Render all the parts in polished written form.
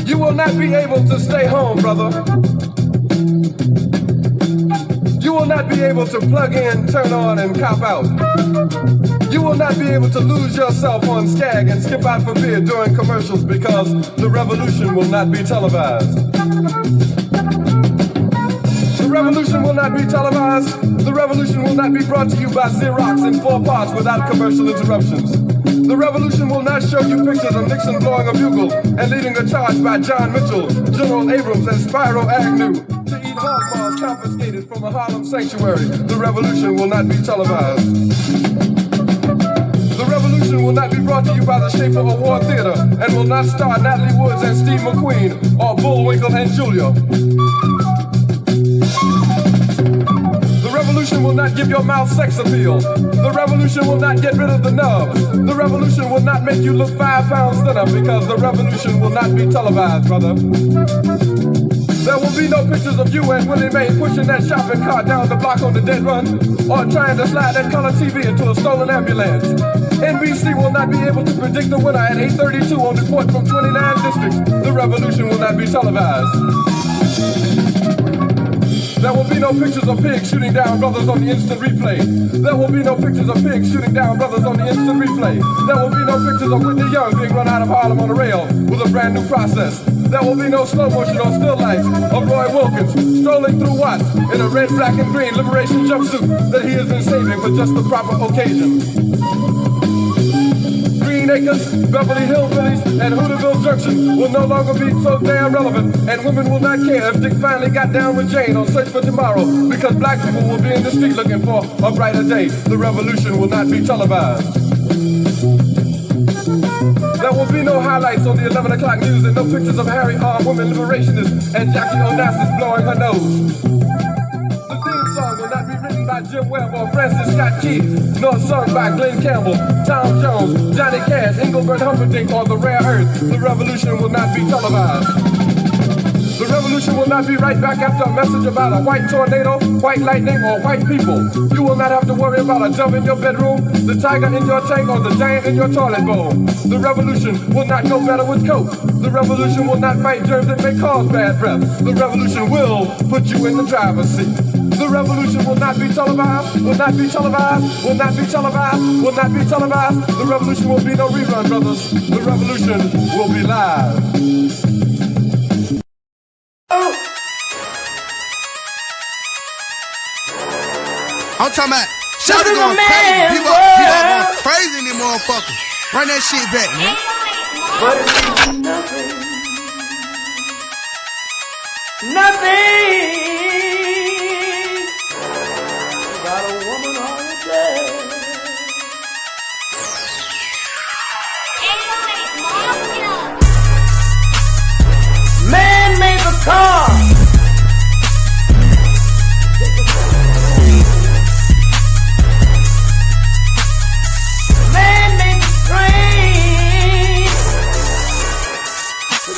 You will not be able to stay home, brother. You will not be able to plug in, turn on, and cop out. You will not be able to lose yourself on Skag and skip out for beer during commercials because the revolution will not be televised. The revolution will not be televised. The revolution will not be brought to you by Xerox in 4 parts without commercial interruptions. The revolution will not show you pictures of Nixon blowing a bugle and leading a charge by John Mitchell, General Abrams, and Spyro Agnew to eat hog balls confiscated from a Harlem sanctuary. The revolution will not be televised. The revolution will not be brought to you by the Schaefer Award Theater and will not star Natalie Woods and Steve McQueen or Bullwinkle and Julia. The revolution will not give your mouth sex appeal. The revolution will not get rid of the nub. The revolution will not make you look 5 pounds thinner because the revolution will not be televised, brother. There will be no pictures of you and Willie Mae pushing that shopping cart down the block on the dead run or trying to slide that color TV into a stolen ambulance. NBC will not be able to predict the winner at 8:32 on report from 29 districts. The revolution will not be televised. There will be no pictures of pigs shooting down brothers on the instant replay. There will be no pictures of pigs shooting down brothers on the instant replay. There will be no pictures of Whitney Young being run out of Harlem on a rail with a brand new process. There will be no slow motion or still life of Roy Wilkins strolling through Watts in a red, black, and green liberation jumpsuit that he has been saving for just the proper occasion. Green Acres, Beverly Hillbillies, and Hooterville Junction will no longer be so damn relevant, and women will not care if Dick finally got down with Jane on Search for Tomorrow, because black people will be in the street looking for a brighter day. The revolution will not be televised. There will be no highlights on the 11 o'clock news and no pictures of Harry armed women liberationists and Jackie Onassis blowing her nose. The theme song will not be written by Jim Webb or Francis Scott Key, nor sung by Glenn Campbell, Tom Jones, Johnny Cash, Engelbert Humperdinck, or The Rare Earth. The revolution will not be televised. The revolution will not be right back after a message about a white tornado, white lightning, or white people. You will not have to worry about a dove in your bedroom, the tiger in your tank, or the giant in your toilet bowl. The revolution will not go better with Coke. The revolution will not fight germs that may cause bad breath. The revolution will put you in the driver's seat. The revolution will not be televised, will not be televised, will not be televised, will not be televised. The revolution will be no rerun, brothers. The revolution will be live. I'm talking about shout it going crazy. People going crazy in these motherfuckers. Run that shit back, man. But it's nothing. Nothing. Got a woman on the bed. Man made the car.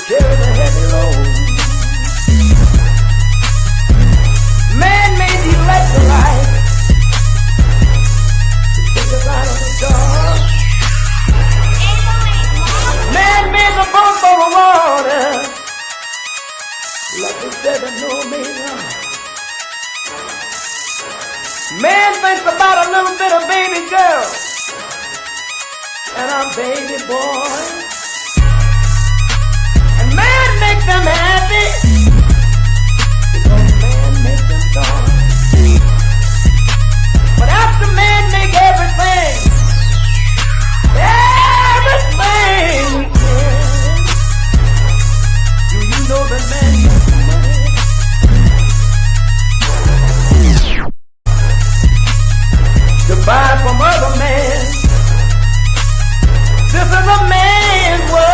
Carry the heavy load. Man made the electrolyte to take us out of the dark. Man made the boat for the water like the 7 Omega. Man thinks about a little bit of baby girl and a baby boy. Man make them happy because man make them strong. But after man make everything we can, do you know that man makes money? To buy from other men. This is a man's world.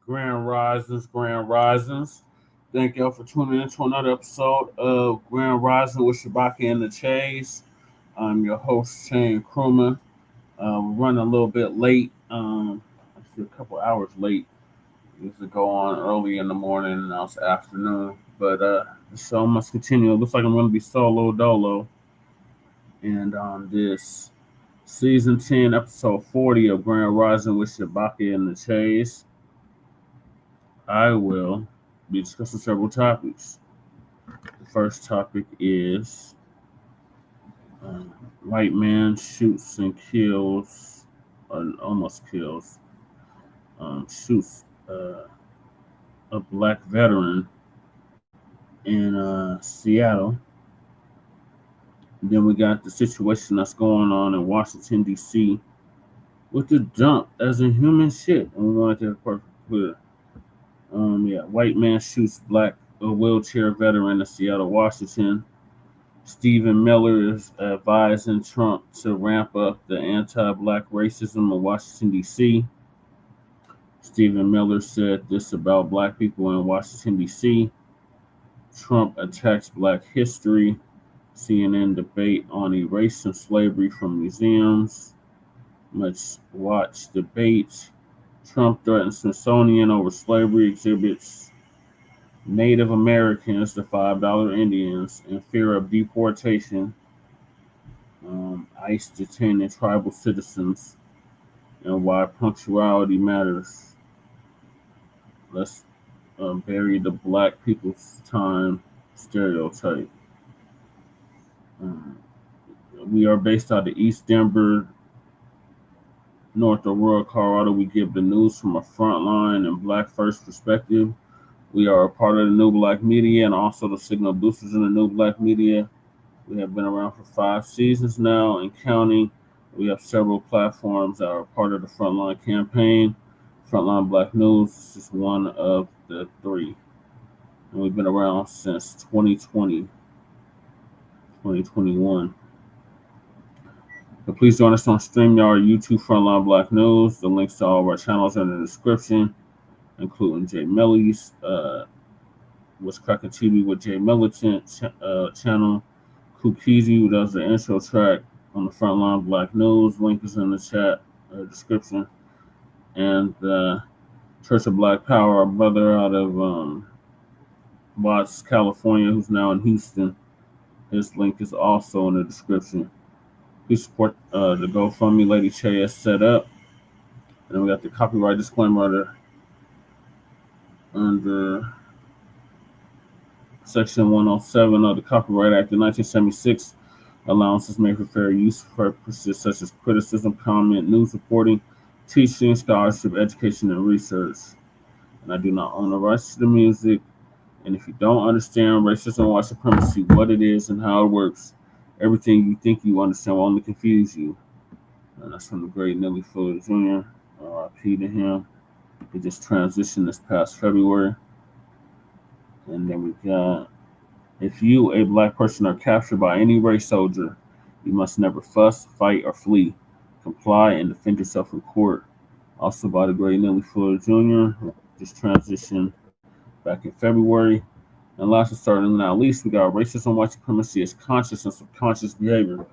Grand Risings. Thank y'all for tuning in to another episode of Grand Rising with Shabaka and the Chase. I'm your host, Shane Crewman. We're running a little bit late, actually a couple hours late. Usually go on early in the morning and now it's afternoon. But the show must continue. It looks like I'm going to be solo dolo. And on this season 10, episode 40 of Grand Rising with Shabaka and the Chase, I will be discussing several topics. The first topic is white man shoots and kills, or almost kills, shoots a black veteran in Seattle. Then we got the situation that's going on in Washington, D.C. with the dump as in human shit. And we wanted to have perfect clear. White man shoots black wheelchair veteran in Seattle, Washington. Stephen Miller is advising Trump to ramp up the anti-black racism in Washington, D.C. Stephen Miller said this about black people in Washington, D.C. Trump attacks black history. CNN debate on erasing slavery from museums. Much watch debate. Trump threatens Smithsonian over slavery exhibits. Native Americans, the $5 Indians, in fear of deportation. ICE detaining tribal citizens and why punctuality matters. Let's bury the black people's time stereotype. We are based out of East Denver, North Aurora, Colorado. We give the news from a Front Line and Blacc First perspective. We are a part of the new Blacc Media and also the signal boosters in the new Blacc Media. We have been around for 5 seasons now and counting. We have several platforms that are part of the Frontline campaign. Frontline Blacc News is just one of the 3. And we've been around since 2020, 2021. So please join us on StreamYard, YouTube, Frontline Blacc News. The links to all of our channels are in the description, including Jay Millie's What's Cracking TV with Jay Miller channel. Kukizi, who does the intro track on the Frontline Blacc News. Link is in the chat description. And Church of Black Power, our brother out of Watts, California, who's now in Houston. His link is also in the description. Please support the GoFundMe Lady Che has set up. And then we got the copyright disclaimer under Section 107 of the Copyright Act of 1976. Allowances made for fair use for purposes such as criticism, comment, news reporting, teaching, scholarship, education, and research. And I do not own the rights to the music. And if you don't understand racism or white supremacy, what it is and how it works, everything you think you understand will only confuse you. And that's from the great Nelly Fuller Jr. R.I.P. to him. He just transitioned this past February. And then we got, if you, a black person, are captured by any race soldier, you must never fuss, fight, or flee. Comply and defend yourself in court. Also by the great Nelly Fuller Jr., who just transitioned back in February. And last but certainly not least, we got racism, white supremacy as conscious and subconscious behavior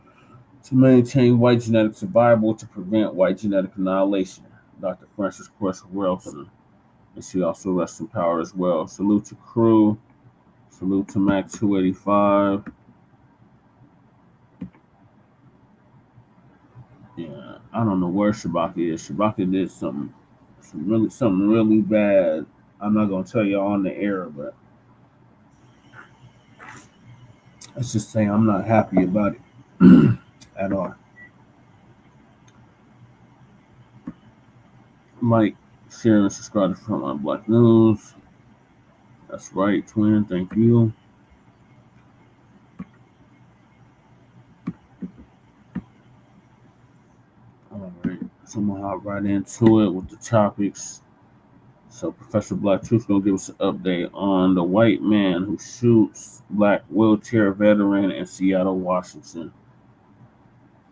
to maintain white genetic survival to prevent white genetic annihilation. Dr. Frances Cress Wilson. And she also rests in power as well. Salute to crew. Salute to Mac 285. Yeah, I don't know where Shabaka is. Shabaka did something really bad. I'm not gonna tell y'all on the air, but let's just say I'm not happy about it at all. Like, share, and subscribe to Frontline Blacc News. That's right, twin. Thank you. All right, so I'm gonna hop right into it with the topics. So Professor Black Truth's gonna give us an update on the white man who shoots black wheelchair veteran in Seattle, Washington.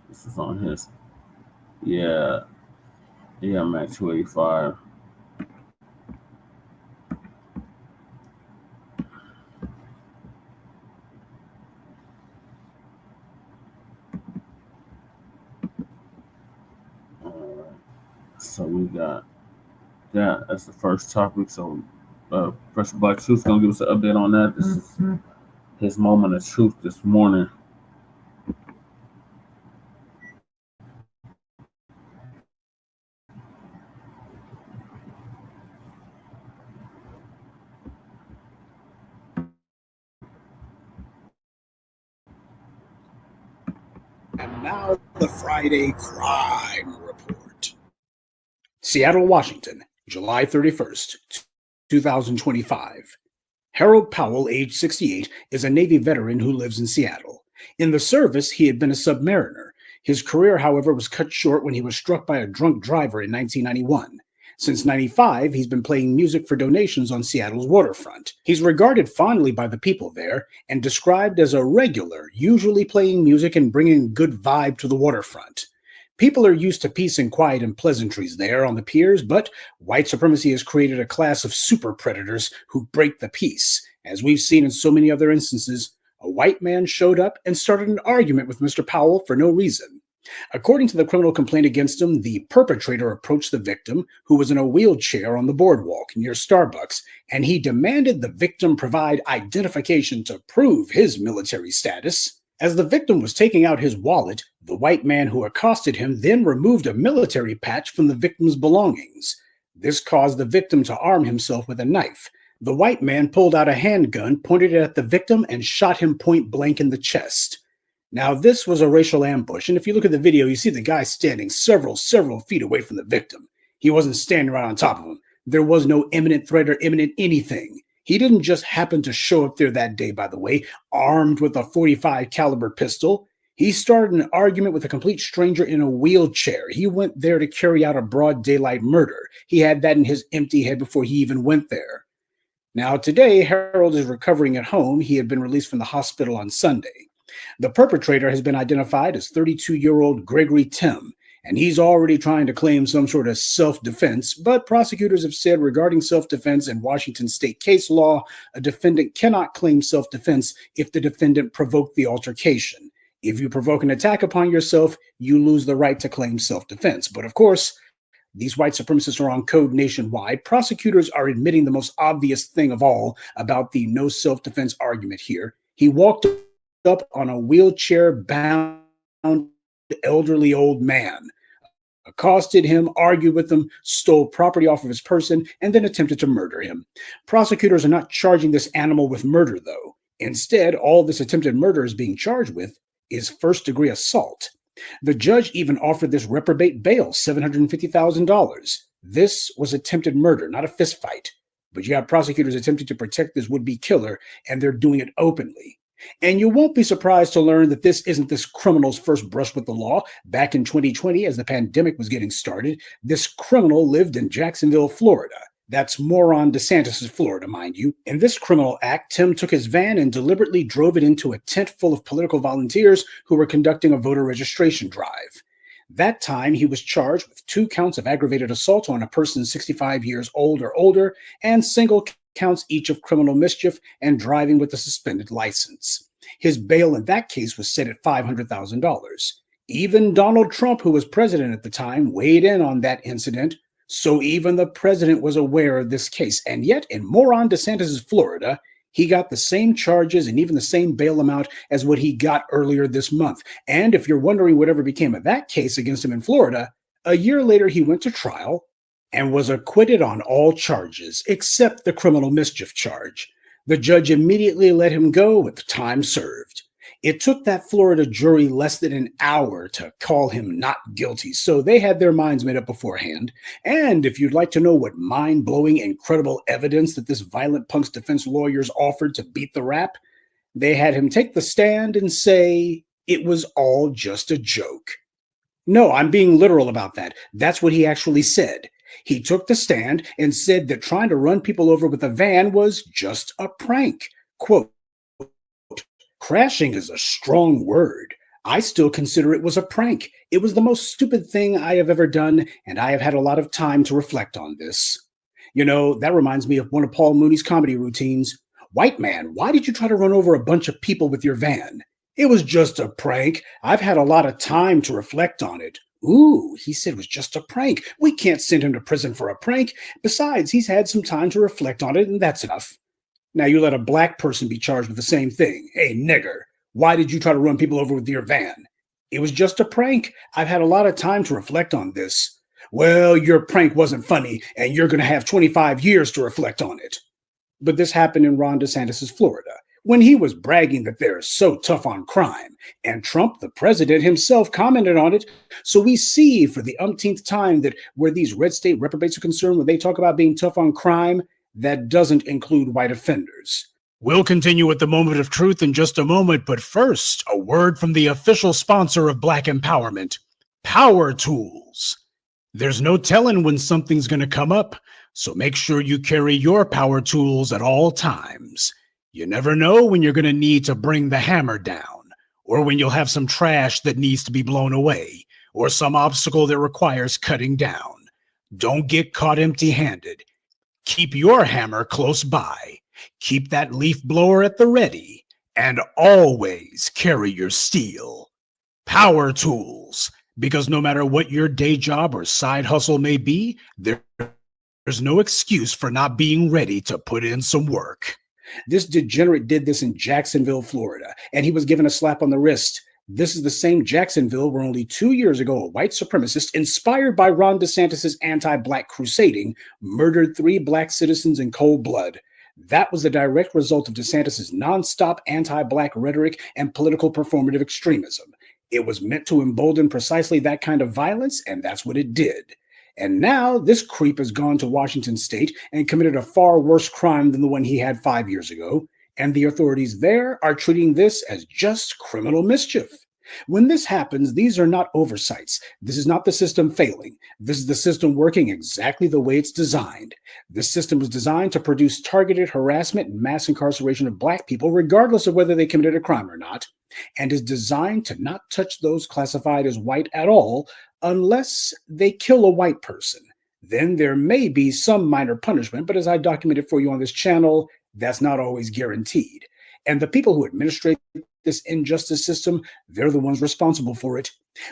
This is on his, Mac 285. got that as the first topic. So, Professor Black Truth's gonna give us an update on that. This is his moment of truth this morning. And now the Friday Crime Report. Seattle, Washington, July 31st, 2025. Harold Powell, age 68, is a Navy veteran who lives in Seattle. In the service, he had been a submariner. His career, however, was cut short when he was struck by a drunk driver in 1991. Since 95, he's been playing music for donations on Seattle's waterfront. He's regarded fondly by the people there and described as a regular, usually playing music and bringing good vibe to the waterfront. People are used to peace and quiet and pleasantries there on the piers, but white supremacy has created a class of super predators who break the peace. As we've seen in so many other instances, a white man showed up and started an argument with Mr. Powell for no reason. According to the criminal complaint against him, the perpetrator approached the victim, who was in a wheelchair on the boardwalk near Starbucks, and he demanded the victim provide identification to prove his military status. As the victim was taking out his wallet, the white man who accosted him then removed a military patch from the victim's belongings. This caused the victim to arm himself with a knife. The white man pulled out a handgun, pointed it at the victim, and shot him point blank in the chest. Now, this was a racial ambush, and if you look at the video, you see the guy standing several feet away from the victim. He wasn't standing right on top of him. There was no imminent threat or imminent anything. He didn't just happen to show up there that day, by the way, armed with a .45 caliber pistol. He started an argument with a complete stranger in a wheelchair. He went there to carry out a broad daylight murder. He had that in his empty head before he even went there. Now, today, Harold is recovering at home. He had been released from the hospital on Sunday. The perpetrator has been identified as 32-year-old Gregory Tim, and he's already trying to claim some sort of self-defense, but prosecutors have said regarding self-defense in Washington state case law, a defendant cannot claim self-defense if the defendant provoked the altercation. If you provoke an attack upon yourself, you lose the right to claim self-defense. But of course, these white supremacists are on code nationwide. Prosecutors are admitting the most obvious thing of all about the no self-defense argument here. He walked up on a wheelchair-bound elderly old man, accosted him, argued with him, stole property off of his person, and then attempted to murder him. Prosecutors are not charging this animal with murder, though. Instead, all this attempted murder is being charged with is first-degree assault. The judge even offered this reprobate bail, $750,000. This was attempted murder, not a fistfight. But you have prosecutors attempting to protect this would-be killer, and they're doing it openly. And you won't be surprised to learn that this isn't this criminal's first brush with the law. Back in 2020, as the pandemic was getting started, this criminal lived in Jacksonville, Florida. That's Moron DeSantis' Florida, mind you. In this criminal act, Tim took his van and deliberately drove it into a tent full of political volunteers who were conducting a voter registration drive. That time, he was charged with 2 counts of aggravated assault on a person 65 years old or older and single counts each of criminal mischief and driving with a suspended license. His bail in that case was set at $500,000. Even Donald Trump, who was president at the time, weighed in on that incident, so even the president was aware of this case. And yet, in Moron DeSantis' Florida, he got the same charges and even the same bail amount as what he got earlier this month. And if you're wondering whatever became of that case against him in Florida, a year later he went to trial and was acquitted on all charges except the criminal mischief charge. The judge immediately let him go with time served. It took that Florida jury less than an hour to call him not guilty, so they had their minds made up beforehand. And if you'd like to know what mind-blowing, incredible evidence that this violent punk's defense lawyers offered to beat the rap, they had him take the stand and say it was all just a joke. No, I'm being literal about that. That's what he actually said. He took the stand and said that trying to run people over with a van was just a prank. Quote, crashing is a strong word. I still consider it was a prank. It was the most stupid thing I have ever done, and I have had a lot of time to reflect on this. You know, that reminds me of one of Paul Mooney's comedy routines. White man, why did you try to run over a bunch of people with your van? It was just a prank. I've had a lot of time to reflect on it. Ooh, he said it was just a prank. We can't send him to prison for a prank. Besides, he's had some time to reflect on it, and that's enough. Now you let a black person be charged with the same thing. Hey, nigger, why did you try to run people over with your van? It was just a prank. I've had a lot of time to reflect on this. Well, your prank wasn't funny, and you're going to have 25 years to reflect on it. But this happened in Ron DeSantis' Florida, when he was bragging that they're so tough on crime, and Trump, the president himself, commented on it. So we see for the umpteenth time that where these red state reprobates are concerned, when they talk about being tough on crime, that doesn't include white offenders. We'll continue with the moment of truth in just a moment, but first, a word from the official sponsor of Black Empowerment, Power Tools. There's no telling when something's going to come up, so make sure you carry your power tools at all times. You never know when you're going to need to bring the hammer down, or when you'll have some trash that needs to be blown away, or some obstacle that requires cutting down. Don't get caught empty-handed. Keep your hammer close by. Keep that leaf blower at the ready, and always carry your steel. Power Tools, because no matter what your day job or side hustle may be, there's no excuse for not being ready to put in some work. This degenerate did this in Jacksonville, Florida, and he was given a slap on the wrist. This is the same Jacksonville where only 2 years ago, a white supremacist, inspired by Ron DeSantis' anti-Black crusading, murdered 3 Black citizens in cold blood. That was the direct result of DeSantis' nonstop anti-Black rhetoric and political performative extremism. It was meant to embolden precisely that kind of violence, and that's what it did. And now this creep has gone to Washington state and committed a far worse crime than the one he had 5 years ago. And the authorities there are treating this as just criminal mischief. When this happens, these are not oversights. This is not the system failing. This is the system working exactly the way it's designed. This system was designed to produce targeted harassment and mass incarceration of Black people, regardless of whether they committed a crime or not, and is designed to not touch those classified as white at all, unless they kill a white person. Then there may be some minor punishment, but as I documented for you on this channel, that's not always guaranteed. And the people who administrate this injustice system, they're the ones responsible for it.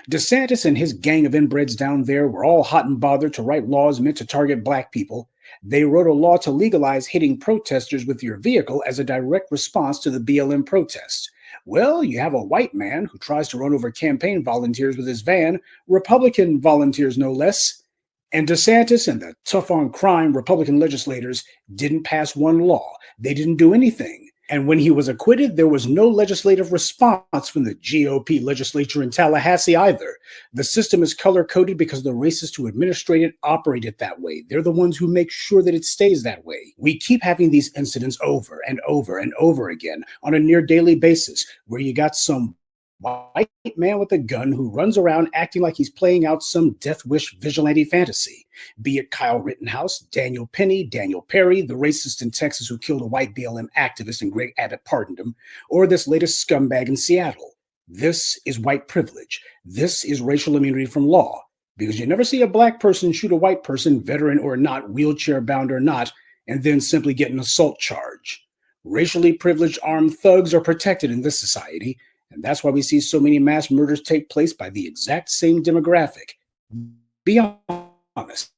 DeSantis and his gang of inbreds down there were all hot and bothered to write laws meant to target Black people. They wrote a law to legalize hitting protesters with your vehicle as a direct response to the BLM protest. Well, you have a white man who tries to run over campaign volunteers with his van, Republican volunteers no less. And DeSantis and the tough-on-crime Republican legislators didn't pass one law. They didn't do anything. And when he was acquitted, there was no legislative response from the GOP legislature in Tallahassee either. The system is color-coded because the racists who administrate it operate it that way. They're the ones who make sure that it stays that way. We keep having these incidents over and over and over again on a near-daily basis, where you got some white man with a gun who runs around acting like he's playing out some death wish vigilante fantasy. Be it Kyle Rittenhouse, Daniel Penny, Daniel Perry, the racist in Texas who killed a white BLM activist and Greg Abbott pardoned him, or this latest scumbag in Seattle. This is white privilege. This is racial immunity from law. Because you never see a Black person shoot a white person, veteran or not, wheelchair bound or not, and then simply get an assault charge. Racially privileged armed thugs are protected in this society. And that's why we see so many mass murders take place by the exact same demographic. Be honest.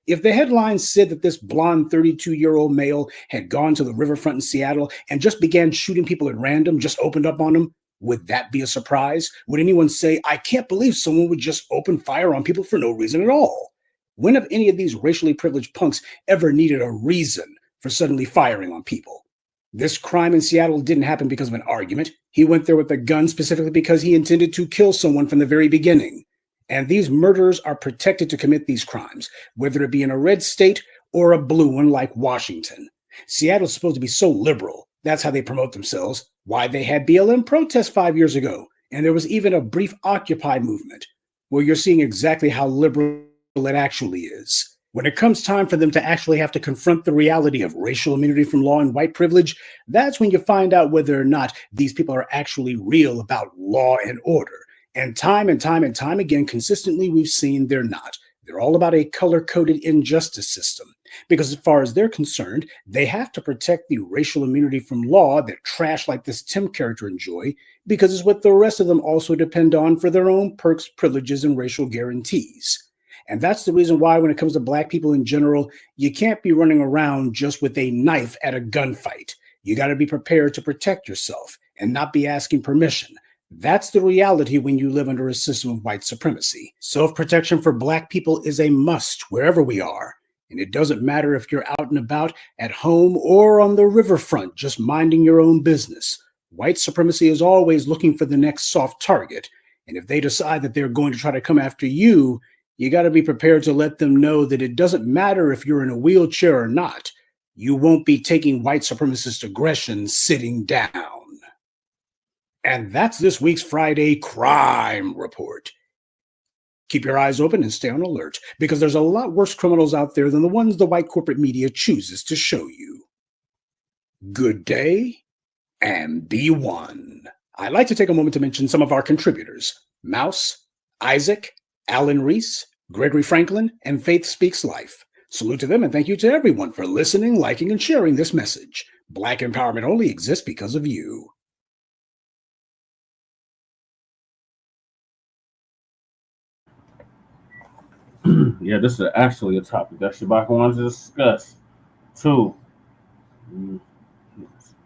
If the headline said that this blonde 32-year-old male had gone to the riverfront in Seattle and just began shooting people at random, just opened up on them, would that be a surprise? Would anyone say, I can't believe someone would just open fire on people for no reason at all? When have any of these racially privileged punks ever needed a reason for suddenly firing on people? This crime in Seattle didn't happen because of an argument. He went there with a gun specifically because he intended to kill someone from the very beginning. And these murderers are protected to commit these crimes, whether it be in a red state or a blue one like Washington. Seattle's supposed to be so liberal. That's how they promote themselves. Why they had BLM protests 5 years ago. And there was even a brief Occupy movement. Well, you're seeing exactly how liberal it actually is. When it comes time for them to actually have to confront the reality of racial immunity from law and white privilege, that's when you find out whether or not these people are actually real about law and order. And time again, consistently, we've seen they're not. They're all about a color-coded injustice system. Because as far as they're concerned, they have to protect the racial immunity from law that trash like this Tim character enjoy, because it's what the rest of them also depend on for their own perks, privileges, and racial guarantees. And that's the reason why when it comes to Black people in general, you can't be running around just with a knife at a gunfight. You got to be prepared to protect yourself and not be asking permission. That's the reality when you live under a system of white supremacy. Self-protection for Black people is a must wherever we are. And it doesn't matter if you're out and about, at home, or on the riverfront, just minding your own business. White supremacy is always looking for the next soft target. And if they decide that they're going to try to come after you, you got to be prepared to let them know that it doesn't matter if you're in a wheelchair or not. You won't be taking white supremacist aggression sitting down. And that's this week's Friday Crime Report. Keep your eyes open and stay on alert, because there's a lot worse criminals out there than the ones the white corporate media chooses to show you. Good day, and be one. I'd like to take a moment to mention some of our contributors: Mouse, Isaac, Alan Reese, Gregory Franklin, and Faith Speaks Life. Salute to them, and thank you to everyone for listening, liking, and sharing this message. Black empowerment only exists because of you. Yeah, this is actually a topic that Shabaka wanted to discuss. 2,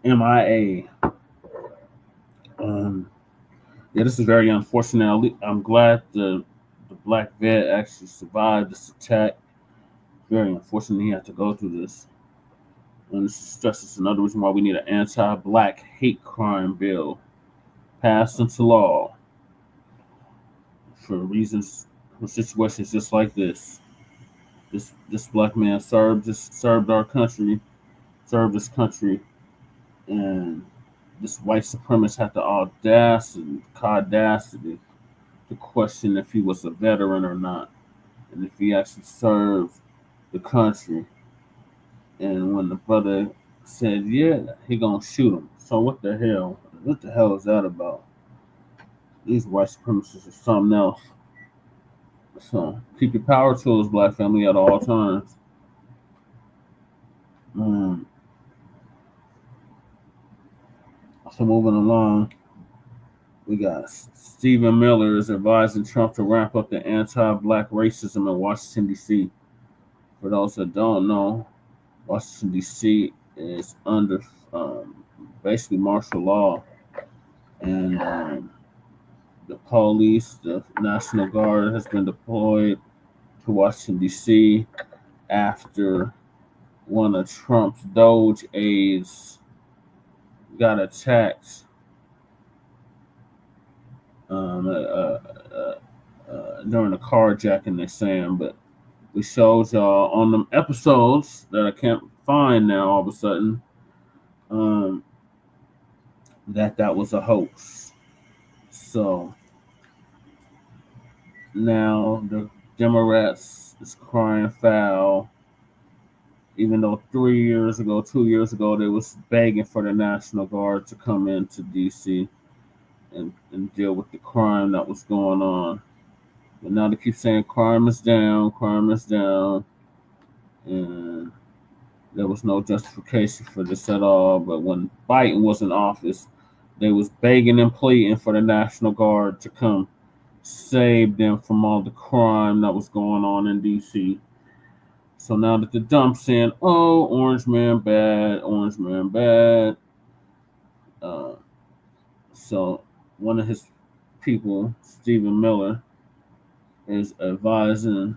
MIA. Yeah, this is very unfortunate. I'm glad the black vet actually survived this attack. Very unfortunate he had to go through this. And this stresses another reason why we need an anti-black hate crime bill passed into law for reasons, for situations just like this. This black man served our country, served this country, and this white supremacist had the audacity to question if he was a veteran or not, and if he actually served the country. And when the brother said, "Yeah, he gonna shoot him," so what the hell? What the hell is that about? These white supremacists are something else. So keep your power tools, black family, at all times. So moving along, we got Stephen Miller is advising Trump to ramp up the anti-black racism in Washington, D.C. For those that don't know, Washington, D.C. is under basically martial law. And the police, the National Guard, has been deployed to Washington, D.C. after one of Trump's Doge aides got attacked during a carjacking, they're saying. But we showed y'all on them episodes that I can't find now all of a sudden that was a hoax. So now the Democrats is crying foul, even though 2 years ago, they was begging for the National Guard to come into D.C. and deal with the crime that was going on. But now they keep saying crime is down, and there was no justification for this at all. But when Biden was in office, they was begging and pleading for the National Guard to come save them from all the crime that was going on in D.C. So now that the dump's in, oh, Orange Man bad. So one of his people, Stephen Miller, is advising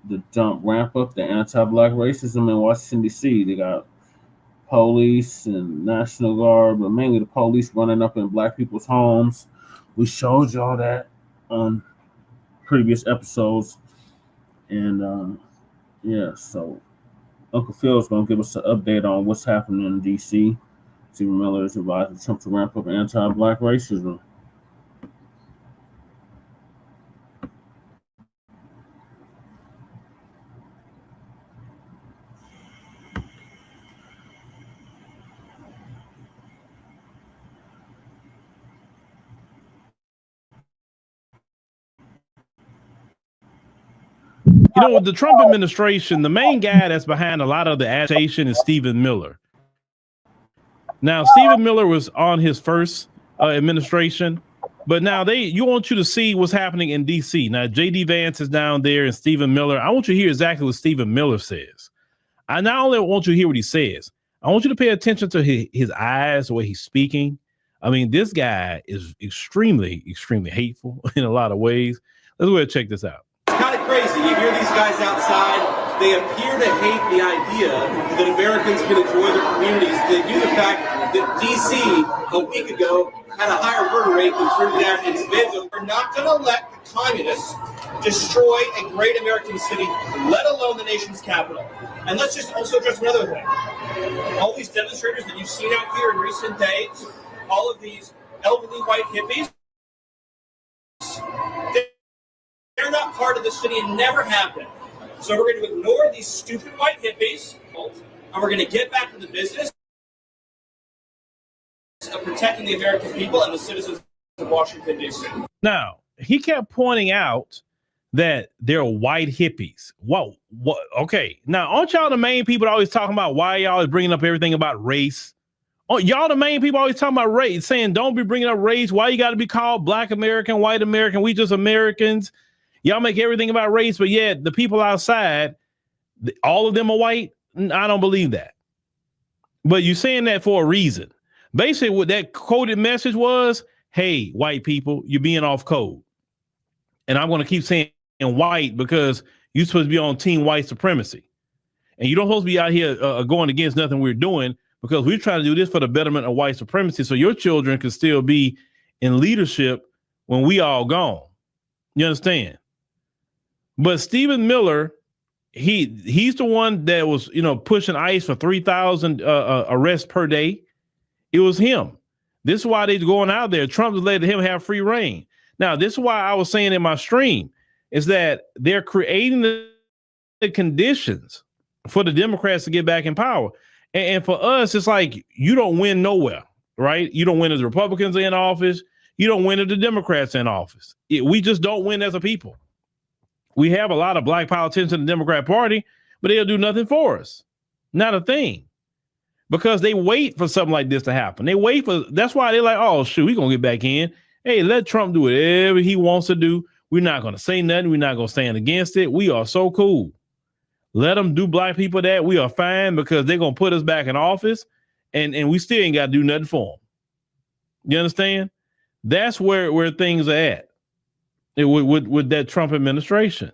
the dump ramp up the anti-black racism in Washington, D.C. They got police and National Guard, but mainly the police running up in black people's homes. We showed y'all that on previous episodes. And yeah, so Uncle Phil's going to give us an update on what's happening in D.C. Stephen Miller is advising Trump to ramp up anti-black racism. You know, with the Trump administration, the main guy that's behind a lot of the agitation is Stephen Miller. Now, Stephen Miller was on his first administration, but now you want you to see what's happening in D.C. Now, J.D. Vance is down there and Stephen Miller. I want you to hear exactly what Stephen Miller says. I not only want you to hear what he says, I want you to pay attention to his eyes, the way he's speaking. I mean, this guy is extremely, extremely hateful in a lot of ways. Let's go ahead and check this out. It's kind of crazy. You hear these guys outside. They appear to hate the idea that Americans can enjoy their communities. They do the fact that D.C. a week ago had a higher murder rate than Trinidad and Tobago. We're not going to let the communists destroy a great American city, let alone the nation's capital. And let's just also address another thing. All these demonstrators that you've seen out here in recent days, all of these elderly white hippies, they're not part of the city and never have been. So we're going to ignore these stupid white hippies, and we're going to get back to the business of protecting the American people and the citizens of Washington, D.C. Now, he kept pointing out that they're white hippies. Whoa, what? Okay. Now, aren't y'all the main people always talking about why y'all is bringing up everything about race? Oh, y'all the main people always talking about race, saying don't be bringing up race. Why you got to be called Black American, white American? We just Americans. Y'all make everything about race, but yet the people outside, all of them are white. I don't believe that. But you're saying that for a reason. Basically, what that coded message was, hey, white people, you're being off code. And I'm going to keep saying white because you're supposed to be on team white supremacy. And you don't supposed to be out here going against nothing we're doing because we're trying to do this for the betterment of white supremacy so your children can still be in leadership when we all gone. You understand? But Stephen Miller, he's the one that was, pushing ICE for 3,000 arrests per day. It was him. This is why they're going out there. Trump has let him have free reign. Now, this is why I was saying in my stream is that they're creating the conditions for the Democrats to get back in power. And for us, it's like you don't win nowhere, right? You don't win as the Republicans are in office. You don't win as the Democrats in office. We just don't win as a people. We have a lot of black politicians in the Democrat Party, but they'll do nothing for us. Not a thing. Because they wait for something like this to happen. That's why they're like, oh, shoot, we're going to get back in. Hey, let Trump do whatever he wants to do. We're not going to say nothing. We're not going to stand against it. We are so cool. Let them do black people that. We are fine because they're going to put us back in office and we still ain't got to do nothing for them. You understand? That's where things are at with that Trump administration.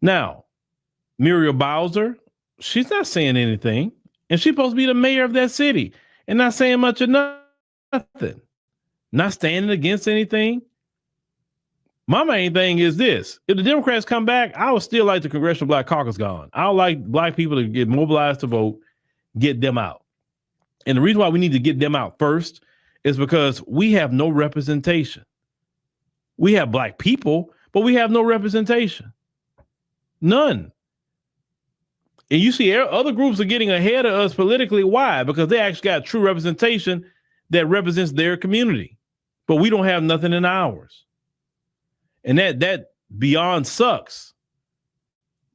Now, Muriel Bowser, she's not saying anything. And she's supposed to be the mayor of that city and not saying much of nothing, not standing against anything. My main thing is this. If the Democrats come back, I would still like the Congressional Black Caucus gone. I would like black people to get mobilized to vote, get them out. And the reason why we need to get them out first is because we have no representation. We have black people, but we have no representation. None. And you see other groups are getting ahead of us politically. Why? Because they actually got true representation that represents their community. But we don't have nothing in ours. And that beyond sucks.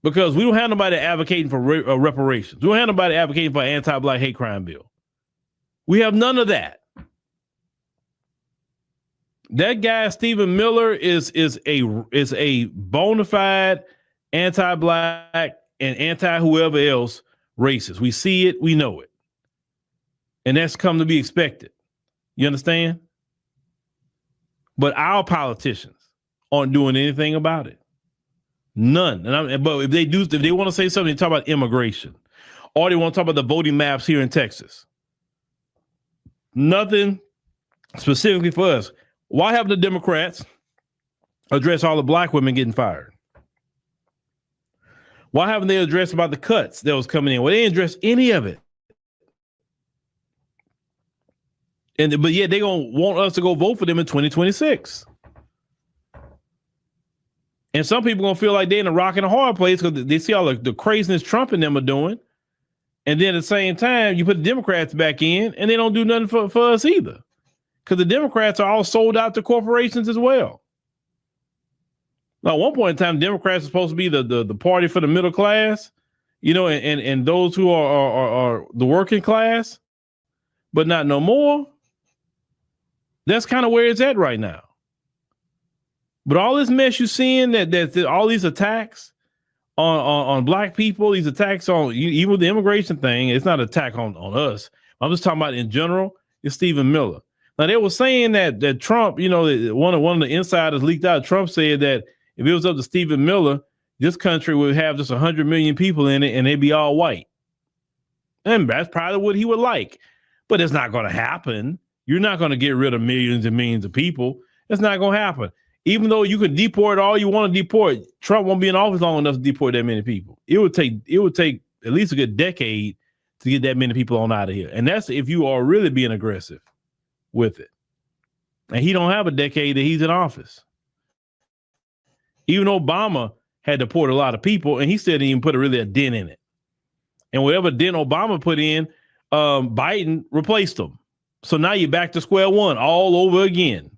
Because we don't have nobody advocating for reparations. We don't have nobody advocating for an anti-black hate crime bill. We have none of that. That guy, Stephen Miller, is a bona fide anti-black and anti-whoever else racist. We see it, we know it. And that's come to be expected. You understand? But our politicians aren't doing anything about it. None. But if they want to say something, they talk about immigration. Or they want to talk about the voting maps here in Texas. Nothing specifically for us. Why haven't the Democrats addressed all the black women getting fired? Why haven't they addressed about the cuts that was coming in? Well, they didn't address any of it. But yet they're going to want us to go vote for them in 2026. And some people going to feel like they're in a rock and a hard place because they see all the craziness Trump and them are doing. And then at the same time, you put the Democrats back in and they don't do nothing for us either. Because the Democrats are all sold out to corporations as well. Now, at one point in time, Democrats are supposed to be the party for the middle class, you know, and those who are the working class, but not no more. That's kind of where it's at right now. But all this mess you're seeing, that all these attacks on black people, these attacks on even with the immigration thing, it's not an attack on us. I'm just talking about in general. It's Stephen Miller. Now they were saying that Trump, you know, one of the insiders leaked out. Trump said that if it was up to Stephen Miller, this country would have just 100 million people in it, and they'd be all white. And that's probably what he would like, but it's not going to happen. You're not going to get rid of millions and millions of people. It's not going to happen. Even though you can deport all you want to deport, Trump won't be in office long enough to deport that many people. It would take at least a good decade to get that many people on out of here. And that's if you are really being aggressive with it. And he don't have a decade that he's in office. Even Obama had to deport a lot of people, and he still didn't even put a dent in it. And whatever dent Obama put in, Biden replaced them. So now you're back to square one all over again.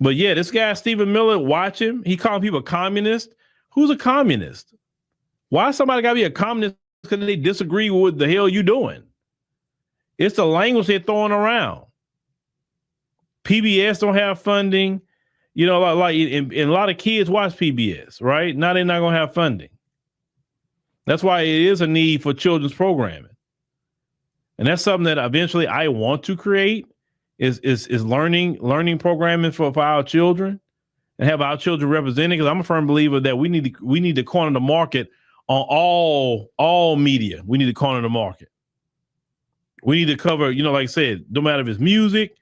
But yeah, this guy, Stephen Miller, watch him. He calling people communist. Who's a communist? Why somebody got to be a communist because they disagree with what the hell you doing? It's the language they're throwing around. PBS don't have funding. You know, and a lot of kids watch PBS, right? Now they're not going to have funding. That's why it is a need for children's programming. And that's something that eventually I want to create. Is learning programming for our children and have our children represented, because I'm a firm believer that we need to corner the market on all media. We need to corner the market. We need to cover, you know, like I said, no matter if it's music,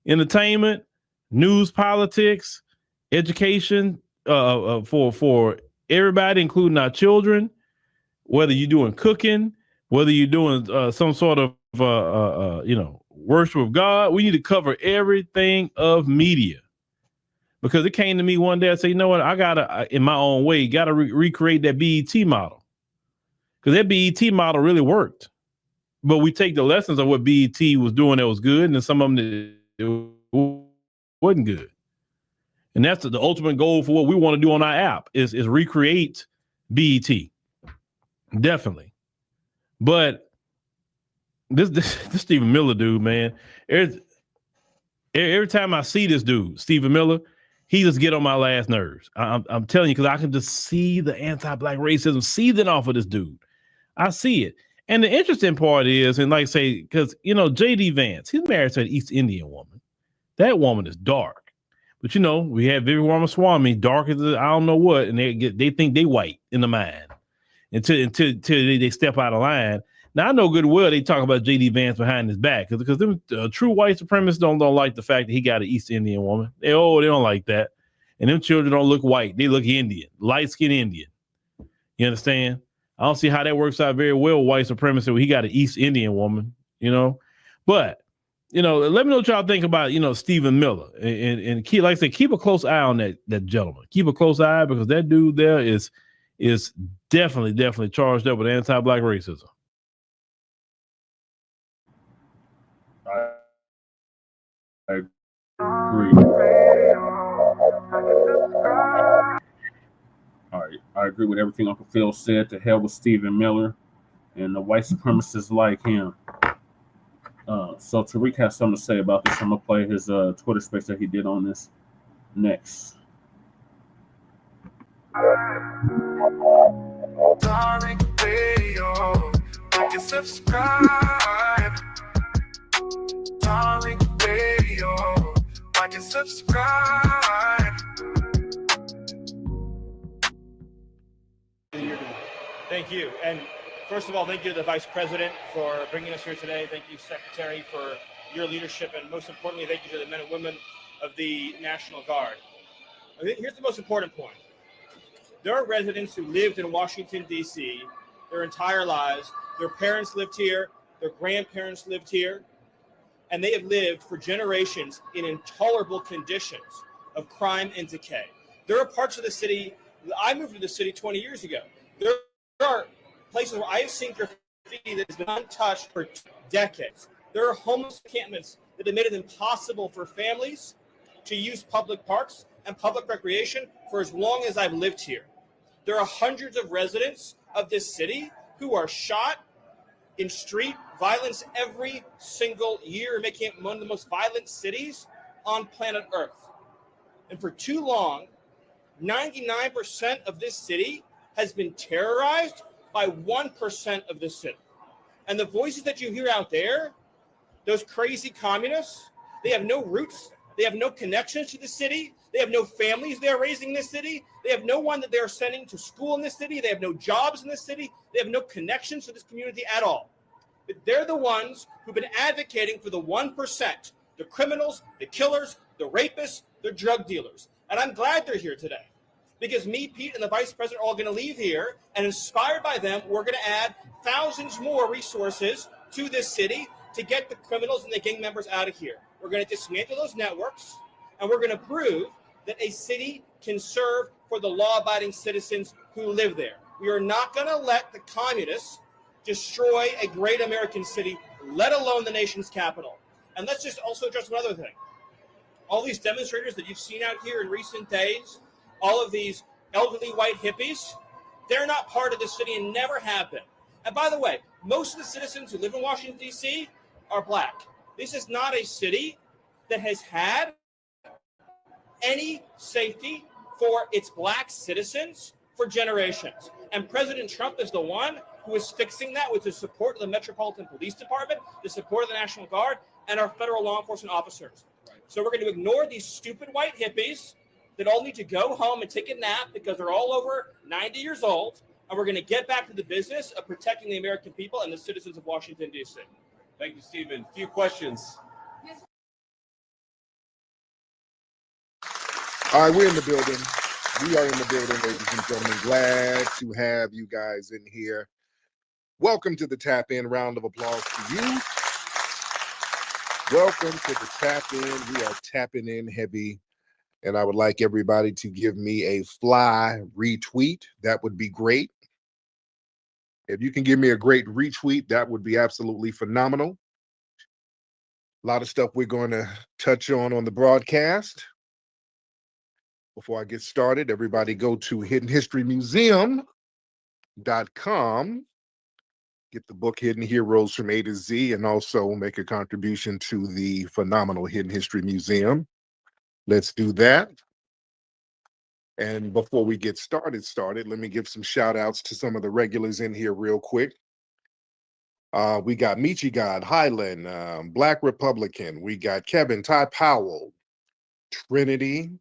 entertainment, news, politics, education, for everybody, including our children, whether you're doing cooking, whether you're doing some sort of worship of God. We need to cover everything of media, because it came to me one day. I said, you know what? I gotta, in my own way, gotta recreate that BET model, because that BET model really worked. But we take the lessons of what BET was doing that was good, and then some of them that wasn't good. And that's the ultimate goal for what we want to do on our app is recreate BET. Definitely. But this Stephen Miller dude, man, every time I see this dude, Stephen Miller, he just get on my last nerves. I'm telling you, because I can just see the anti-black racism seething off of this dude. I see it. And the interesting part is, and like I say, because, you know, J.D. Vance, he's married to an East Indian woman. That woman is dark. But, you know, we have Vivian Ramaswamy, dark as I don't know what, and they think they white in the mind until they step out of line. Now, I know good well they talk about J.D. Vance behind his back, because them true white supremacists don't like the fact that he got an East Indian woman. They don't like that. And them children don't look white. They look Indian, light-skinned Indian. You understand? I don't see how that works out very well, white supremacy, when he got an East Indian woman, you know? But, you know, let me know what y'all think about, you know, Stephen Miller. And keep, like I said, keep a close eye on that gentleman. Keep a close eye, because that dude there is definitely charged up with anti-black racism. I agree. All right, I agree with everything Uncle Phil said. To hell with Stephen Miller and the white supremacists like him. So Tariq has something to say about this. I'm gonna play his Twitter space that he did on this next. Darling Radio, like and subscribe. Darling Radio, like and subscribe. Thank you. And first of all, thank you to the Vice President for bringing us here today. Thank you, Secretary, for your leadership. And most importantly, thank you to the men and women of the National Guard. Here's the most important point. There are residents who lived in Washington, D.C. their entire lives. Their parents lived here. Their grandparents lived here. And they have lived for generations in intolerable conditions of crime and decay. There are parts of the city, I moved to the city 20 years ago. There are places where I have seen graffiti that has been untouched for decades. There are homeless encampments that have made it impossible for families to use public parks, and public recreation for as long as I've lived here. There are hundreds of residents of this city who are shot in street violence every single year, making it one of the most violent cities on planet Earth. And for too long, 99% of this city has been terrorized by 1% of this city. And the voices that you hear out there, those crazy communists, they have no roots. They have no connections to the city. They have no families they're raising in this city. They have no one that they're sending to school in this city. They have no jobs in this city. They have no connections to this community at all. But they're the ones who've been advocating for the 1%, the criminals, the killers, the rapists, the drug dealers. And I'm glad they're here today, because me, Pete, and the vice president are all going to leave here, and inspired by them, we're going to add thousands more resources to this city to get the criminals and the gang members out of here. We're going to dismantle those networks, and we're going to prove that a city can serve for the law-abiding citizens who live there. We are not going to let the communists destroy a great American city, let alone the nation's capital. And let's just also address one other thing. All these demonstrators that you've seen out here in recent days, all of these elderly white hippies, they're not part of the city and never have been. And by the way, most of the citizens who live in Washington, D.C. are black. This is not a city that has had any safety for its black citizens for generations. And President Trump is the one who is fixing that with the support of the Metropolitan Police Department, the support of the National Guard, and our federal law enforcement officers. So we're going to ignore these stupid white hippies that all need to go home and take a nap because they're all over 90 years old. And we're going to get back to the business of protecting the American people and the citizens of Washington, D.C. Thank you, Stephen. A few questions. All right, we're in the building. We are in the building, ladies and gentlemen. Glad to have you guys in here. Welcome to the Tap In. Round of applause to you. Welcome to the Tap In. We are tapping in heavy. And I would like everybody to give me a fly retweet. That would be great. If you can give me a great retweet, that would be absolutely phenomenal. A lot of stuff we're going to touch on the broadcast. Before I get started, everybody go to hiddenhistorymuseum.com. Get the book Hidden Heroes from A to Z, and also make a contribution to the phenomenal Hidden History Museum. Let's do that. And before we get started, let me give some shout outs to some of the regulars in here real quick. We got Michi God, Highland, Black Republican. We got Kevin, Ty Powell, Trinity,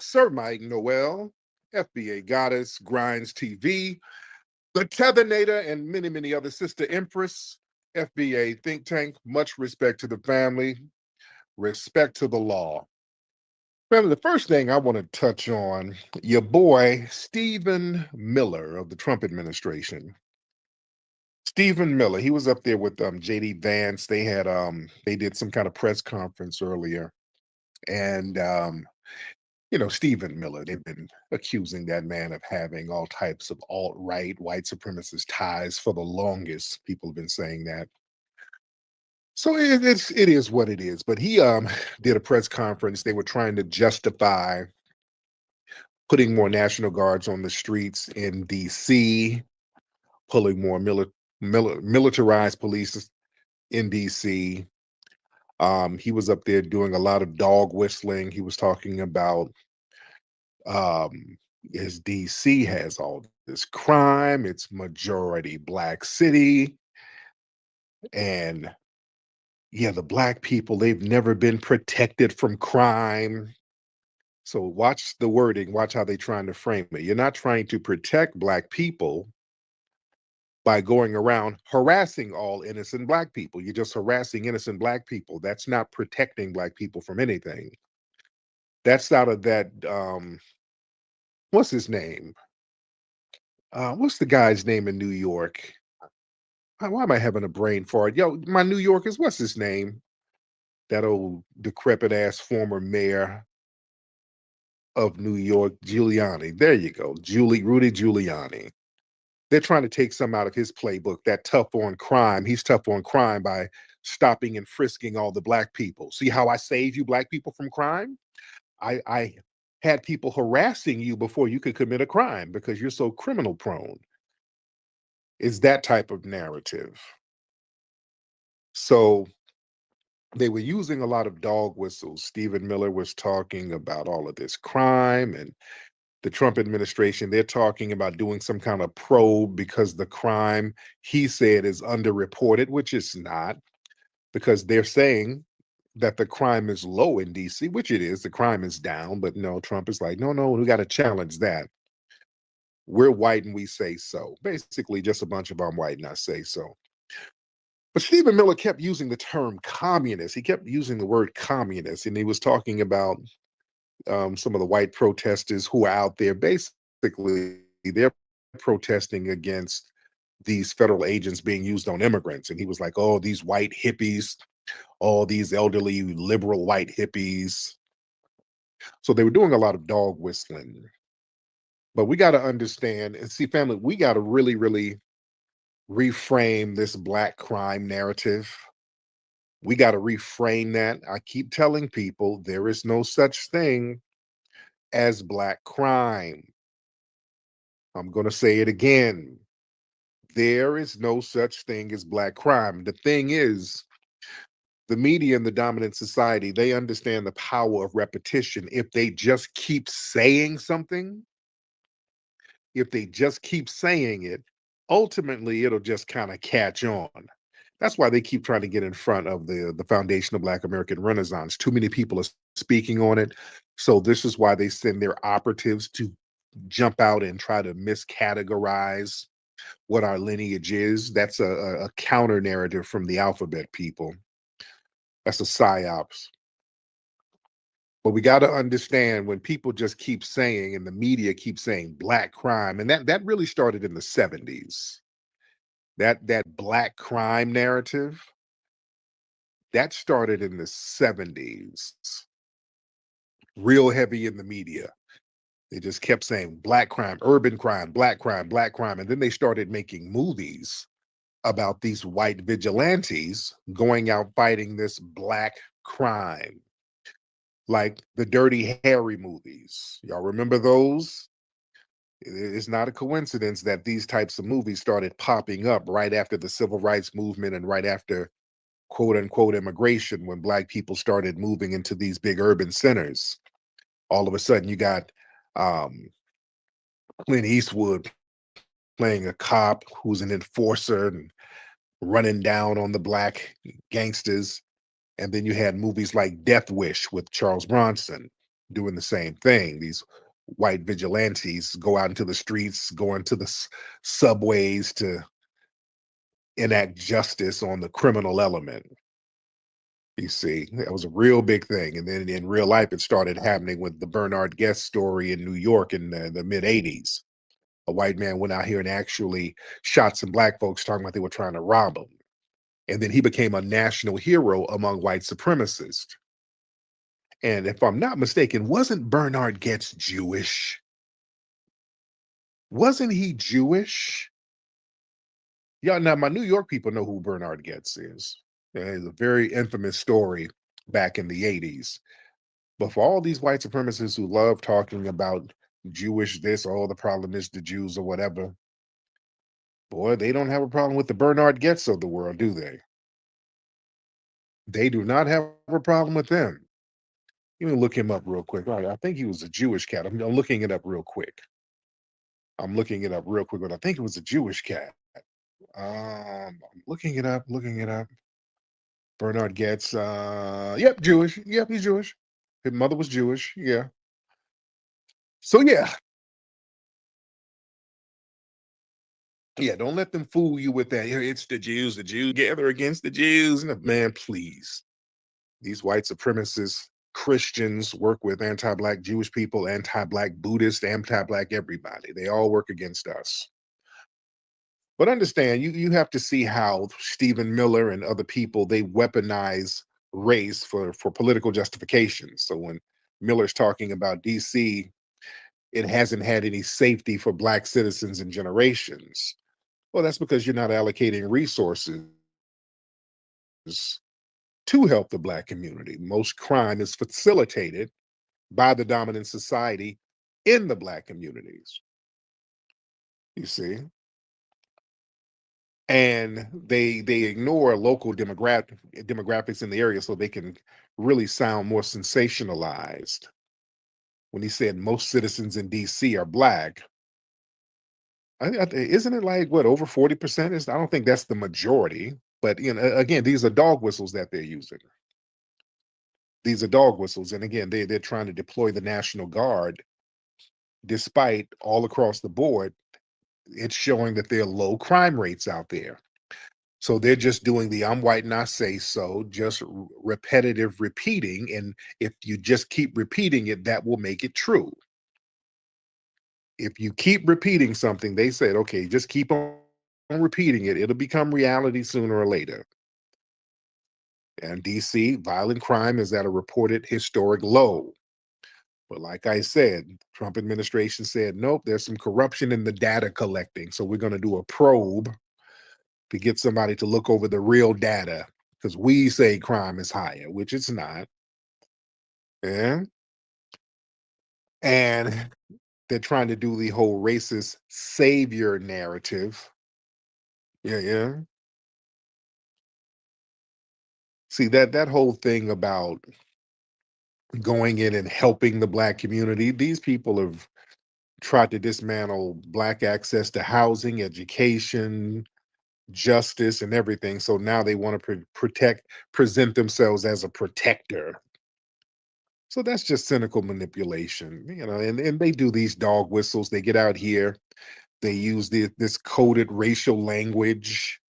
Sir Mike Noel, FBA Goddess, Grinds TV, The Tethernator, and many, many other. Sister Empress, FBA Think Tank. Much respect to the family, respect to the law. Family, the first thing I want to touch on, your boy, Stephen Miller of the Trump administration. Stephen Miller, he was up there with J.D. Vance. They had they did some kind of press conference earlier. And Stephen Miller, they've been accusing that man of having all types of alt-right, white supremacist ties for the longest. People have been saying that. So it is what it is. But he did a press conference. They were trying to justify putting more National Guards on the streets in D.C., pulling more militarized police in D.C. He was up there doing a lot of dog whistling. He was talking about as DC has all this crime, it's majority black city. And yeah, the black people, they've never been protected from crime. So watch the wording, watch how they're trying to frame it. You're not trying to protect black people by going around harassing all innocent black people. You're just harassing innocent black people. That's not protecting black people from anything. That's out of that, what's his name? What's the guy's name in New York? Why am I having a brain fart? Yo, my New Yorkers, what's his name? That old decrepit ass former mayor of New York, Giuliani. There you go. Rudy Giuliani. They're trying to take some out of his playbook, that tough on crime. He's tough on crime by stopping and frisking all the black people. See how I save you black people from crime? I had people harassing you before you could commit a crime because you're so criminal prone. Is that type of narrative. So they were using a lot of dog whistles. Stephen Miller was talking about all of this crime, and the Trump administration, they're talking about doing some kind of probe because the crime, he said, is underreported, which it's not, because they're saying that the crime is low in DC, which it is. The crime is down, but no, Trump is like, no, we got to challenge that. We're white and we say so. Basically, just a bunch of I'm white and I say so. But Stephen Miller kept using the term communist. He kept using the word communist, and he was talking about some of the white protesters who are out there. Basically, they're protesting against these federal agents being used on immigrants. And he was like, oh, these white hippies, all these elderly liberal white hippies. So they were doing a lot of dog whistling. But we got to understand and see, family, we got to really, really reframe this Black crime narrative. We got to reframe that. I keep telling people there is no such thing as Black crime. I'm going to say it again. There is no such thing as Black crime. The thing is, the media and the dominant society, they understand the power of repetition. If they just keep saying something, if they just keep saying it, ultimately it'll just kind of catch on. That's why they keep trying to get in front of the foundation of Black American Renaissance. Too many people are speaking on it. So this is why they send their operatives to jump out and try to miscategorize what our lineage is. That's a counter narrative from the alphabet people. That's a psyops. But we got to understand when people just keep saying, and the media keeps saying Black crime, and that really started in the 70s. That Black crime narrative, that started in the 70s. Real heavy in the media. They just kept saying Black crime, urban crime, Black crime, Black crime. And then they started making movies about these white vigilantes going out fighting this Black crime. Like the Dirty Harry movies. Y'all remember those? It's not a coincidence that these types of movies started popping up right after the civil rights movement and right after quote unquote immigration, when Black people started moving into these big urban centers. All of a sudden you got Clint Eastwood playing a cop who's an enforcer and running down on the Black gangsters. And then you had movies like Death Wish with Charles Bronson doing the same thing. These white vigilantes go out into the streets, go into the subways to enact justice on the criminal element. You see, that was a real big thing. And then in real life, it started happening with the Bernard Guest story in New York in the mid 80s. A white man went out here and actually shot some Black folks talking about they were trying to rob him. And then he became a national hero among white supremacists. And if I'm not mistaken, wasn't Bernard Goetz Jewish? Wasn't he Jewish? Yeah, now my New York people know who Bernard Goetz is. It's a very infamous story back in the 80s. But for all these white supremacists who love talking about Jewish this, oh, the problem is the Jews or whatever, boy, they don't have a problem with the Bernard Goetz of the world, do they? They do not have a problem with them. You can look him up real quick. All right, I think he was a Jewish cat. I'm looking it up real quick. But I think it was a Jewish cat. I'm looking it up. Bernard Goetz. Yep, Jewish. Yep, he's Jewish. His mother was Jewish. Yeah. So yeah. Yeah, don't let them fool you with that. It's the Jews gather against the Jews. Man, please. These white supremacists, Christians work with anti-Black Jewish people, anti-Black Buddhists, anti-Black everybody. They all work against us. But understand, you have to see how Stephen Miller and other people, they weaponize race for political justification. So when Miller's talking about DC, it hasn't had any safety for Black citizens in generations. Well, that's because you're not allocating resources to help the Black community. Most crime is facilitated by the dominant society in the Black communities. You see? And they ignore local demographics in the area so they can really sound more sensationalized. When he said most citizens in DC are Black, isn't it like what, over 40%? I don't think that's the majority, but again, these are dog whistles that they're using. These are dog whistles, and again, they're trying to deploy the National Guard, despite all across the board, it's showing that there are low crime rates out there. So they're just doing the I'm white and I say so, just repetitive repeating. And if you just keep repeating it, that will make it true. If you keep repeating something, they said, okay, just keep on repeating it. It'll become reality sooner or later. And DC, violent crime is at a reported historic low. But like I said, Trump administration said, nope, there's some corruption in the data collecting. So we're going to do a probe to get somebody to look over the real data, because we say crime is higher, which it's not. Yeah. And they're trying to do the whole racist savior narrative. Yeah. See, that whole thing about going in and helping the Black community, these people have tried to dismantle Black access to housing, education, justice, and everything. So now they want to present themselves as a protector. So that's just cynical manipulation, and they do these dog whistles. They get out here, they use this coded racial language,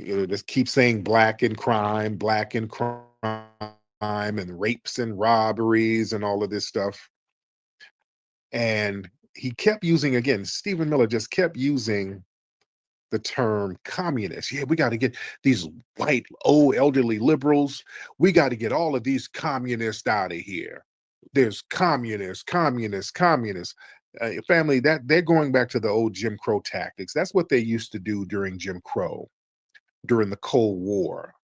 just keep saying Black and crime, and rapes and robberies and all of this stuff. And he kept using, again, Stephen Miller just kept using the term communist. Yeah, we got to get these white, old, elderly liberals. We got to get all of these communists out of here. There's communists. Family, that they're going back to the old Jim Crow tactics. That's what they used to do during Jim Crow, during the Cold War.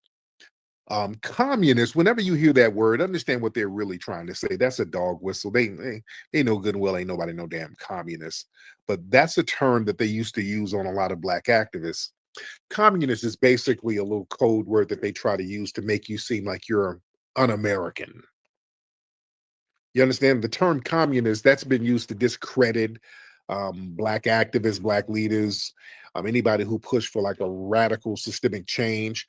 Communists, whenever you hear that word, understand what they're really trying to say. That's a dog whistle. They know good and well ain't nobody no damn communist. But that's a term that they used to use on a lot of Black activists. Communist is basically a little code word that they try to use to make you seem like you're un-American. You understand? The term communist, that's been used to discredit Black activists, Black leaders, anybody who pushed for like a radical systemic change.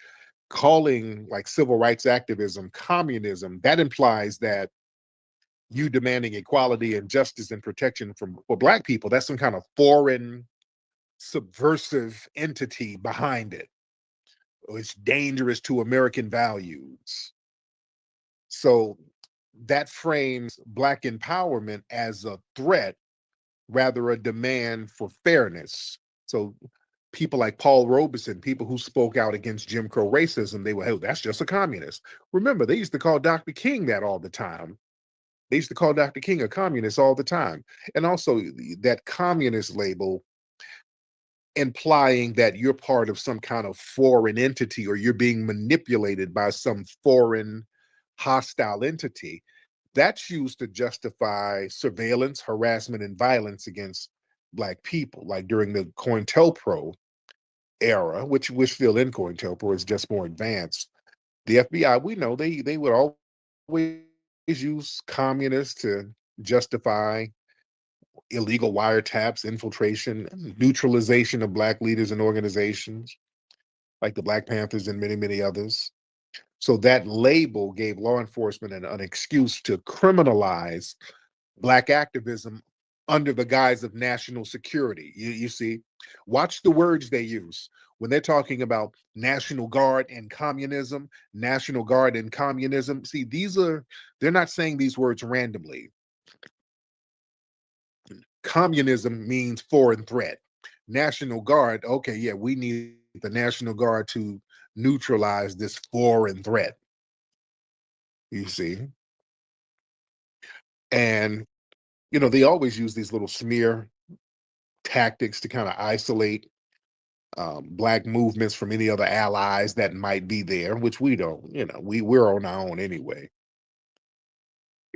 Calling like civil rights activism communism, that implies that you demanding equality and justice and protection for Black people, that's some kind of foreign subversive entity behind it. It's dangerous to American values. So that frames Black empowerment as a threat, rather a demand for fairness. So people like Paul Robeson, people who spoke out against Jim Crow racism, they were, hey, that's just a communist. Remember, they used to call Dr. King that all the time. They used to call Dr. King a communist all the time. And also that communist label implying that you're part of some kind of foreign entity or you're being manipulated by some foreign hostile entity. That's used to justify surveillance, harassment, and violence against Black people, like during the COINTELPRO era, which we're still in COINTELPRO, is just more advanced. The FBI, we know they would always use communists to justify illegal wiretaps, infiltration, neutralization of Black leaders and organizations, like the Black Panthers and many, many others. So that label gave law enforcement an excuse to criminalize Black activism under the guise of national security. You see, watch the words they use when they're talking about National Guard and communism, National Guard and communism. See, they're not saying these words randomly. Communism means foreign threat. National Guard, okay, yeah, we need the National Guard to neutralize this foreign threat. You see? And they always use these little smear tactics to kind of isolate Black movements from any other allies that might be there, which we don't, we're on our own anyway.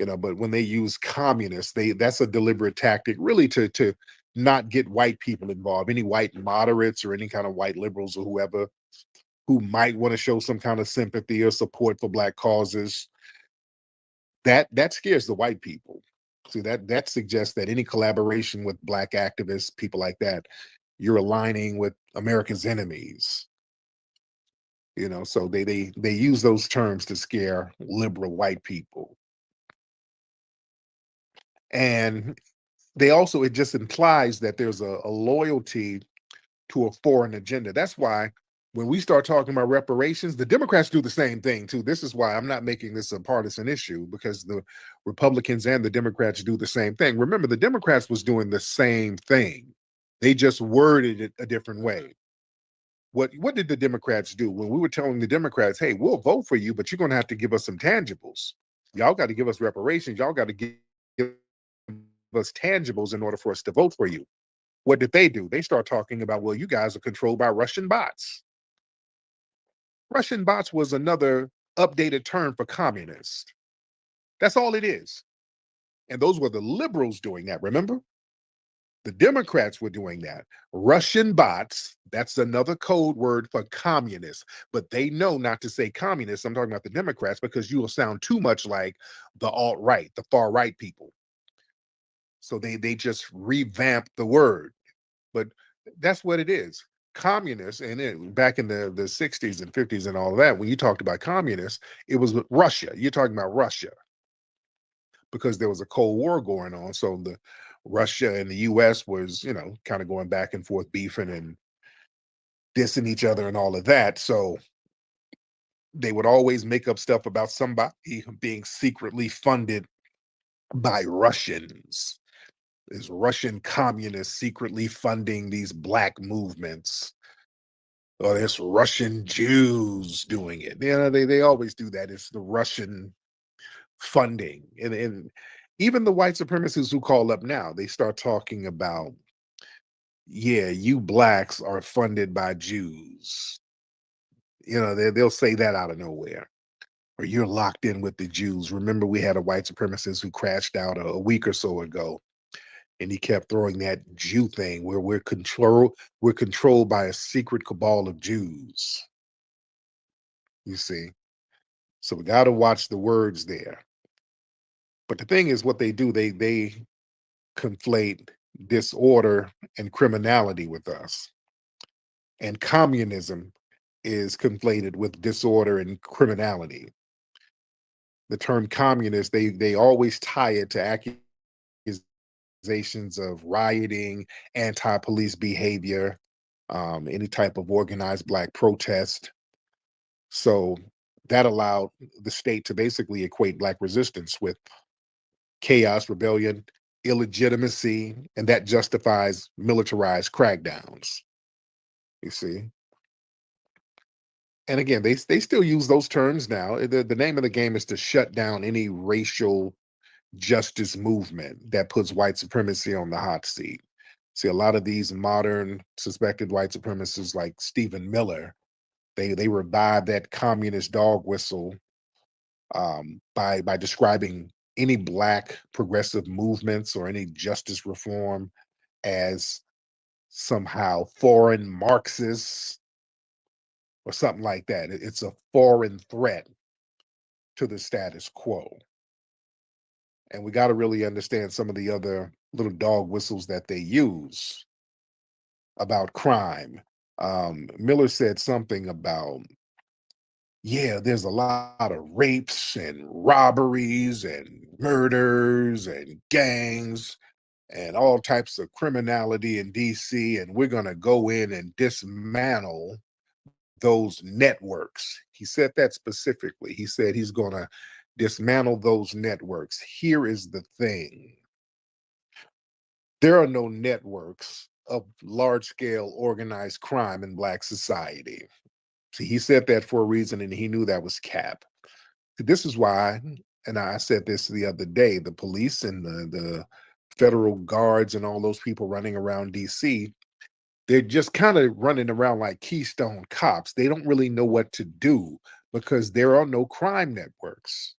But when they use communists, that's a deliberate tactic, really, to not get white people involved, any white moderates or any kind of white liberals or whoever who might want to show some kind of sympathy or support for Black causes. That scares the white people. See, that suggests that any collaboration with Black activists, people like that, you're aligning with America's enemies. So they use those terms to scare liberal white people. And it just implies that there's a loyalty to a foreign agenda. That's why when we start talking about reparations, the Democrats do the same thing too. This is why I'm not making this a partisan issue, because the Republicans and the Democrats do the same thing. Remember, the Democrats was doing the same thing. They just worded it a different way. What did the Democrats do when we were telling the Democrats, hey, we'll vote for you, but you're going to have to give us some tangibles. Y'all got to give us reparations. Y'all got to give us tangibles in order for us to vote for you. What did they do? They start talking about, well, you guys are controlled by Russian bots. Russian bots was another updated term for communist. That's all it is. And those were the liberals doing that, remember? The Democrats were doing that. Russian bots, that's another code word for communist. But they know not to say communist. I'm talking about the Democrats, because you will sound too much like the alt-right, the far-right people. So they just revamped the word. But that's what it is. Communists, and back in the 60s and 50s and all of that, when you talked about communists, it was Russia. You're talking about Russia, because there was a Cold War going on. So the Russia and the US was, kind of going back and forth, beefing and dissing each other and all of that. So they would always make up stuff about somebody being secretly funded by Russians. Is Russian communists secretly funding these Black movements? Or there's Russian Jews doing it. They always do that. It's the Russian funding. And even the white supremacists who call up now, they start talking about, yeah, you Blacks are funded by Jews. They'll say that out of nowhere. Or you're locked in with the Jews. Remember, we had a white supremacist who crashed out a week or so ago. And he kept throwing that Jew thing where we're controlled by a secret cabal of Jews. You see? So we got to watch the words there. But the thing is, what they do, they conflate disorder and criminality with us. And communism is conflated with disorder and criminality. The term communist, they always tie it to accusations of rioting, anti-police behavior, any type of organized Black protest. So that allowed the state to basically equate Black resistance with chaos, rebellion, illegitimacy, and that justifies militarized crackdowns. You see? And again, they still use those terms now. The name of the game is to shut down any racial justice movement that puts white supremacy on the hot seat. See, a lot of these modern suspected white supremacists like Stephen Miller, they revive that communist dog whistle by describing any Black progressive movements or any justice reform as somehow foreign Marxists or something like that. It's a foreign threat to the status quo. And we got to really understand some of the other little dog whistles that they use about crime. Miller said something about, yeah, there's a lot of rapes and robberies and murders and gangs and all types of criminality in DC, and we're going to go in and dismantle those networks. He said that specifically. He said he's going to dismantle those networks. Here is the thing. There are no networks of large-scale organized crime in Black society. See, he said that for a reason, and he knew that was cap. This is why, and I said this the other day, the police and the federal guards and all those people running around DC, they're just kind of running around like Keystone cops. They don't really know what to do because there are no crime networks.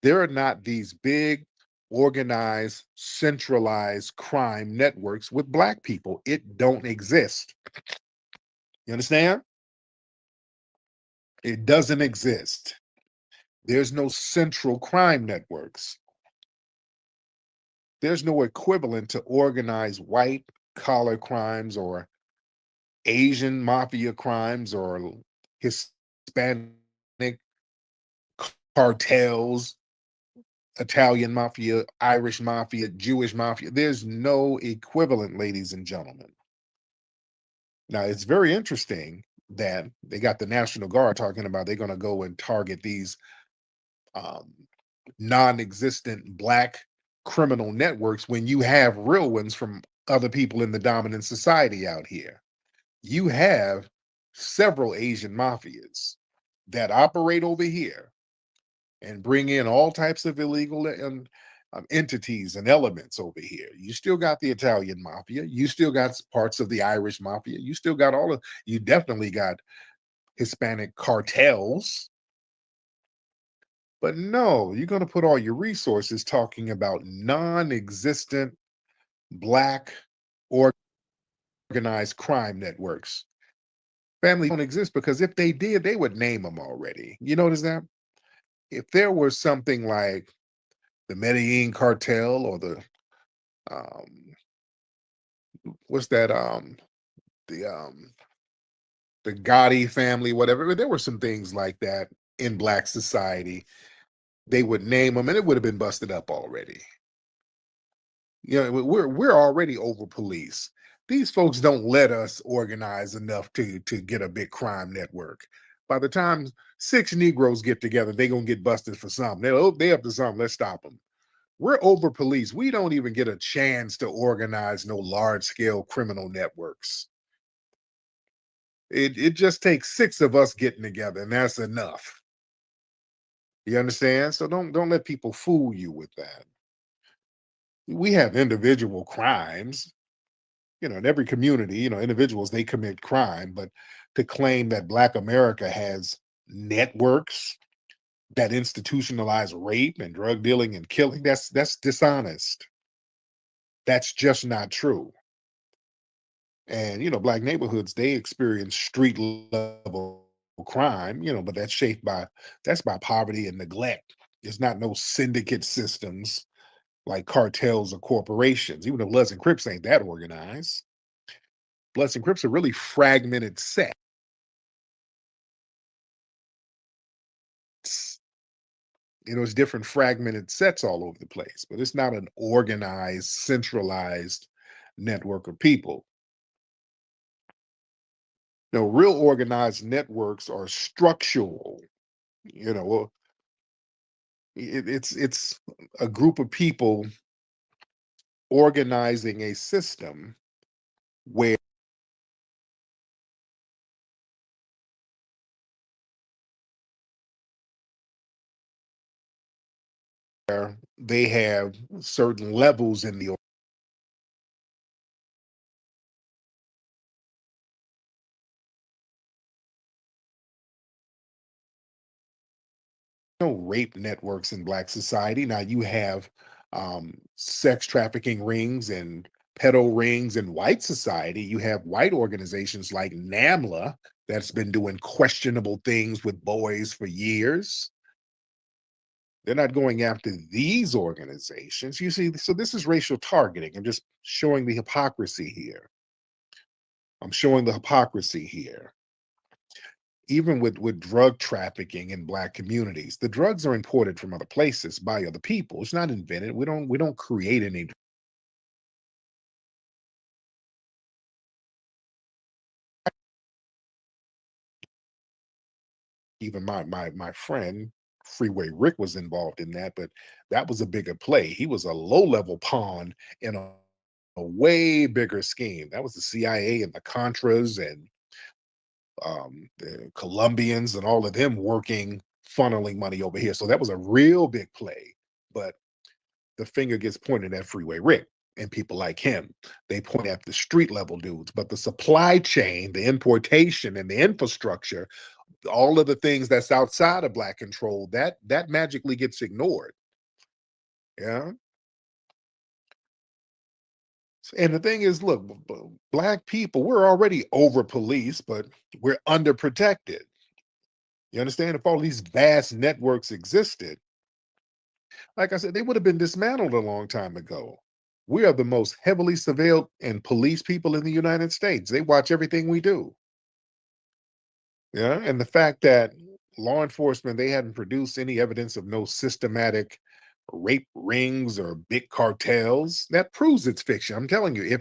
There are not these big, organized, centralized crime networks with Black people. It don't exist. You understand? It doesn't exist. There's no central crime networks. There's no equivalent to organized white collar crimes or Asian mafia crimes or Hispanic cartels, Italian mafia, Irish mafia, Jewish mafia. There's no equivalent, ladies and gentlemen. Now, it's very interesting that they got the National Guard talking about they're going to go and target these um, non-existent Black criminal networks when you have real ones from other people in the dominant society out here. You have several Asian mafias that operate over here and bring in all types of illegal entities and elements over here. You still got the Italian mafia. You still got parts of the Irish mafia. You still got you definitely got Hispanic cartels. But no, you're going to put all your resources talking about non-existent Black organized crime networks. Families don't exist because if they did, they would name them already. You notice that? If there was something like the Medellin cartel or the um what's that the Gotti family, whatever, there were some things like that in Black society, they would name them and it would have been busted up already. You know, we're already over police. These folks don't let us organize enough to get a big crime network. By the time 6 Negroes get together, they're gonna get busted for something. They up to something. Let's stop them. We're over police. We don't even get a chance to organize no large scale criminal networks. It just takes 6 of us getting together, and that's enough. You understand? So don't let people fool you with that. We have individual crimes, in every community, individuals, they commit crime, but to claim that Black America has networks that institutionalize rape and drug dealing and killing, that's dishonest. That's just not true. And Black neighborhoods, they experience street level crime, but that's by poverty and neglect. There's not no syndicate systems like cartels or corporations. Even the Bloods and Crips ain't that organized. Bloods and Crips are really fragmented sets. It's different fragmented sets all over the place, but it's not an organized, centralized network of people. Real organized networks are structural. It's a group of people organizing a system where they have certain levels in the rape networks in Black society. Now you have sex trafficking rings and pedo rings in white society. You have white organizations like NAMLA that's been doing questionable things with boys for years. They're not going after these organizations. You see, so this is racial targeting. I'm just showing the hypocrisy here. I'm showing the hypocrisy here. Even with drug trafficking in Black communities, the drugs are imported from other places by other people. It's not invented. We don't create any. Even my friend Freeway Rick was involved in that, but that was a bigger play. He was a low-level pawn in a way bigger scheme. That was the CIA and the Contras and the Colombians and all of them working, funneling money over here. So that was a real big play. But the finger gets pointed at Freeway Rick and people like him. They point at the street level dudes, but the supply chain, the importation, and the infrastructure all of the things that's outside of Black control, that magically gets ignored. Yeah. And the thing is, look, Black people, we're already over policed, but we're underprotected. You understand? If all these vast networks existed, like I said, they would have been dismantled a long time ago. We are the most heavily surveilled and policed people in the United States. They watch everything we do. Yeah. And the fact that law enforcement, they hadn't produced any evidence of no systematic rape rings or big cartels, that proves it's fiction. I'm telling you,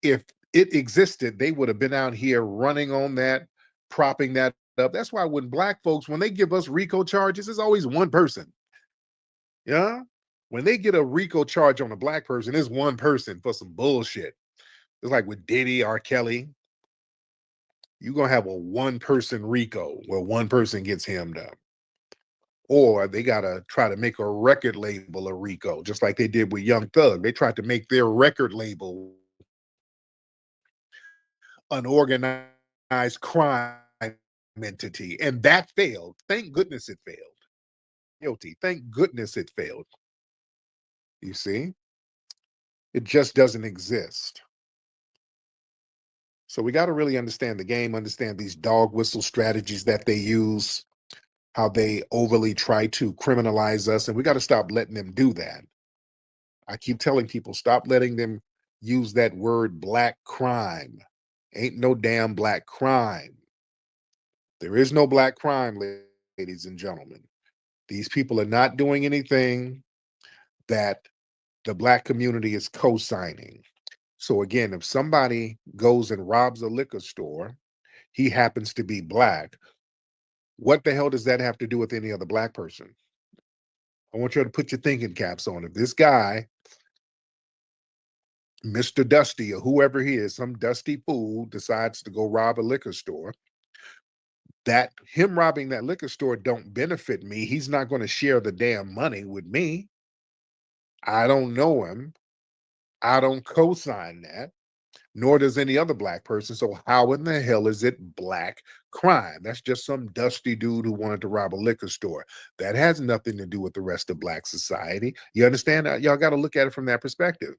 if it existed, they would have been out here running on that, propping that up. That's why when Black folks, when they give us RICO charges, it's always one person. Yeah. When they get a RICO charge on a Black person, it's one person for some bullshit. It's like with Diddy, R. Kelly. You're going to have a one-person RICO where one person gets hemmed up. Or they got to try to make a record label a RICO, just like they did with Young Thug. They tried to make their record label an organized crime entity, and that failed. Thank goodness it failed. Guilty. Thank goodness it failed. You see? It just doesn't exist. So we got to really understand the game, understand these dog whistle strategies that they use, how they overly try to criminalize us, and we got to stop letting them do that. I keep telling people, stop letting them use that word Black crime. Ain't no damn Black crime. There is no Black crime, ladies and gentlemen. These people are not doing anything that the Black community is co-signing. So again, if somebody goes and robs a liquor store, he happens to be Black, what the hell does that have to do with any other Black person? I want you to put your thinking caps on. If this guy, Mr. Dusty or whoever he is, some dusty fool decides to go rob a liquor store, that him robbing that liquor store don't benefit me. He's not going to share the damn money with me. I don't know him. I don't co-sign that, nor does any other Black person. So how in the hell is it Black crime? That's just some dusty dude who wanted to rob a liquor store. That has nothing to do with the rest of Black society. You understand? Y'all got to look at it from that perspective.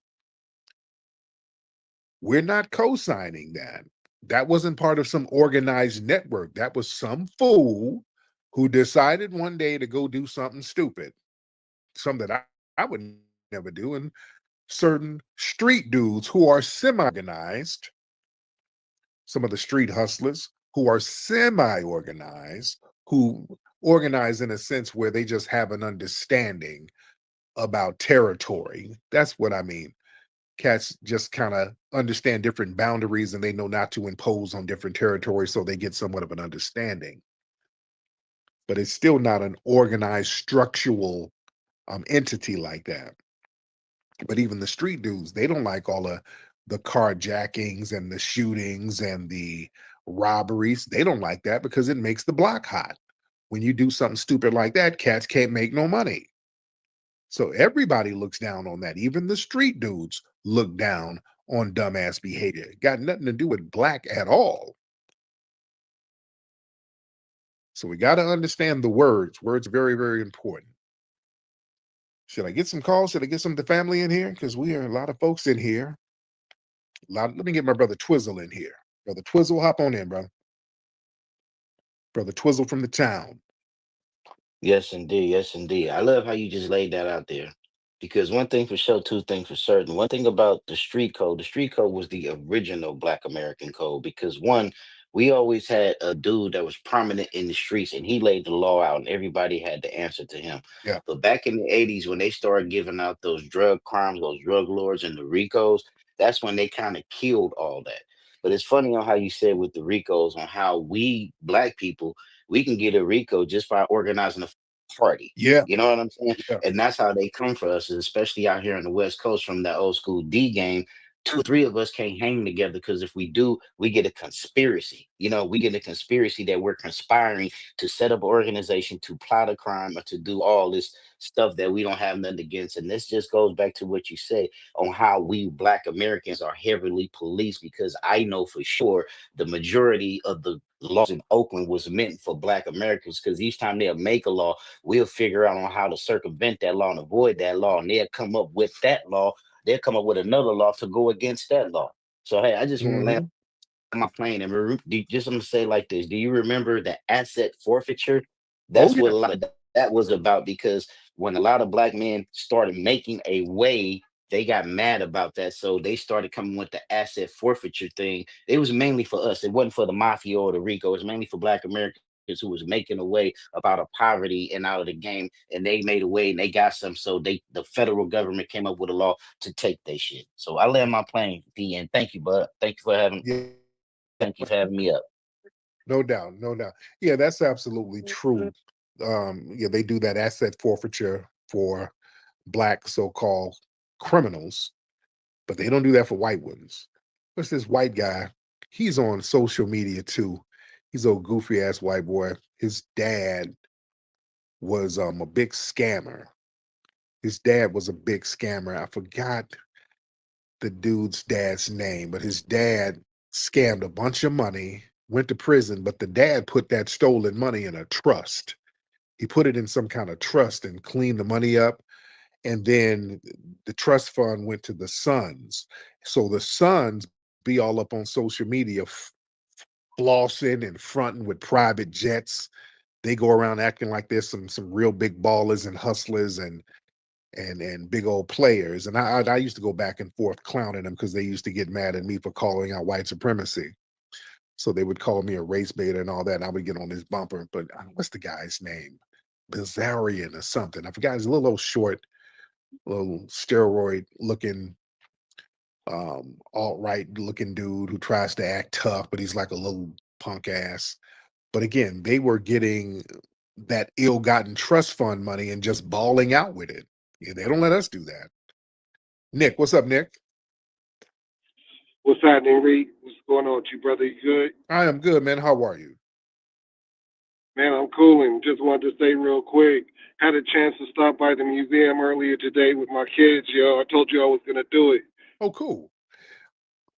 We're not co-signing that. That wasn't part of some organized network. That was some fool who decided one day to go do something stupid, something that I would never do. And certain street dudes who are semi-organized, some of the street hustlers who are semi-organized, who organize in a sense where they just have an understanding about territory. That's what I mean. Cats just kind of understand different boundaries and they know not to impose on different territories, so they get somewhat of an understanding. But it's still not an organized structural entity like that. But even the street dudes, they don't like all of the carjackings and the shootings and the robberies. They don't like that because it makes the block hot. When you do something stupid like that, cats can't make no money. So everybody looks down on that. Even the street dudes look down on dumbass behavior. Got nothing to do with Black at all. So we got to understand the words. Words are very, very important. Should I get some calls? Should I get some of the family in here? Because we are a lot of folks in here. Let me get my brother Twizzle in here. Brother Twizzle, hop on in, brother. Brother Twizzle from the town. Yes, indeed. Yes, indeed. I love how you just laid that out there. Because one thing for sure, two things for certain. One thing about the street code was the original Black American code. Because one, we always had a dude that was prominent in the streets and he laid the law out and everybody had to answer to him. Yeah. But back in the 80s, when they started giving out those drug crimes, those drug lords and the RICOs, that's when they kind of killed all that. But it's funny on how you said with the RICOs on how we Black people, we can get a RICO just by organizing a party. Yeah. You know what I'm saying? Yeah. And that's how they come for us, especially out here on the West Coast from that old school D game 2 or 3 of us can't hang together, because if we do, we get a conspiracy. We get a conspiracy that we're conspiring to set up an organization to plot a crime or to do all this stuff that we don't have nothing against. And this just goes back to what you said on how we Black Americans are heavily policed, because I know for sure the majority of the laws in Oakland was meant for Black Americans, because each time they'll make a law, we'll figure out on how to circumvent that law and avoid that law, and they'll come up with that law. They'll come up with another law to go against that law. So hey, I just want to land my plane and just I'm gonna say like this. Do you remember the asset forfeiture? Oh That's yeah. what a lot of that was about, because when a lot of Black men started making a way, they got mad about that. So they started coming with the asset forfeiture thing. It was mainly for us. It wasn't for the mafia or the RICO. It was mainly for Black Americans who was making a way about a poverty and out of the game, and they made a way and they got some. So the federal government came up with a law to take their shit. So I land my plane, D, and thank you, bud. Thank you for having me up. No doubt, no doubt. Yeah, that's absolutely true. Yeah, they do that asset forfeiture for Black so-called criminals, but they don't do that for white ones. What's this white guy? He's on social media too. He's a goofy ass white boy. His dad was a big scammer. His dad was a big scammer. I forgot the dude's dad's name, but his dad scammed a bunch of money, went to prison, but the dad put that stolen money in a trust. He put it in some kind of trust and cleaned the money up. And then the trust fund went to the sons. So the sons be all up on social media, flossing and fronting with private jets. They go around acting like there's some real big ballers and hustlers and big old players. And I used to go back and forth clowning them because they used to get mad at me for calling out white supremacy. So they would call me a race baiter and all that. And I would get on this bumper. But what's the guy's name? Bizarrian or something. I forgot. He's a little short, little steroid looking, alt-right looking dude who tries to act tough, but he's like a little punk ass. But again, they were getting that ill-gotten trust fund money and just balling out with it. Yeah, they don't let us do that. Nick, what's up, Nick? What's happening, Reed? What's going on with you, brother? You good? I am good, man. How are you? Man, I'm cooling. Just wanted to say real quick, had a chance to stop by the museum earlier today with my kids, yo. I told you I was going to do it. Oh, cool.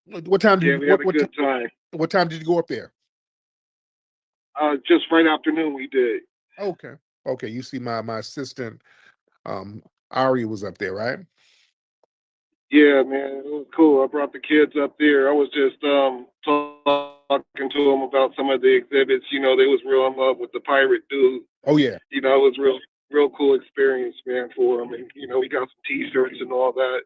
What time did Yeah, you, we had a good time. What time did you go up there? Just right afternoon we did. Okay. Okay. You see my assistant, Ari was up there, right? Yeah, man, it was cool. I brought the kids up there. I was just talking to them about some of the exhibits. You know, they was real in love with the pirate dude. Oh yeah. You know, it was real cool experience, man, for them. And you know, we got some T-shirts and all that.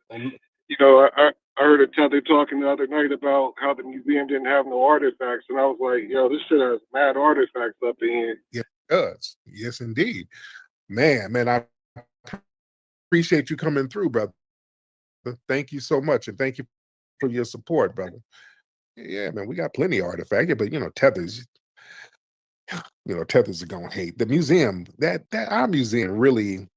You know, I heard a tether talking the other night about how the museum didn't have no artifacts, and I was like, yo, this shit has mad artifacts up in here. Yeah, it does. Yes, indeed. Man, I appreciate you coming through, brother. Thank you so much, and thank you for your support, brother. Yeah, man, we got plenty of artifacts, but tethers are gonna hate the museum. That our museum really,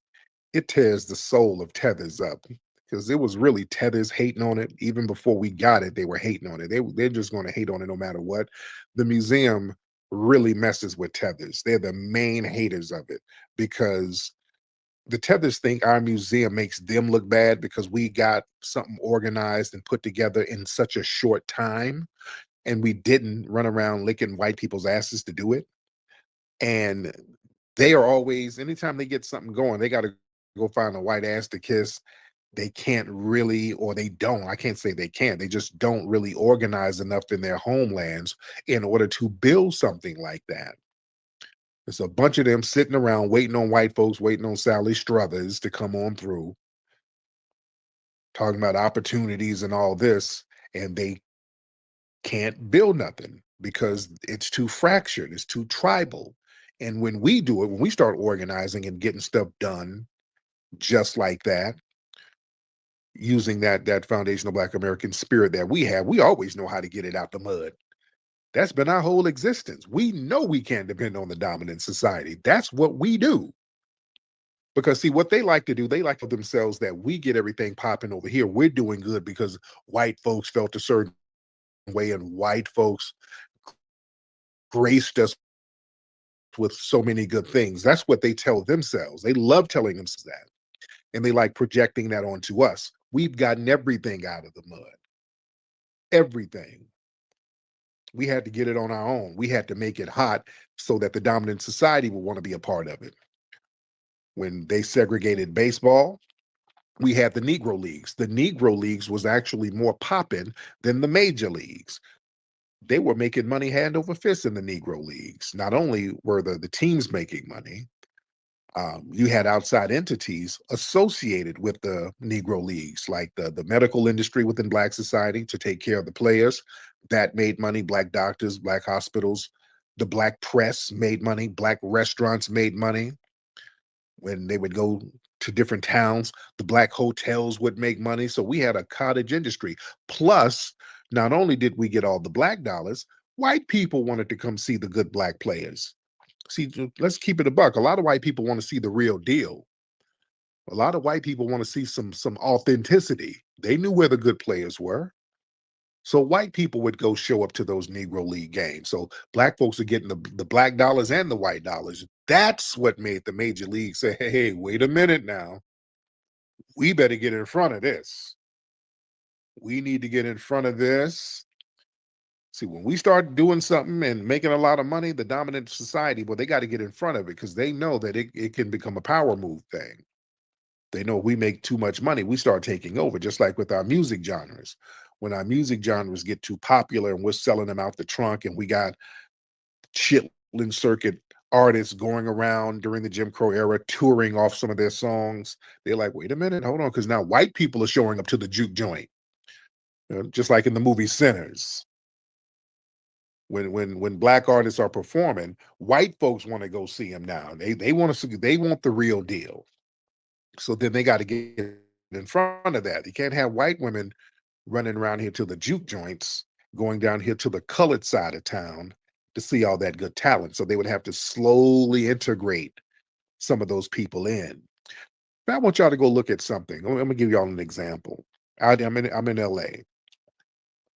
it tears the soul of tethers up, because it was really tethers hating on it. Even before we got it, they were hating on it. They're just going to hate on it no matter what. The museum really messes with tethers. They're the main haters of it, because the tethers think our museum makes them look bad because we got something organized and put together in such a short time, and we didn't run around licking white people's asses to do it. And they are always, anytime they get something going, they got to go find a white ass to kiss. They can't really, or they don't, I can't say they can't, they just don't really organize enough in their homelands in order to build something like that. There's a bunch of them sitting around waiting on white folks, waiting on Sally Struthers to come on through, talking about opportunities and all this, and they can't build nothing because it's too fractured, it's too tribal. And when we do it, when we start organizing and getting stuff done just like that, using that foundational Black American spirit that we have, we always know how to get it out the mud. That's been our whole existence. We know we can't depend on the dominant society. That's what we do. Because see, what they like to do, they like to themselves that we get everything popping over here. We're doing good because white folks felt a certain way and white folks graced us with so many good things. That's what they tell themselves. They love telling themselves that. And they like projecting that onto us. We've gotten everything out of the mud. Everything. We had to get it on our own. We had to make it hot so that the dominant society would want to be a part of it. When they segregated baseball, we had the Negro Leagues. The Negro Leagues was actually more popping than the major leagues. They were making money hand over fist in the Negro Leagues. Not only were the teams making money, you had outside entities associated with the Negro Leagues, like the medical industry within Black society to take care of the players. That made money. Black doctors, Black hospitals, the Black press made money. Black restaurants made money. When they would go to different towns, the Black hotels would make money. So we had a cottage industry. Plus, not only did we get all the Black dollars, white people wanted to come see the good Black players. See, let's keep it a buck. A lot of white people want to see the real deal. A lot of white people want to see some authenticity. They knew where the good players were. So white people would go show up to those Negro League games. So Black folks are getting the Black dollars and the white dollars. That's what made the major league say, hey, wait a minute now. We better get in front of this. We need to get in front of this. See, when we start doing something and making a lot of money, the dominant society, well, they got to get in front of it because they know that it can become a power move thing. They know we make too much money, we start taking over, just like with our music genres. When our music genres get too popular and we're selling them out the trunk and we got chitlin circuit artists going around during the Jim Crow era, touring off some of their songs, they're like, wait a minute, hold on, because now white people are showing up to the juke joint. Just like in the movie Sinners. When Black artists are performing, white folks want to go see them now. They want to see, they want the real deal. So then they got to get in front of that. You can't have white women running around here to the juke joints, going down here to the colored side of town to see all that good talent. So they would have to slowly integrate some of those people in. But I want y'all to go look at something. I'm gonna give y'all an example. I'm in LA.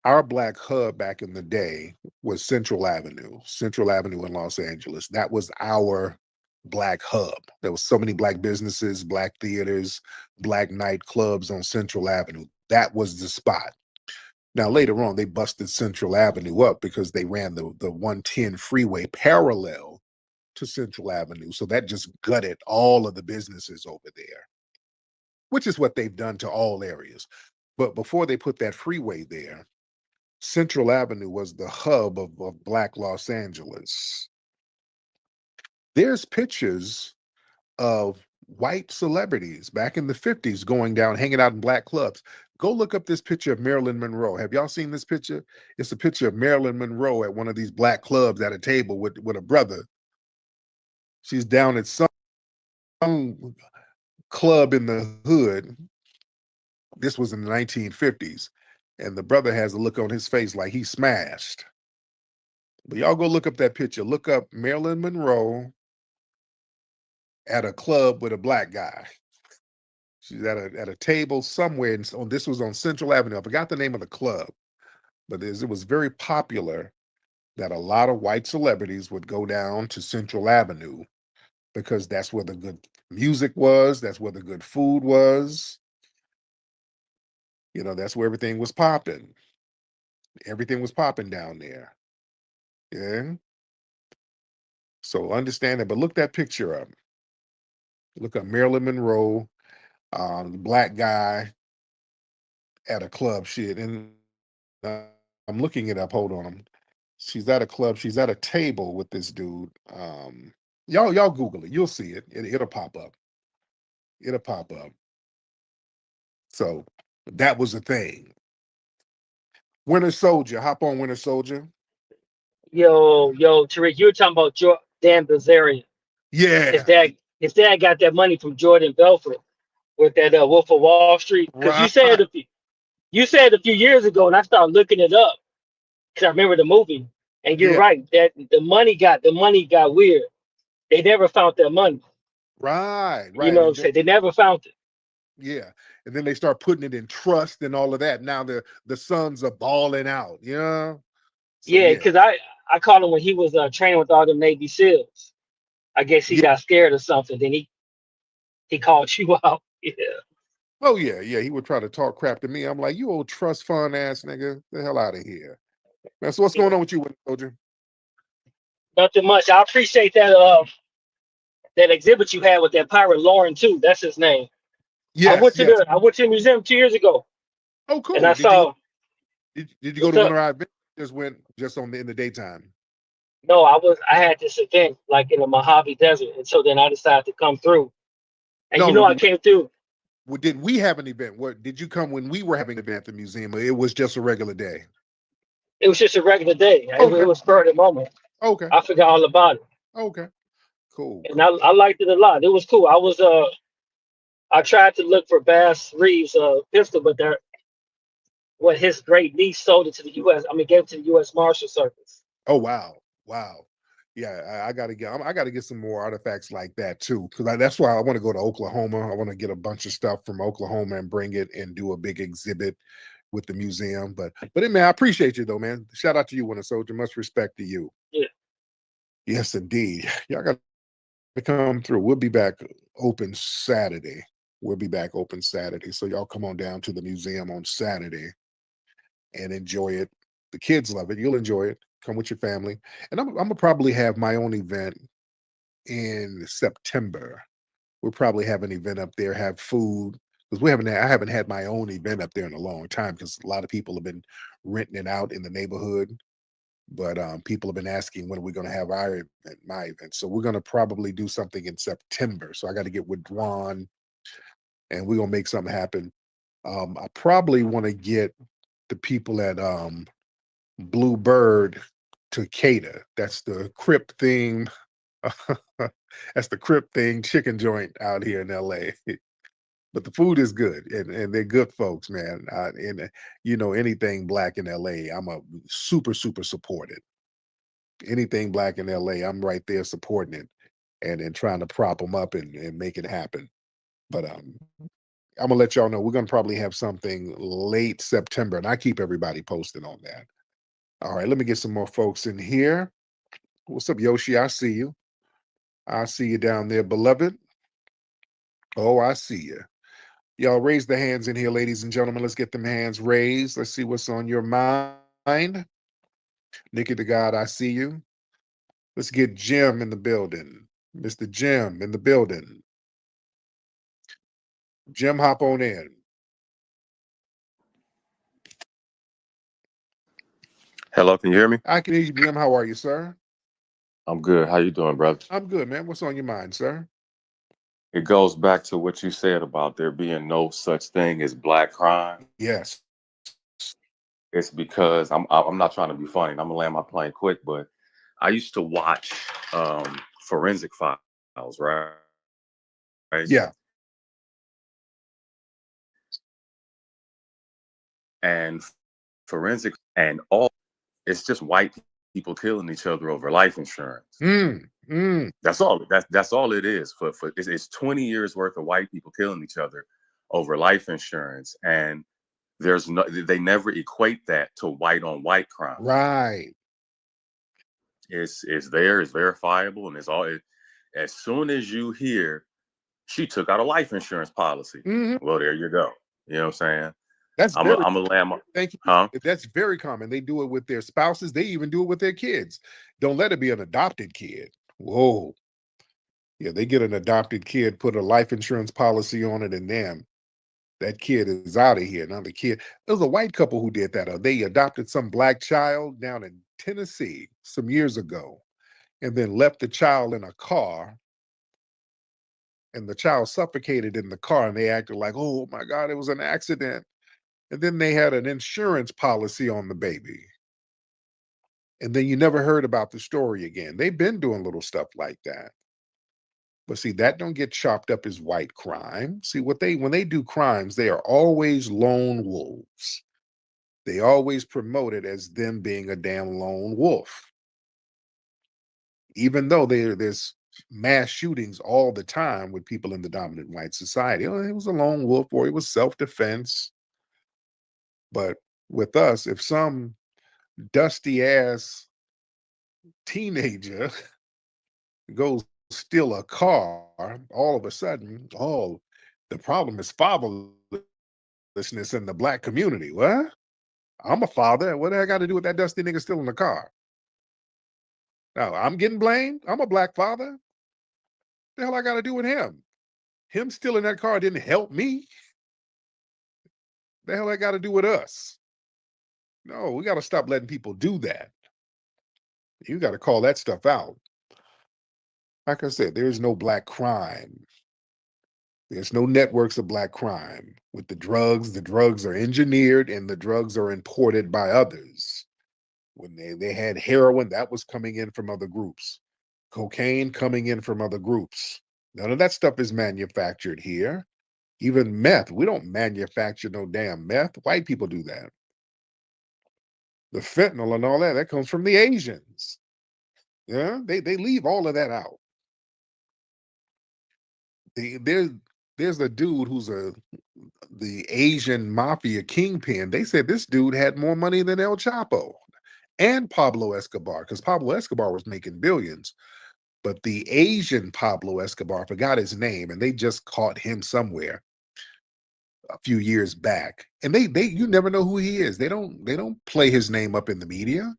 Our Black hub back in the day was Central Avenue in Los Angeles. That was our Black hub. There was so many Black businesses, Black theaters, Black nightclubs on Central Avenue. That was the spot. Now, later on, they busted Central Avenue up because they ran the 110 freeway parallel to Central Avenue. So that just gutted all of the businesses over there, which is what they've done to all areas. But before they put that freeway there, Central Avenue was the hub of Black Los Angeles. There's pictures of white celebrities back in the 50s going down, hanging out in Black clubs. Go look up this picture of Marilyn Monroe. Have y'all seen this picture? It's a picture of Marilyn Monroe at one of these Black clubs at a table with a brother. She's down at some club in the hood. This was in the 1950s. And the brother has a look on his face like he's smashed. But y'all go look up that picture. Look up Marilyn Monroe at a club with a Black guy. She's at a table somewhere. This was on Central Avenue. I forgot the name of the club, but it was very popular that a lot of white celebrities would go down to Central Avenue because that's where the good music was. That's where the good food was. That's where everything was popping. Everything was popping down there. Yeah. So understand that, but look that picture up. Look up Marilyn Monroe, the Black guy at a club. Shit, and I'm looking it up. Hold on. She's at a club. She's at a table with this dude. Y'all Google it. You'll see it. It'll pop up. It'll pop up. So that was a thing. Winter Soldier. Hop on, Winter Soldier. Yo, Tariq, you were talking about Dan Bilzerian. Yeah. His dad got that money from Jordan Belfort with that Wolf of Wall Street. Because Right. you said a few years ago, and I started looking it up because I remember the movie. And you're right, that the money got weird. They never found their money. Right, You right. know what I'm And saying? They never found it. yeah, and then they start putting it in trust and all of that. Now the sons are balling out, you know. So Yeah, yeah, because I called him when he was training with all the Navy SEALs. I guess he yeah. got scared or something. Then he called you out. Yeah. Oh yeah, yeah. He would try to talk crap to me. I'm like, you old trust fund ass nigga, the hell out of here. Man, so what's Yeah. going on with you, soldier? Nothing much. I appreciate that exhibit you had with that pirate Lauren too. That's his name. Yes, yes. I went to the museum 2 years ago Oh, and I cool. saw Did you go what's to up. one of our events? Just went just on in the daytime. No, I had this event like in the Mojave Desert, and so then I decided to come through. And you No, know I came through. did we have an event? What did you come when we were having an event at the museum? Or it was just a regular day. It was just a regular day. It Okay, was spur of the moment. okay, I forgot all about it. okay. Cool, And cool. I liked it a lot. It was cool. I tried to look for Bass Reeves' pistol, but his great niece sold it to the U.S. I mean, gave it to the U.S. Marshal Service. Oh wow, wow. Yeah, I gotta get some more artifacts like that too, because that's why I want to go to Oklahoma. I want to get a bunch of stuff from Oklahoma and bring it and do a big exhibit with the museum. But man, I appreciate you though, man. Shout out to you, Winter Soldier. Much respect to you. Yeah. Yes, indeed. Y'all got to come through. We'll be back open Saturday. We'll be back open Saturday. So y'all come on down to the museum on Saturday and enjoy it. The kids love it. You'll enjoy it. Come with your family. And I'm gonna probably have my own event in September. We'll probably have an event up there, have food. Because I haven't had my own event up there in a long time because a lot of people have been renting it out in the neighborhood. But people have been asking when are we going to have our event, my event. So we're going to probably do something in September. So I got to get with Dwan and we're going to make something happen. I probably want to get the people at Blue Bird to cater. That's the Crip theme. That's the Crip thing chicken joint out here in LA. But the food is good and they're good folks, man. And you know, anything Black in LA, I'm a super, super supported. Anything Black in LA, I'm right there supporting it and trying to prop them up and make it happen. But I'm gonna let y'all know we're gonna probably have something late September, and I keep everybody posted on that. All right, let me get some more folks in here. What's up, Yoshi? I see you. I see you down there, beloved. Oh, I see you. Y'all raise the hands in here, ladies and gentlemen. Let's get them hands raised. Let's see what's on your mind. Nikki the God, I see you. Let's get Jim in the building. Mr. Jim in the building. Jim, hop on in. Hello, can you hear me? I can hear you, Jim. How are you, sir? I'm good. How you doing, brother? I'm good, man. What's on your mind, sir? It goes back to what you said about there being no such thing as black crime. Yes. It's because I'm not trying to be funny. And I'm gonna land my plane quick, but I used to watch forensic files, right? Yeah. And forensic and all it's just white people killing each other over life insurance. That's all. That's all it is. For it's 20 years worth of white people killing each other over life insurance, and they never equate that to white on white crime. Right. It's there, it's verifiable, and it's all. As soon as you hear she took out a life insurance policy, well, there you go. You know what I'm saying? That's I'm very a lamb. thank you. Huh? That's very common. They do it with their spouses. They even do it with their kids. Don't let it be an adopted kid. Whoa. Yeah, they get an adopted kid, put a life insurance policy on it, and damn, that kid is out of here. Now the kid, there was a white couple who did that. They adopted some black child down in Tennessee some years ago, and then left the child in a car, and the child suffocated in the car, and they acted like, oh my God, it was an accident. And then they had an insurance policy on the baby. And then you never heard about the story again. They've been doing little stuff like that. But see, that don't get chopped up as white crime. See, when they do crimes, they are always lone wolves. They always promote it as them being a damn lone wolf. Even though there's mass shootings all the time with people in the dominant white society. Oh, it was a lone wolf or it was self-defense. But with us, if some dusty ass teenager goes steal a car, all of a sudden, oh, the problem is fatherlessness in the Black community. What? I'm a father. What do I got to do with that dusty nigga stealing the car? Now, I'm getting blamed. I'm a Black father. The hell I got to do with him? Him stealing that car didn't help me. The hell I got to do with us? No, we got to stop letting people do that. You got to call that stuff out. Like I said, there's no Black crime. There's no networks of Black crime. With the drugs are engineered and the drugs are imported by others. When they had heroin, that was coming in from other groups. Cocaine coming in from other groups. None of that stuff is manufactured here. Even meth, we don't manufacture no damn meth. White people do that. The fentanyl and all that, that comes from the Asians. Yeah, they leave all of that out. There's a dude who's the Asian mafia kingpin. They said this dude had more money than El Chapo and Pablo Escobar, because Pablo Escobar was making billions. But the Asian Pablo Escobar, forgot his name, and they just caught him somewhere a few years back. And they you never know who he is. They don't play his name up in the media.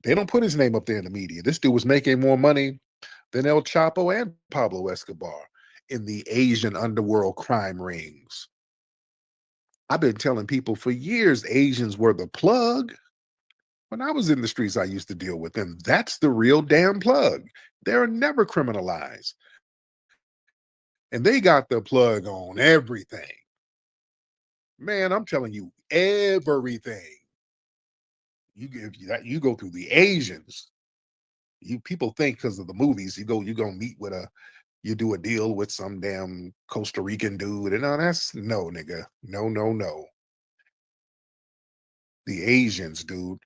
They don't put his name up there in the media. This dude was making more money than El Chapo and Pablo Escobar in the Asian underworld crime rings. I've been telling people for years Asians were the plug. When I was in the streets, I used to deal with them. That's the real damn plug. They're never criminalized. And they got the plug on everything. Man, I'm telling you, everything. You go through the Asians. People think because of the movies, you go meet with you do a deal with some damn Costa Rican dude. And no, nigga. No. The Asians, dude,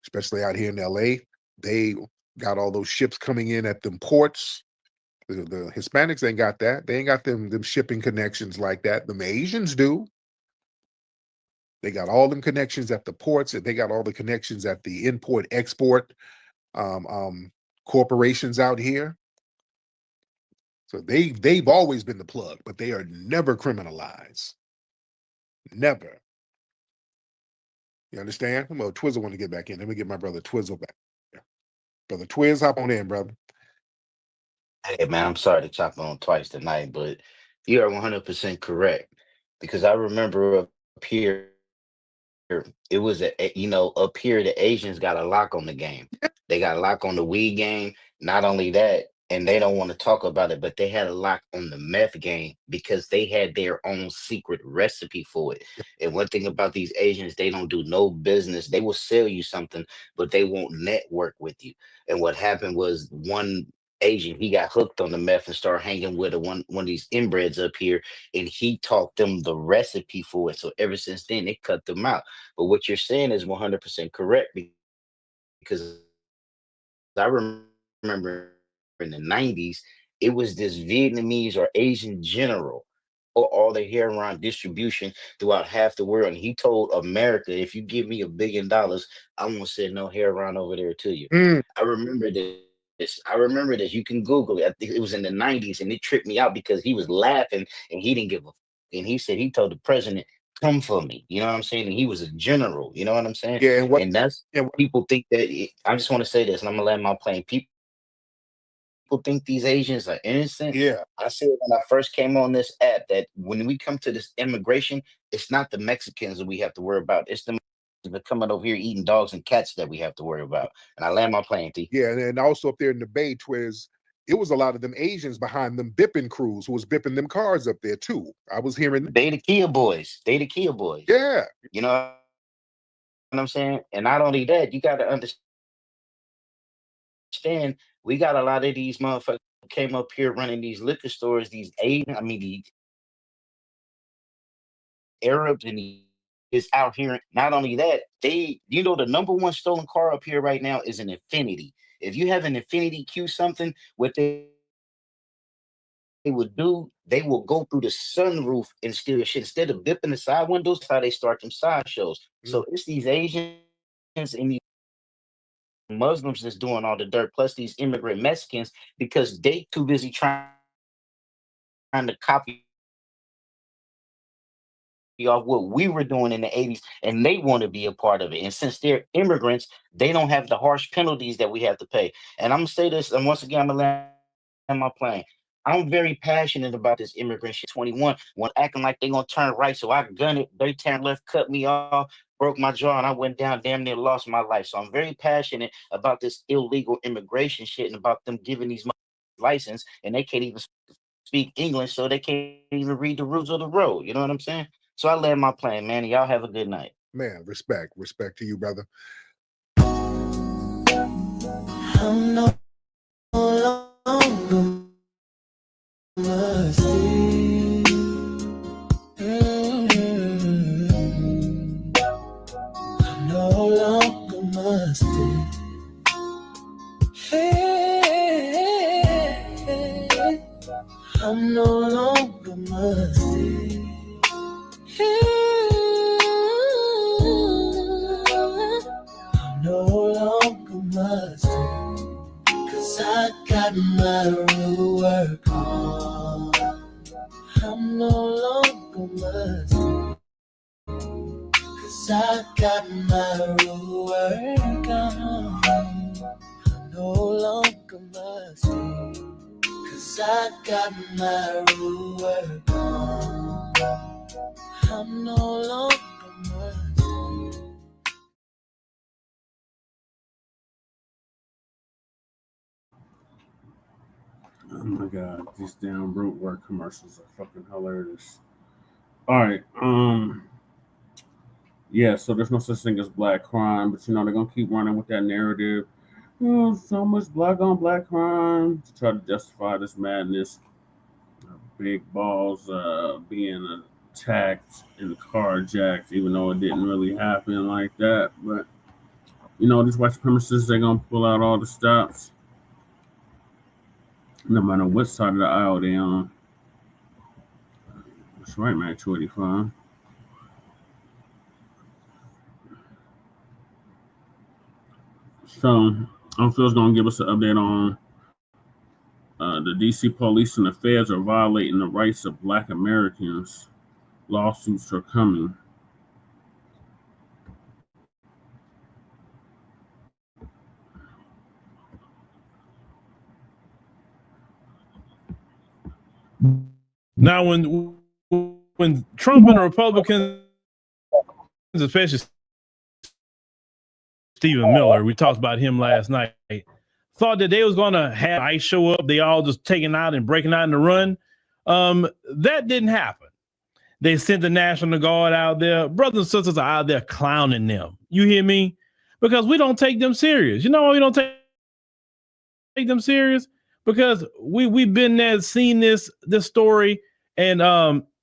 especially out here in LA, they got all those ships coming in at them ports. The Hispanics ain't got that. They ain't got them shipping connections like that. The Asians do. They got all them connections at the ports, and they got all the connections at the import-export corporations out here. So they've always been the plug, but they are never criminalized. Never. You understand? Come on, Twizzle want to get back in. Let me get my brother Twizzle back. Brother Twizz, hop on in, brother. Hey man, I'm sorry to chop on twice tonight, but you are 100% correct. Because I remember up here, it was up here the Asians got a lock on the game. They got a lock on the weed game. Not only that, and they don't want to talk about it, but they had a lock on the meth game because they had their own secret recipe for it. And one thing about these Asians, they don't do no business. They will sell you something, but they won't network with you. And what happened was one Asian, he got hooked on the meth and started hanging with one of these inbreds up here, and he taught them the recipe for it. So ever since then, they cut them out. But what you're saying is 100% correct, because I remember in the 90s, it was this Vietnamese or Asian general or all the heroin distribution throughout half the world. And he told America, if you give me $1 billion, I won't send no heroin over there to you. I remember this. I remember this. You can Google it. I think it was in the 90s, and it tripped me out because he was laughing and he didn't give a f- and he said he told the president, come for me. You know what I'm saying? And he was a general. You know what I'm saying? Yeah, And that's people think that I just want to say this, and I'm gonna land my plane. People think these Asians are innocent. Yeah. I said when I first came on this app that when we come to this immigration, it's not the Mexicans that we have to worry about. It's the that are coming over here eating dogs and cats that we have to worry about. And I land my plane, T. Yeah, and also up there in the Bay, Twiz, it was a lot of them Asians behind them bipping crews who was bipping them cars up there too. I was hearing They the Kia boys. They the Kia boys. Yeah. You know what I'm saying? And not only that, you got to understand, we got a lot of these motherfuckers who came up here running these liquor stores, these Asian, I mean, the Arabs and the is out here. Not only that, the number one stolen car up here right now is an Infiniti. If you have an Infiniti Q something, what they would do, they will go through the sunroof and steal your shit. Instead of bipping the side windows, that's how they start them side shows. So it's these Asians and these Muslims that's doing all the dirt, plus these immigrant Mexicans, because they too busy trying to copy off what we were doing in the 80s, and they want to be a part of it. And since they're immigrants, they don't have the harsh penalties that we have to pay. And I'm gonna say this, and once again, I'm gonna land my plane. I'm very passionate about this immigrant shit. 21, when acting like they gonna turn right, so I gun it, they turn left, cut me off, broke my jaw, and I went down, damn near lost my life. So I'm very passionate about this illegal immigration shit and about them giving these license, and they can't even speak English, so they can't even read the rules of the road. You know what I'm saying? So I land my plane, man. Y'all have a good night. Man, respect to you, brother. I'm no longer mercy. I'm no longer mercy. I'm no longer mercy. I'm no longer mercy, 'cause I got my real work on. I'm no longer mercy, 'cause I got my real work on. I'm no longer mercy, 'cause I got my real work on. I'm no longer mercy. Oh my god, these damn root work commercials are fucking hilarious. Alright, yeah, so there's no such thing as black crime, but they're gonna keep running with that narrative. Oh, so much black on black crime to try to justify this madness. Big balls being attacked and carjacked, even though it didn't really happen like that. But these white supremacists, they're gonna pull out all the stops, no matter what side of the aisle they're on. That's right, man. 285. So, Phil's gonna give us an update on the DC police and the feds are violating the rights of Black Americans. Lawsuits are coming. Now, when Trump and the Republicans, especially Stephen Miller, we talked about him last night, thought that they was going to have ICE show up, they all just taking out and breaking out in the run. That didn't happen. They sent the National Guard out there. Brothers and sisters are out there clowning them. You hear me? Because we don't take them serious. You know why we don't take them serious? Because we've been there, seen this story, and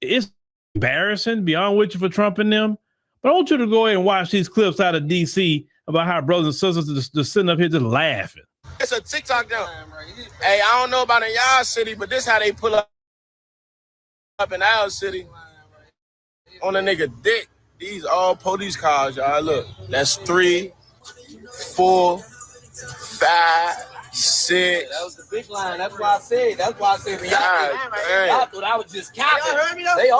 it's embarrassing beyond which for Trump and them. But I want you to go ahead and watch these clips out of DC about how brothers and sisters just sitting up here just laughing. It's a TikTok joke. Hey, I don't know about in y'all city, but this how they pull up in our city on a nigga dick. These all police cars, y'all. Look, that's 3, 4, 5, 6. That was the big line. That's why I said. Y'all thought I was just capping. Y'all heard me though? They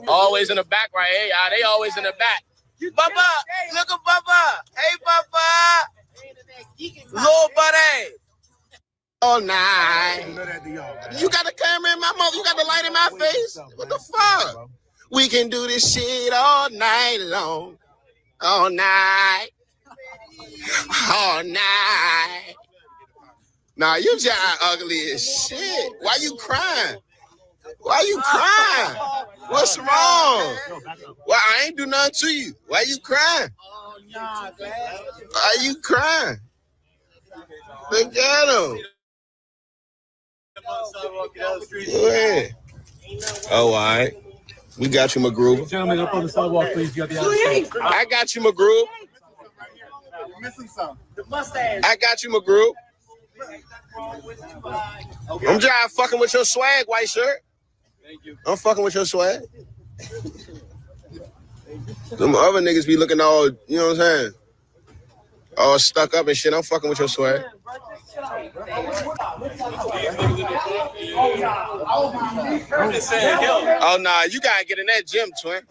always in the back right here, y'all. They always in the back. Bubba, look at Bubba. Hey, Bubba. Little buddy. All night. You got the camera in my mouth. You got the light in my face. What the fuck? We can do this shit all night long. All night. All night. Nah, you just ugly as shit. Why you crying? Why you crying? What's wrong? Well, I ain't do nothing to you. Why you crying? Why you crying? Look at him. Go ahead. Oh, all right. We got you, McGrew. Gentlemen, up on the sidewalk, please. You got the I got you, McGrew. I got you, McGrew. I'm just fucking with your swag, white shirt. I'm fucking with your swag. Them other niggas be looking all, you know what I'm saying? All stuck up and shit. I'm fucking with your swag. Oh, nah, you gotta get in that gym, twin.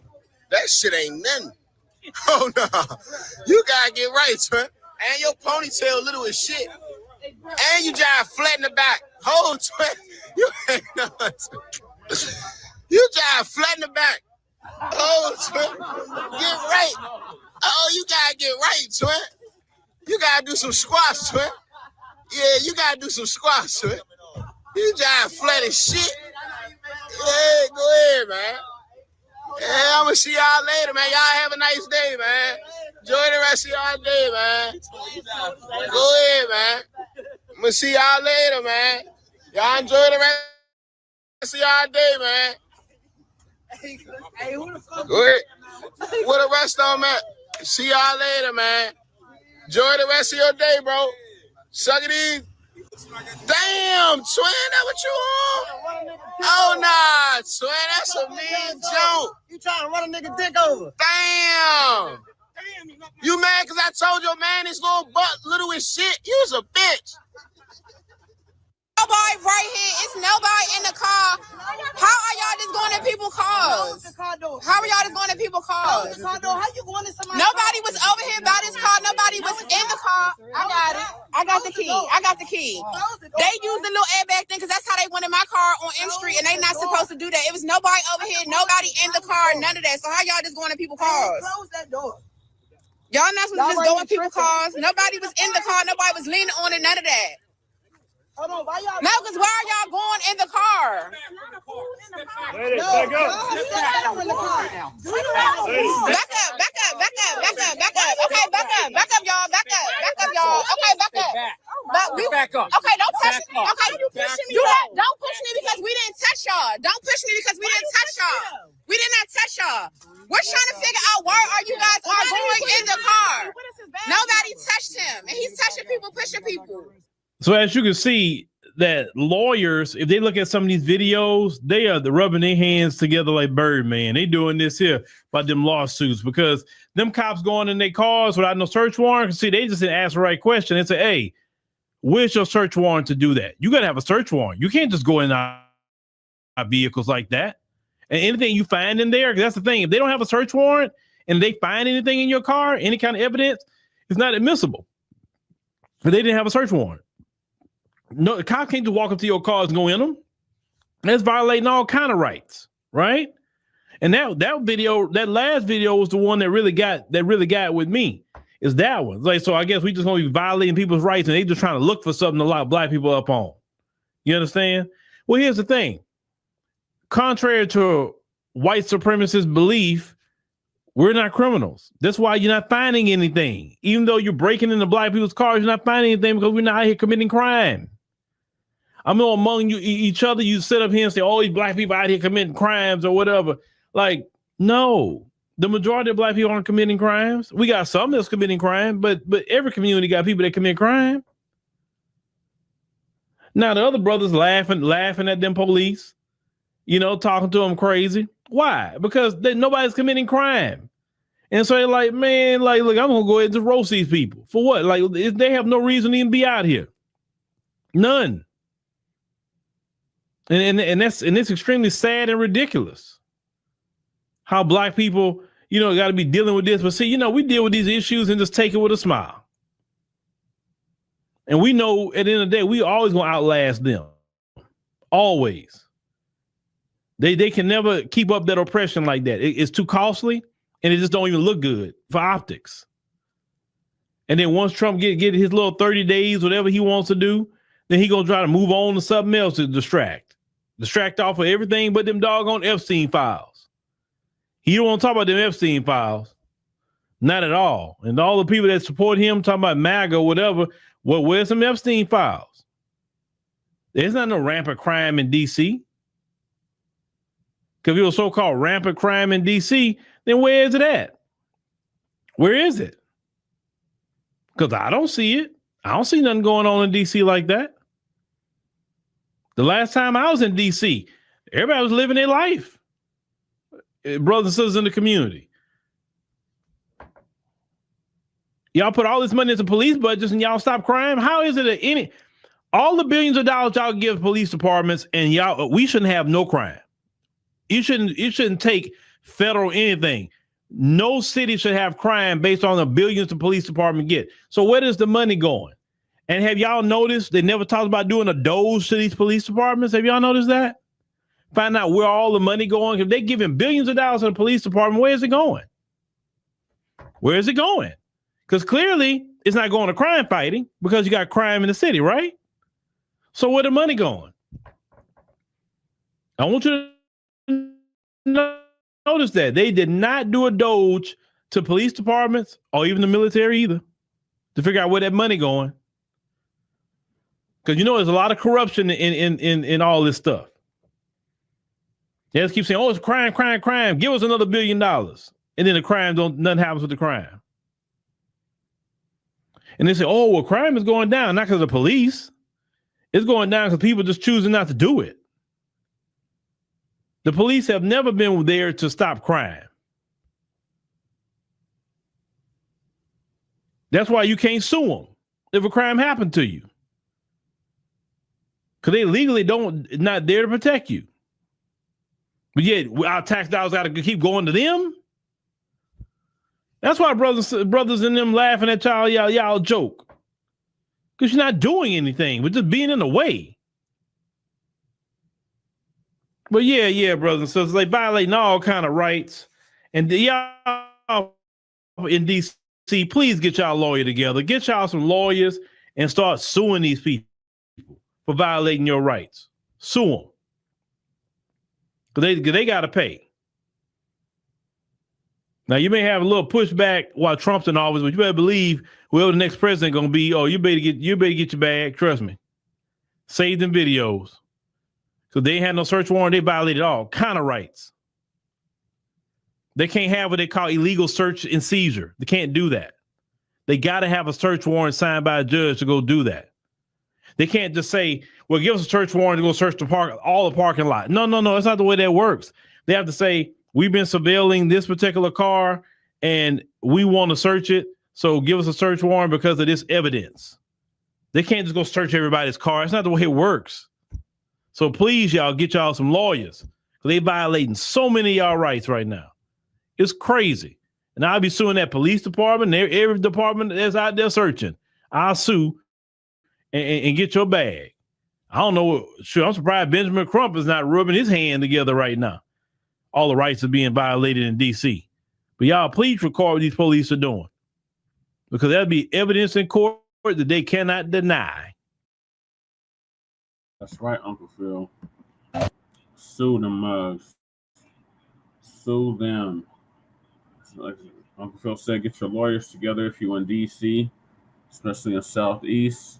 That shit ain't nothing. Oh, nah. You gotta get right, twin. And your ponytail little as shit. And you jive flat in the back. Hold, twin. You ain't nothing. You jive flat in the back. Oh, twin. Get right. Oh, you gotta get right, twin. You gotta do some squats, twin. Yeah, you gotta do some squats, twin. You jive flat as shit. Yeah, go ahead, man. Yeah, I'm gonna see y'all later, man. Y'all have a nice day, man. Enjoy the rest of y'all day, man. Go ahead, man. I'm gonna see y'all later, man. Y'all enjoy the rest of y'all day, man. Go ahead. Where the rest of them at? See y'all later, man. Enjoy the rest of your day, bro. Suck it in. Damn, twin, that what you on? Oh, nah, twin, that's a mean joke. You trying to run a nigga dick over? Damn. You mad because I told your man his little butt little as shit? You was a bitch. Nobody right here. It's nobody in the car. How are y'all just going to people's cars? How are y'all just going to people's cars? How you going to somebody? Nobody was over here by this car. Nobody was in the car. I got it. I got the key. I got the key. They used the little airbag thing because that's how they went in my car on M Street, and they not supposed to do that. It was nobody over here, nobody in the car, none of that. So how y'all just going to people's cars? Close that door. Y'all not supposed to just go in people's cars. Nobody was in the car. Nobody was leaning on it. None of that. Hold on, why y'all? No, because why are y'all going in the car? Back up. Back up, y'all. Okay, back up. Back up. Okay, don't touch me. Okay, you pushing me. Don't push me because we didn't touch y'all. Don't push me because we didn't touch y'all. We did not touch y'all. We're trying to figure out why are you guys are going in the car. Nobody touched him, and he's touching people, pushing people. So as you can see, that lawyers, if they look at some of these videos, they are rubbing their hands together like Birdman. They doing this here by them lawsuits because them cops going in their cars without no search warrant. See, they just didn't ask the right question. They say, hey, where's your search warrant to do that? You got to have a search warrant. You can't just go in our vehicles like that. And anything you find in there, 'cause that's the thing. If they don't have a search warrant and they find anything in your car, any kind of evidence, it's not admissible. But they didn't have a search warrant. No, the cop can't just walk up to your cars and go in them. That's violating all kind of rights, right? And that video, that last video was the one that really got with me. Is that one? Like, so I guess we just gonna be violating people's rights, and they just trying to look for something to lock black people up on. You understand? Well, here's the thing. Contrary to white supremacist belief, we're not criminals. That's why you're not finding anything. Even though you're breaking into black people's cars, you're not finding anything because we're not out here committing crime. I mean, among you, each other, you sit up here and say, oh, these black people out here committing crimes or whatever. Like, no, the majority of black people aren't committing crimes. We got some that's committing crime, but every community got people that commit crime. Now, the other brothers laughing at them police, you know, talking to them crazy. Why? Because nobody's committing crime. And so they're like, man, like, look, I'm going to go ahead and just roast these people. For what? Like, they have no reason to even be out here. None. And it's extremely sad and ridiculous how black people, you know, got to be dealing with this. But see, you know, we deal with these issues and just take it with a smile. And we know at the end of the day, we always going to outlast them. Always. They can never keep up that oppression like that. It's too costly, and it just don't even look good for optics. And then once Trump get his little 30 days, whatever he wants to do, then he gonna try to move on to something else to distract off of everything but them doggone Epstein files. He don't want to talk about them Epstein files, not at all. And all the people that support him talking about MAGA or whatever, well, where's some Epstein files? There's not no rampant crime in DC. Because it was so-called rampant crime in D.C., then where is it at? Where is it? Because I don't see it. I don't see nothing going on in D.C. like that. The last time I was in D.C., everybody was living their life. Brothers and sisters in the community. Y'all put all this money into police budgets and y'all stop crime? How is it that all the billions of dollars y'all give police departments and we shouldn't have no crime? You shouldn't take federal anything. No city should have crime based on the billions the police department get. So where is the money going? And have y'all noticed they never talked about doing a Doge to these police departments? Have y'all noticed that? Find out where all the money going. If they're giving billions of dollars to the police department, where is it going? Where is it going? Because clearly it's not going to crime fighting because you got crime in the city, right? So where the money going? I want you to notice that they did not do a Doge to police departments or even the military either to figure out where that money going. Because there's a lot of corruption in all this stuff. They just keep saying, "Oh, it's crime, crime, crime. Give us another $1 billion," and then the crime nothing happens with the crime. And they say, "Oh, well, crime is going down not because of the police. It's going down because people just choosing not to do it." The police have never been there to stop crime. That's why you can't sue them if a crime happened to you. Because they legally not there to protect you. But yet our tax dollars got to keep going to them. That's why brothers and them laughing at y'all joke. Because you're not doing anything, but just being in the way. But yeah, brothers and sisters, they violating all kind of rights. And y'all in DC, please get y'all lawyer together. Get y'all some lawyers and start suing these people for violating your rights. Sue them. Because they got to pay. Now, you may have a little pushback while Trump's in office, but you better believe whoever the next president going to be, you better get your bag. Trust me. Save them videos. Because they ain't had no search warrant. They violated all kind of rights. They can't have what they call illegal search and seizure. They can't do that. They got to have a search warrant signed by a judge to go do that. They can't just say, well, give us a search warrant to go search all the parking lot. No. That's not the way that works. They have to say, we've been surveilling this particular car and we want to search it. So give us a search warrant because of this evidence. They can't just go search everybody's car. That's not the way it works. So please, y'all, get y'all some lawyers. Because they violating so many of y'all rights right now. It's crazy. And I'll be suing that police department, every department that's out there searching. I'll sue and get your bag. I don't know. Sure, I'm surprised Benjamin Crump is not rubbing his hand together right now. All the rights are being violated in D.C. But y'all, please record what these police are doing. Because there'll be evidence in court that they cannot deny. That's right, Uncle Phil. Sue them mugs. Sue them. Like Uncle Phil said, get your lawyers together if you're in D.C., especially in Southeast.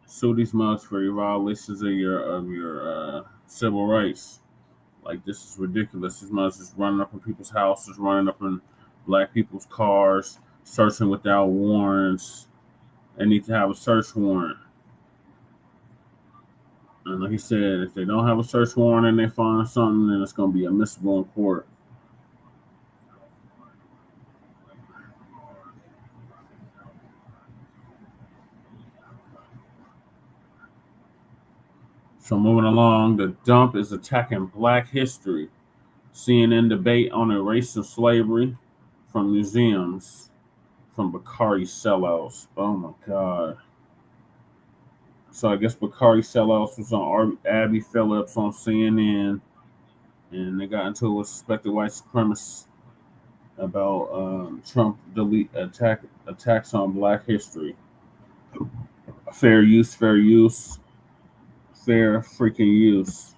Sue these mugs for your violations of your civil rights. Like, this is ridiculous. These mugs is running up in people's houses, running up in black people's cars, searching without warrants. They need to have a search warrant. And like he said, if they don't have a search warrant and they find something, then it's going to be admissible in court. So moving along, the dump is attacking Black history. CNN debate on the race of slavery from museums, from Bakari sellouts. Oh my God. So I guess Bakari sellouts was on Abby Phillips on CNN, and they got into it with suspected white supremacists about Trump attacks on Black history. Fair use, fair freaking use.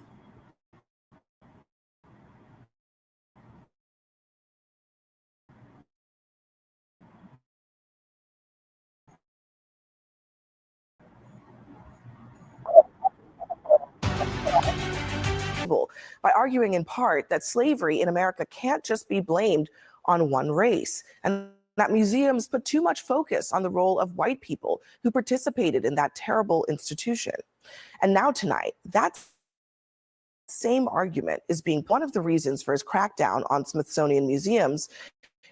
table by arguing in part that slavery in America can't just be blamed on one race, and that museums put too much focus on the role of white people who participated in that terrible institution. And now tonight, that same argument is being one of the reasons for his crackdown on Smithsonian museums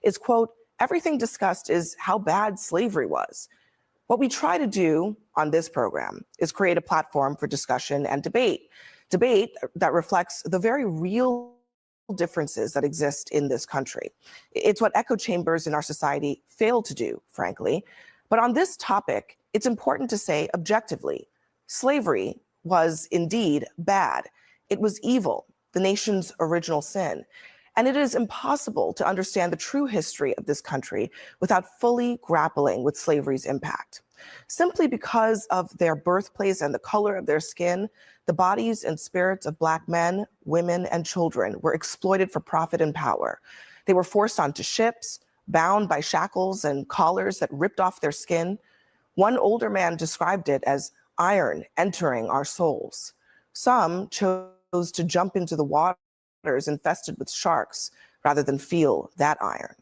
is, quote, everything discussed is how bad slavery was. What we try to do on this program is create a platform for discussion and debate that reflects the very real differences that exist in this country. It's what echo chambers in our society fail to do, frankly. But on this topic, it's important to say objectively, slavery was indeed bad. It was evil, the nation's original sin. And it is impossible to understand the true history of this country without fully grappling with slavery's impact. Simply because of their birthplace and the color of their skin, the bodies and spirits of Black men, women, and children were exploited for profit and power. They were forced onto ships, bound by shackles and collars that ripped off their skin. One older man described it as iron entering our souls. Some chose to jump into the waters infested with sharks rather than feel that iron.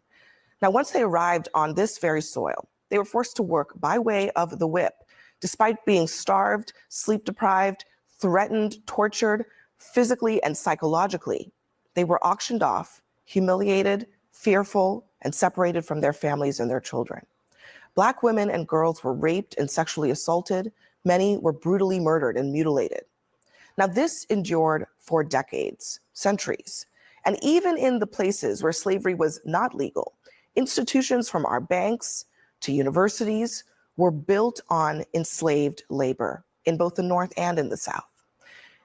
Now, once they arrived on this very soil, they were forced to work by way of the whip, despite being starved, sleep deprived, threatened, tortured, physically and psychologically. They were auctioned off, humiliated, fearful, and separated from their families and their children. Black women and girls were raped and sexually assaulted. Many were brutally murdered and mutilated. Now, this endured for decades, centuries. And even in the places where slavery was not legal, institutions from our banks to universities were built on enslaved labor in both the North and in the South.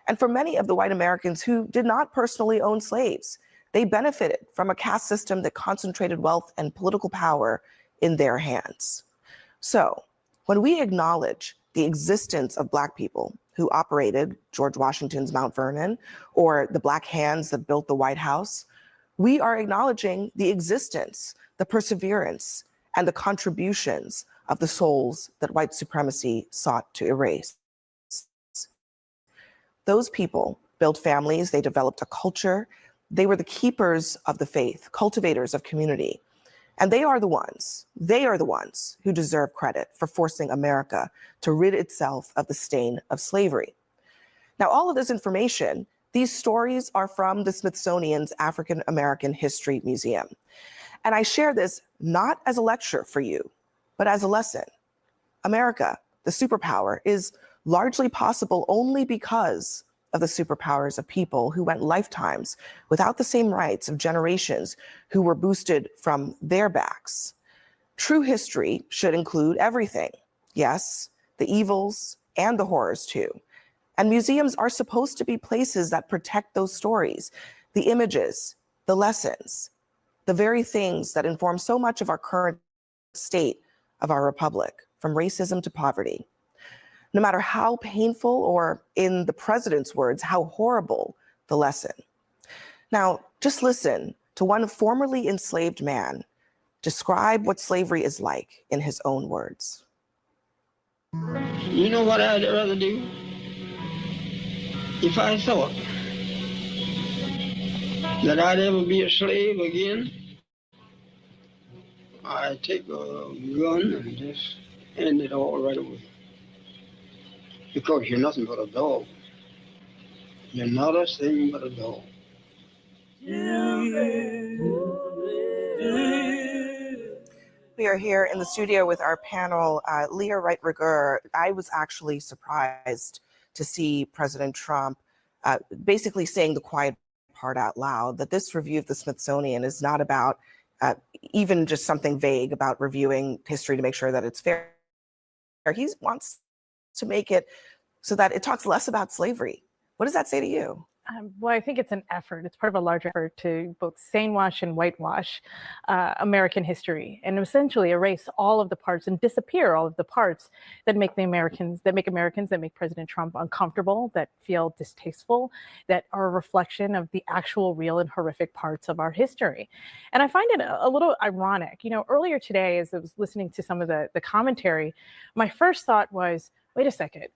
And for many of the white Americans who did not personally own slaves, they benefited from a caste system that concentrated wealth and political power in their hands. So when we acknowledge the existence of Black people who operated George Washington's Mount Vernon or the Black hands that built the White House, we are acknowledging the existence, the perseverance, and the contributions of the souls that white supremacy sought to erase. Those people built families, they developed a culture, they were the keepers of the faith, cultivators of community. And they are the ones who deserve credit for forcing America to rid itself of the stain of slavery. Now, all of this information, these stories are from the Smithsonian's African American History Museum. And I share this not as a lecture for you, but as a lesson. America, the superpower, is largely possible only because of the superpowers of people who went lifetimes without the same rights of generations who were boosted from their backs. True history should include everything. Yes, the evils and the horrors too. And museums are supposed to be places that protect those stories, the images, the lessons, the very things that inform so much of our current state of our republic, from racism to poverty. No matter how painful, or in the president's words, how horrible the lesson. Now, just listen to one formerly enslaved man describe what slavery is like in his own words. You know what I'd rather do? If I thought that I'd ever be a slave again, I'd take a gun and just end it all right away. Because you're nothing but a dog. You're not a thing but a dog. We are here in the studio with our panel, Leah Wright-Rigueur. I was actually surprised to see President Trump basically saying the quiet part out loud, that this review of the Smithsonian is not about even just something vague about reviewing history to make sure that it's fair. He wants to make it so that it talks less about slavery. What does that say to you? Well, I think it's an effort. It's part of a larger effort to both sanewash and whitewash American history, and essentially erase all of the parts and disappear all of the parts that make Americans, that make President Trump uncomfortable, that feel distasteful, that are a reflection of the actual real and horrific parts of our history. And I find it a little ironic. You know, earlier today, as I was listening to some of the commentary, my first thought was, wait a second.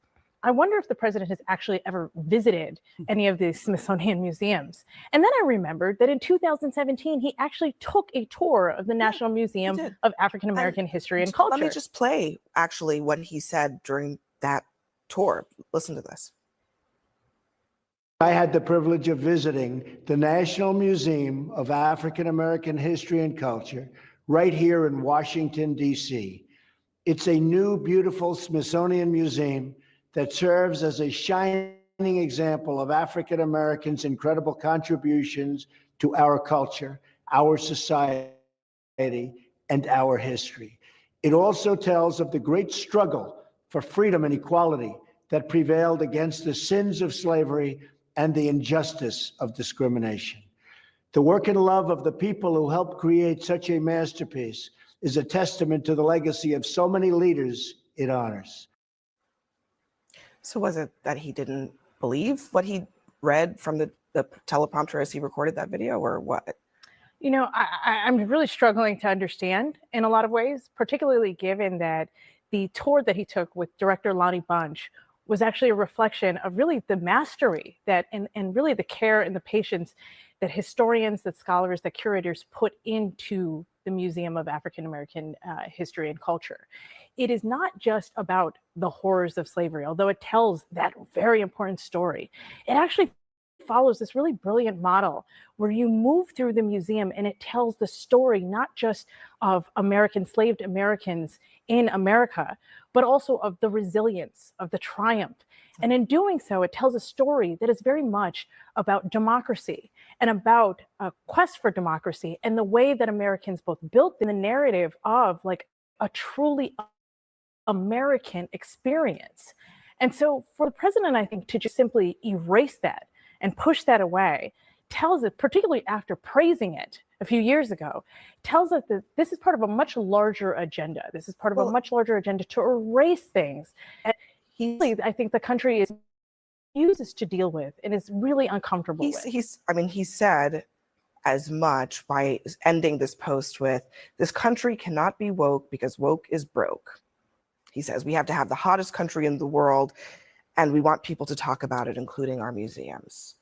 I wonder if the president has actually ever visited any of the Smithsonian museums. And then I remembered that in 2017, he actually took a tour of the National Museum of African American History and Culture. Let me just play actually what he said during that tour. Listen to this. I had the privilege of visiting the National Museum of African American History and Culture right here in Washington, D.C. It's a new, beautiful Smithsonian museum that serves as a shining example of African Americans' incredible contributions to our culture, our society, and our history. It also tells of the great struggle for freedom and equality that prevailed against the sins of slavery and the injustice of discrimination. The work and love of the people who helped create such a masterpiece is a testament to the legacy of so many leaders it honors. So was it that he didn't believe what he read from the teleprompter as he recorded that video, or what? You know, I'm really struggling to understand in a lot of ways, particularly given that the tour that he took with director Lonnie Bunch was actually a reflection of really the mastery that and really the care and the patience that historians, that scholars, that curators put into the Museum of African American History and Culture. It is not just about the horrors of slavery, although it tells that very important story. It actually follows this really brilliant model where you move through the museum and it tells the story not just of enslaved Americans in America, but also of the resilience, of the triumph. And in doing so, it tells a story that is very much about democracy and about a quest for democracy and the way that Americans both built in the narrative of like a truly American experience. And so for the president, I think, to just simply erase that and push that away tells it, particularly after praising it a few years ago, tells us that this is part of a much larger agenda. This is part of a much larger agenda to erase things. And I think the country uses to deal with and is really uncomfortable with. He said as much by ending this post with, "This country cannot be woke because woke is broke." He says, "We have to have the hottest country in the world, and we want people to talk about it, including our museums."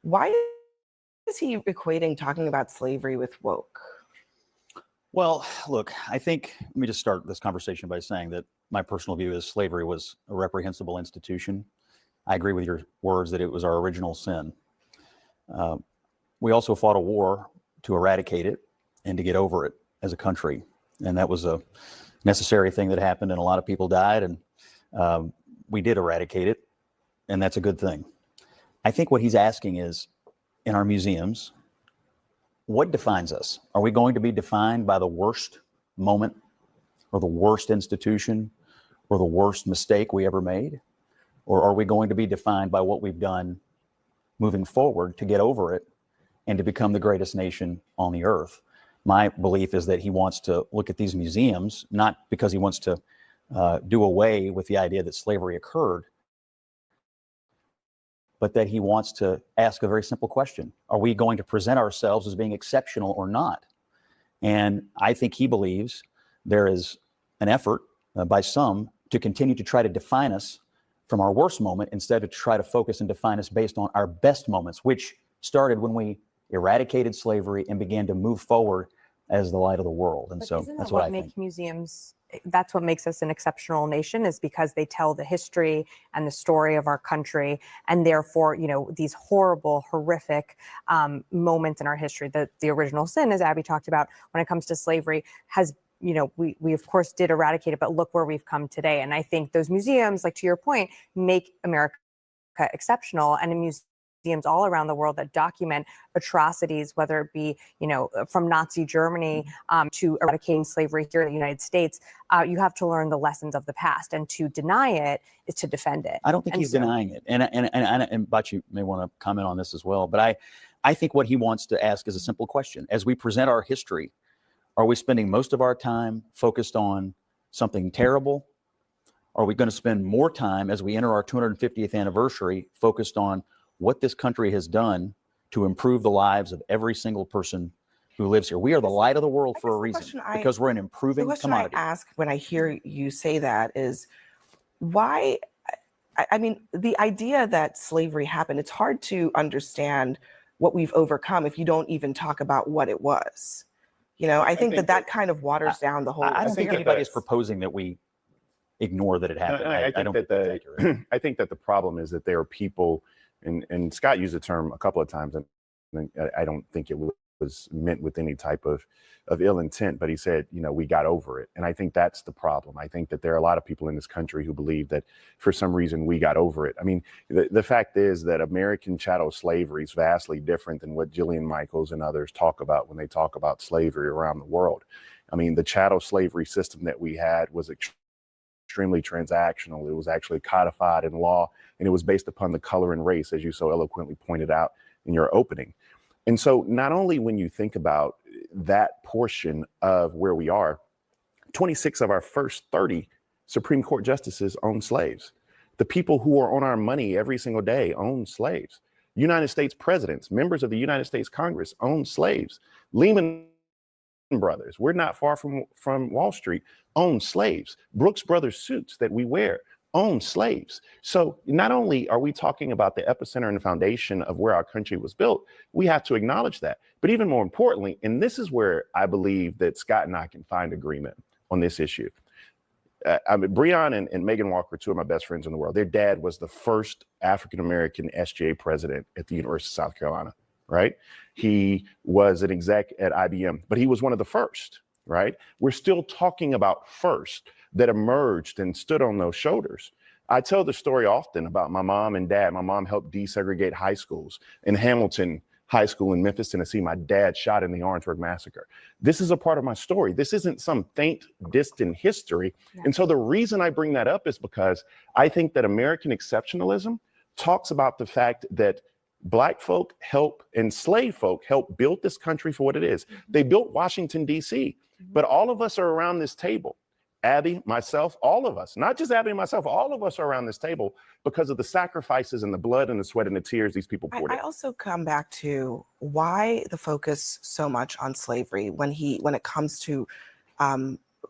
Why is he equating talking about slavery with woke? Well, look, I think, let me just start this conversation by saying that my personal view is slavery was a reprehensible institution. I agree with your words that it was our original sin. We also fought a war to eradicate it and to get over it as a country. And that was a necessary thing that happened, and a lot of people died, and we did eradicate it, and that's a good thing. I think what he's asking is, in our museums, what defines us? Are we going to be defined by the worst moment or the worst institution or the worst mistake we ever made? Or are we going to be defined by what we've done moving forward to get over it and to become the greatest nation on the earth? My belief is that he wants to look at these museums, not because he wants to do away with the idea that slavery occurred, but that he wants to ask a very simple question. Are we going to present ourselves as being exceptional or not? And I think he believes there is an effort by some to continue to try to define us from our worst moment instead of to try to focus and define us based on our best moments, which started when we eradicated slavery and began to move forward as the light of the world. And so that's what I think. Museums, that's what makes us an exceptional nation, is because they tell the history and the story of our country, and therefore, you know, these horrible, horrific moments in our history. The original sin, as Abby talked about, when it comes to slavery, has, you know, we of course did eradicate it, but look where we've come today. And I think those museums, like to your point, make America exceptional, and in museums all around the world that document atrocities, whether it be, you know, from Nazi Germany to eradicating slavery here in the United States, you have to learn the lessons of the past, and to deny it is to defend it. I don't think he's denying it. And Bacc may want to comment on this as well, but I think what he wants to ask is a simple question. As we present our history, are we spending most of our time focused on something terrible? Are we going to spend more time as we enter our 250th anniversary focused on what this country has done to improve the lives of every single person who lives here? We are the light of the world for a reason, because we're an improving commodity. The question I ask when I hear you say that is, why I mean, the idea that slavery happened, it's hard to understand what we've overcome if you don't even talk about what it was. You know, I think that kind of waters down the whole. I don't think anybody is proposing that we ignore that it happened. I think don't that think that's accurate. I think that the problem is that there are people, and Scott used the term a couple of times, and I don't think it was meant with any type of ill intent, but he said, you know, we got over it. And I think that's the problem. I think that there are a lot of people in this country who believe that for some reason we got over it. I mean, the fact is that American chattel slavery is vastly different than what Jillian Michaels and others talk about when they talk about slavery around the world. I mean, the chattel slavery system that we had was extremely transactional. It was actually codified in law, and it was based upon the color and race, as you so eloquently pointed out in your opening. And so not only when you think about that portion of where we are, 26 of our first 30 Supreme Court justices own slaves. The people who are on our money every single day own slaves. United States presidents, members of the United States Congress own slaves. Lehman Brothers, we're not far from Wall Street, own slaves. Brooks Brothers suits that we wear own slaves. So not only are we talking about the epicenter and the foundation of where our country was built, we have to acknowledge that. But even more importantly, and this is where I believe that Scott and I can find agreement on this issue. I mean, Breon and Megan Walker, two of my best friends in the world, their dad was the first African-American SGA president at the University of South Carolina, right? He was an exec at IBM, but he was one of the first, right? We're still talking about first that emerged and stood on those shoulders. I tell the story often about my mom and dad. My mom helped desegregate high schools. In Hamilton High School in Memphis, Tennessee, my dad shot in the Orangeburg Massacre. This is a part of my story. This isn't some faint, distant history. Yeah. And so the reason I bring that up is because I think that American exceptionalism talks about the fact that Black folk enslaved folk help build this country for what it is. Mm-hmm. They built Washington, D.C., but all of us are around this table. Abby, myself, all of us, not just Abby and myself, all of us are around this table because of the sacrifices and the blood and the sweat and the tears these people poured in. I also come back to why the focus so much on slavery when it comes to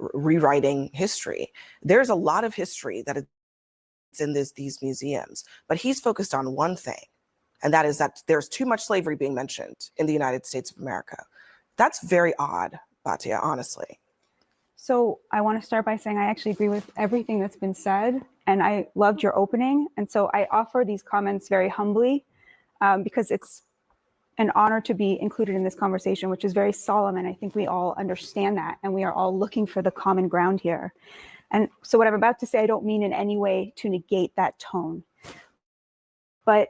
rewriting history. There's a lot of history that is in these museums, but he's focused on one thing, and that is that there's too much slavery being mentioned in the United States of America. That's very odd, Batia, honestly. So I want to start by saying I actually agree with everything that's been said, and I loved your opening. And so I offer these comments very humbly because it's an honor to be included in this conversation, which is very solemn. And I think we all understand that, and we are all looking for the common ground here. And so what I'm about to say, I don't mean in any way to negate that tone. But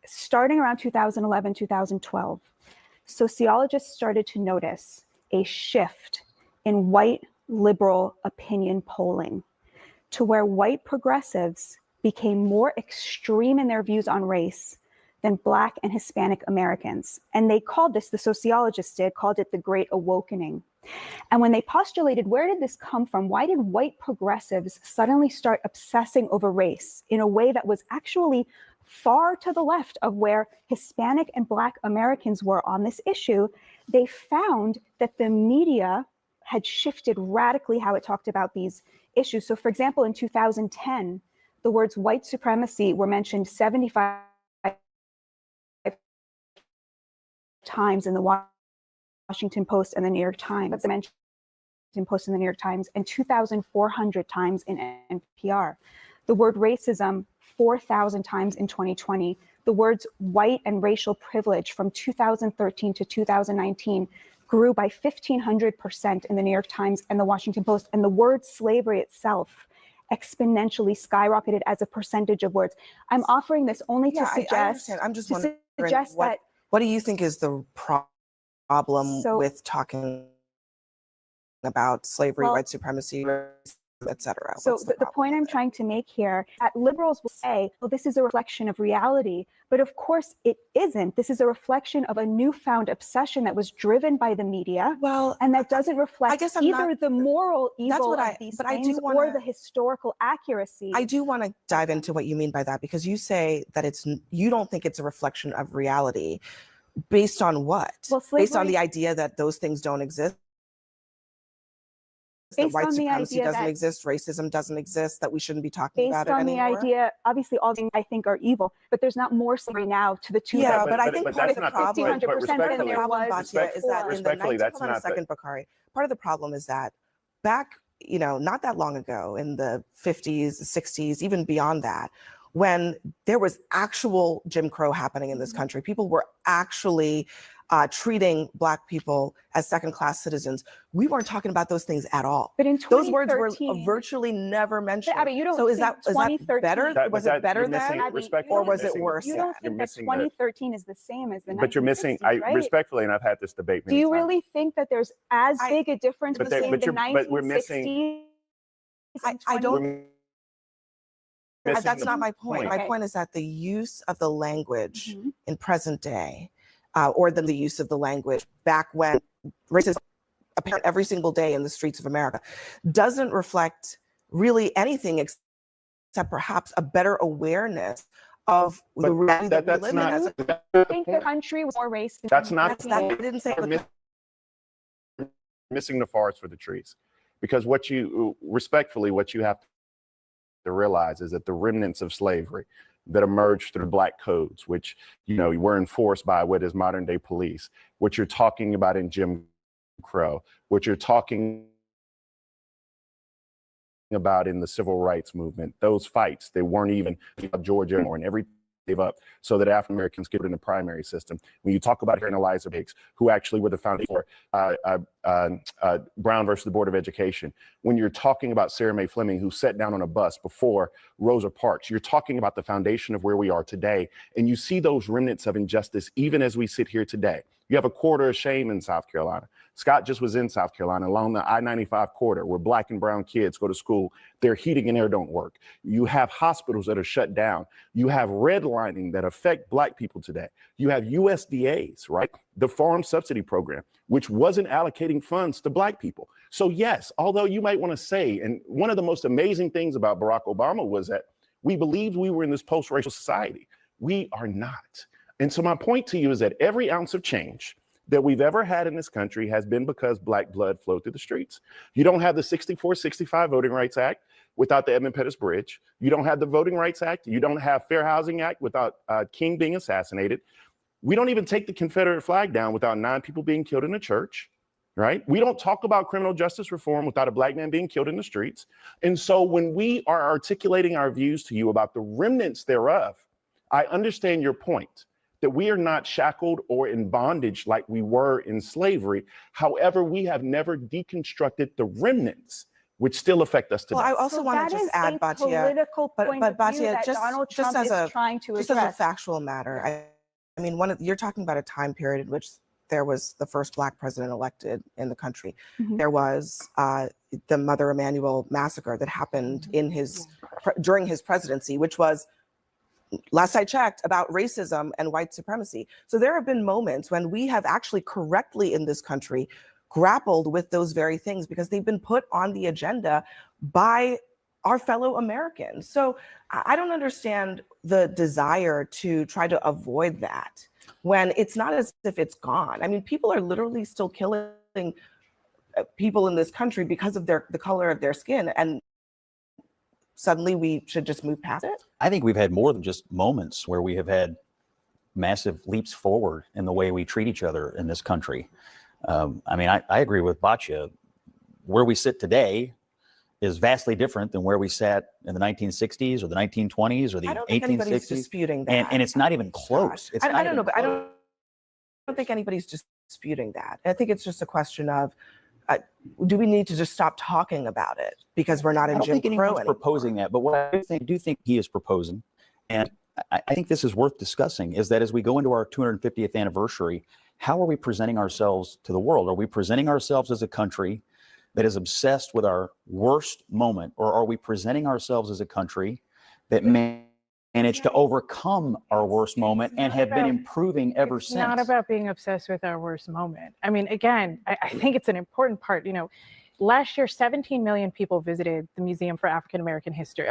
starting around 2011, 2012, sociologists started to notice a shift in white liberal opinion polling to where white progressives became more extreme in their views on race than Black and Hispanic Americans. And they called this, the sociologists called it the Great Awakening. And when they postulated, where did this come from? Why did white progressives suddenly start obsessing over race in a way that was actually far to the left of where Hispanic and Black Americans were on this issue? They found that the media had shifted radically how it talked about these issues. So for example, in 2010, the words white supremacy were mentioned 75 times in the Washington Post and the New York Times, but the Washington Post and the New York Times, and 2,400 times in NPR. The word racism, 4,000 times in 2020. The words white and racial privilege from 2013 to 2019 grew by 1,500% in the New York Times and the Washington Post. And the word slavery itself exponentially skyrocketed as a percentage of words. I'm offering this only to suggest. I understand. I'm just wondering what do you think is the problem with talking about slavery, white supremacy, etc.? So the point I'm trying to make here, that liberals will say, well, this is a reflection of reality. But of course it isn't. This is a reflection of a newfound obsession that was driven by the media. Well, and that doesn't reflect either the moral evil of these things or the historical accuracy. I do want to dive into what you mean by that, because you say that you don't think it's a reflection of reality. Based on what? Well, based on the idea that those things don't exist? that white on the supremacy idea doesn't that exist, racism doesn't exist, that we shouldn't be talking about based it on the anymore? idea, obviously all things I think are evil, but there's not more slavery now to the tune Yeah, of but I think part of the 50, problem, 100% part of than the there problem, was Batia, is that in the Respectfully, 19, that's hold on a not the. second, Bakari. Part of the problem is that back, not that long ago, in the 50s, 60s, even beyond that, when there was actual Jim Crow happening in this country, people were actually treating Black people as second-class citizens. We weren't talking about those things at all. But in those words were 2013 virtually never mentioned. Abby, you don't so is think that 2013 better? Was it better you're then, missing, respectfully, or was you're it missing- worse? You don't you're think that missing 2013 is the same as the 1960s, But you're missing. right? Respectfully, and I've had this debate Do many you times. really think that there's as big a difference But between but the you're- 1960s but we're missing- and I don't. We're missing That's the not my point. My Okay. point is that the use of the language Mhm. in present day, or the use of the language back when racism apparent every single day in the streets of America, doesn't reflect really anything except perhaps a better awareness of the reality that we live in. I think the country was more racist. That's not. I didn't say. Missing the forest for the trees, because what you have to realize is that the remnants of slavery that emerged through Black codes, which were enforced by what is modern day police, what you're talking about in Jim Crow, what you're talking about in the civil rights movement, those fights, they weren't even Georgia or in every gave up so that African Americans could get in the primary system. When you talk about here in Eliza Biggs, who actually were the foundation for Brown versus the Board of Education, when you're talking about Sarah Mae Fleming, who sat down on a bus before Rosa Parks, you're talking about the foundation of where we are today. And you see those remnants of injustice even as we sit here today. You have a quarter of shame in South Carolina. Scott just was in South Carolina along the I-95 corridor where Black and brown kids go to school. Their heating and air don't work. You have hospitals that are shut down. You have redlining that affect Black people today. You have USDAs, right? The farm subsidy program, which wasn't allocating funds to Black people. So yes, although you might want to say, and one of the most amazing things about Barack Obama was that we believed we were in this post-racial society. We are not. And so my point to you is that every ounce of change that we've ever had in this country has been because Black blood flowed through the streets. You don't have the 64-65 Voting Rights Act without the Edmund Pettus Bridge. You don't have the Voting Rights Act. You don't have Fair Housing Act without King being assassinated. We don't even take the Confederate flag down without 9 people being killed in a church, right? We don't talk about criminal justice reform without a Black man being killed in the streets. And so when we are articulating our views to you about the remnants thereof, I understand your point, that we are not shackled or in bondage like we were in slavery. However, we have never deconstructed the remnants, which still affect us today. Well, I also want to just add, Batia, but Batia, just as a factual matter, I mean, you're talking about a time period in which there was the first Black president elected in the country. Mhm. There was the Mother Emanuel massacre that happened in during his presidency, which was, last I checked, about racism and white supremacy. So there have been moments when we have actually correctly in this country grappled with those very things because they've been put on the agenda by our fellow Americans. So I don't understand the desire to try to avoid that when it's not as if it's gone. I mean, people are literally still killing people in this country because of the color of their skin, and suddenly we should just move past it? I think we've had more than just moments where we have had massive leaps forward in the way we treat each other in this country. I mean, I agree with Batia. Where we sit today is vastly different than where we sat in the 1960s or the 1920s or the 1860s. I don't think anybody's disputing that. And it's not even close. It's I don't know, but I don't think anybody's disputing that. I think it's just a question of, do we need to just stop talking about it because we're not in Jim Crow anymore? I don't think anyone's proposing that, but what I do think he is proposing, and I think this is worth discussing, is that as we go into our 250th anniversary, how are we presenting ourselves to the world? Are we presenting ourselves as a country that is obsessed with our worst moment, or are we presenting ourselves as a country that managed to overcome our worst moment and have been improving ever since? It's not about being obsessed with our worst moment. I mean, again, I think it's an important part. You know, last year, 17 million people visited the Museum for African American History,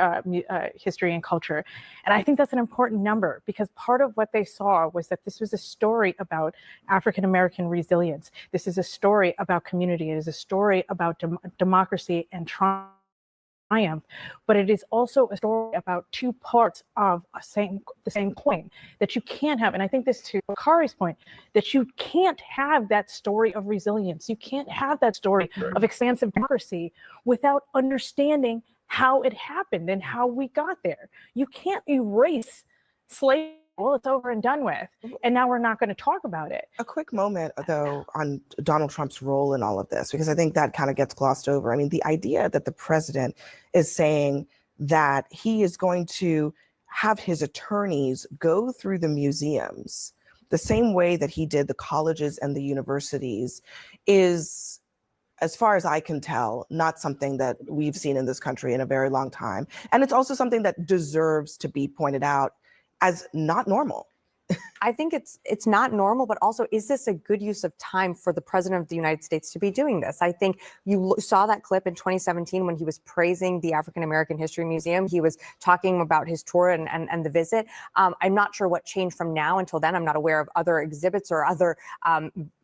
History and Culture. And I think that's an important number because part of what they saw was that this was a story about African American resilience. This is a story about community. It is a story about democracy and triumph, but it is also a story about two parts of the same coin that you can't have. And I think this to Bakari's point, that you can't have that story of resilience. You can't have that story of expansive democracy without understanding how it happened and how we got there. You can't erase slavery. Well, it's over and done with, and now we're not going to talk about it. A quick moment, though, on Donald Trump's role in all of this, because I think that kind of gets glossed over. I mean, the idea that the president is saying that he is going to have his attorneys go through the museums the same way that he did the colleges and the universities is, as far as I can tell, not something that we've seen in this country in a very long time. And it's also something that deserves to be pointed out as not normal. I think it's not normal, but also, is this a good use of time for the president of the United States to be doing this? I think you saw that clip in 2017 when he was praising the African American History Museum. He was talking about his tour and the visit. I'm not sure what changed from now until then. I'm not aware of other exhibits or other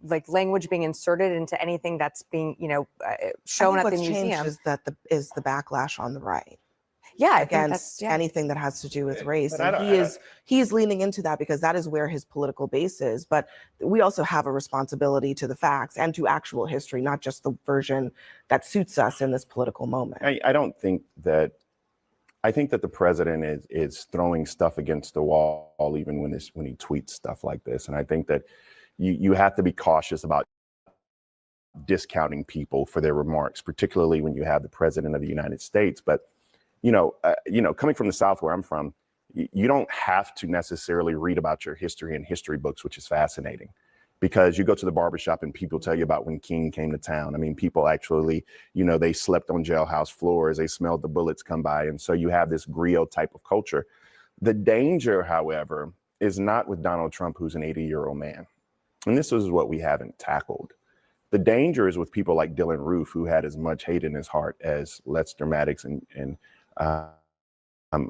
like language being inserted into anything that's being, shown at the museum. What's changed is the backlash on the right. Yeah, against anything that has to do with race. And he's leaning into that because that is where his political base is. But we also have a responsibility to the facts and to actual history, not just the version that suits us in this political moment. I don't think that, I think that the president is throwing stuff against the wall even when he tweets stuff like this. And I think that you have to be cautious about discounting people for their remarks, particularly when you have the president of the United States. But coming from the South where I'm from, you don't have to necessarily read about your history in history books, which is fascinating because you go to the barbershop and people tell you about when King came to town. I mean, people actually, they slept on jailhouse floors, they smelled the bullets come by. And so you have this griot type of culture. The danger, however, is not with Donald Trump, who's an 80-year-old man. And this is what we haven't tackled. The danger is with people like Dylan Roof, who had as much hate in his heart as Lester Maddox and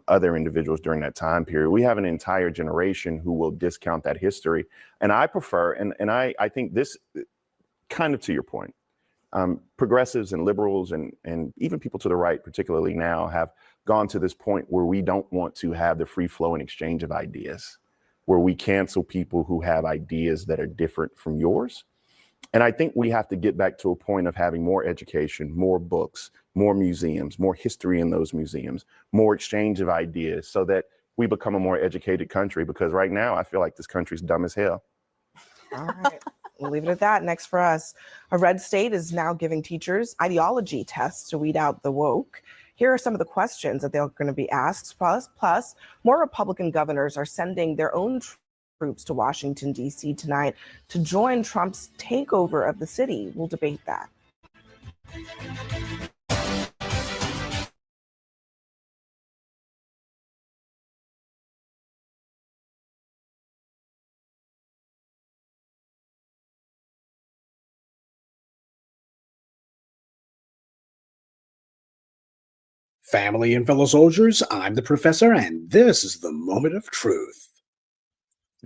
other individuals during that time period. We have an entire generation who will discount that history. And I prefer, and I think this, kind of to your point, progressives and liberals and even people to the right, particularly now, have gone to this point where we don't want to have the free flow and exchange of ideas, where we cancel people who have ideas that are different from yours. And I think we have to get back to a point of having more education, more books, more museums, more history in those museums, more exchange of ideas so that we become a more educated country. Because right now I feel like this country's dumb as hell. All right, we'll leave it at that. Next for us, a red state is now giving teachers ideology tests to weed out the woke. Here are some of the questions that they're going to be asked. Plus, more Republican governors are sending their own troops to Washington, D.C. tonight to join Trump's takeover of the city. We'll debate that. Family and fellow soldiers, I'm the professor, and this is the moment of truth.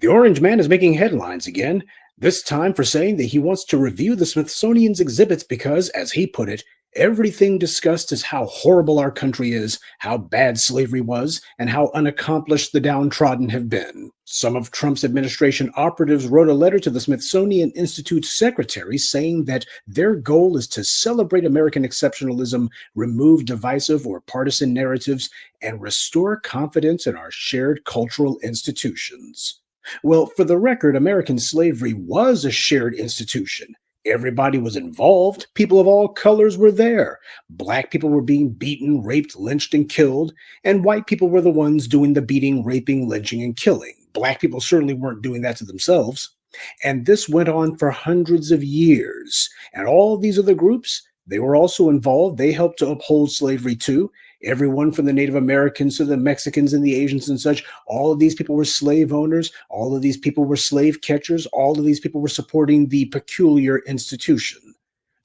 The Orange Man is making headlines again, this time for saying that he wants to review the Smithsonian's exhibits because, as he put it, everything discussed is how horrible our country is, how bad slavery was, and how unaccomplished the downtrodden have been. Some of Trump's administration operatives wrote a letter to the Smithsonian Institute's secretary saying that their goal is to celebrate American exceptionalism, remove divisive or partisan narratives, and restore confidence in our shared cultural institutions. Well, for the record, American slavery was a shared institution. Everybody was involved. People of all colors were there. Black people were being beaten, raped, lynched, and killed, and white people were the ones doing the beating, raping, lynching, and killing. Black people certainly weren't doing that to themselves. And this went on for hundreds of years. And all these other groups, they were also involved. They helped to uphold slavery too. Everyone from the Native Americans to the Mexicans and the Asians and such, all of these people were slave owners. All of these people were slave catchers. All of these people were supporting the peculiar institution.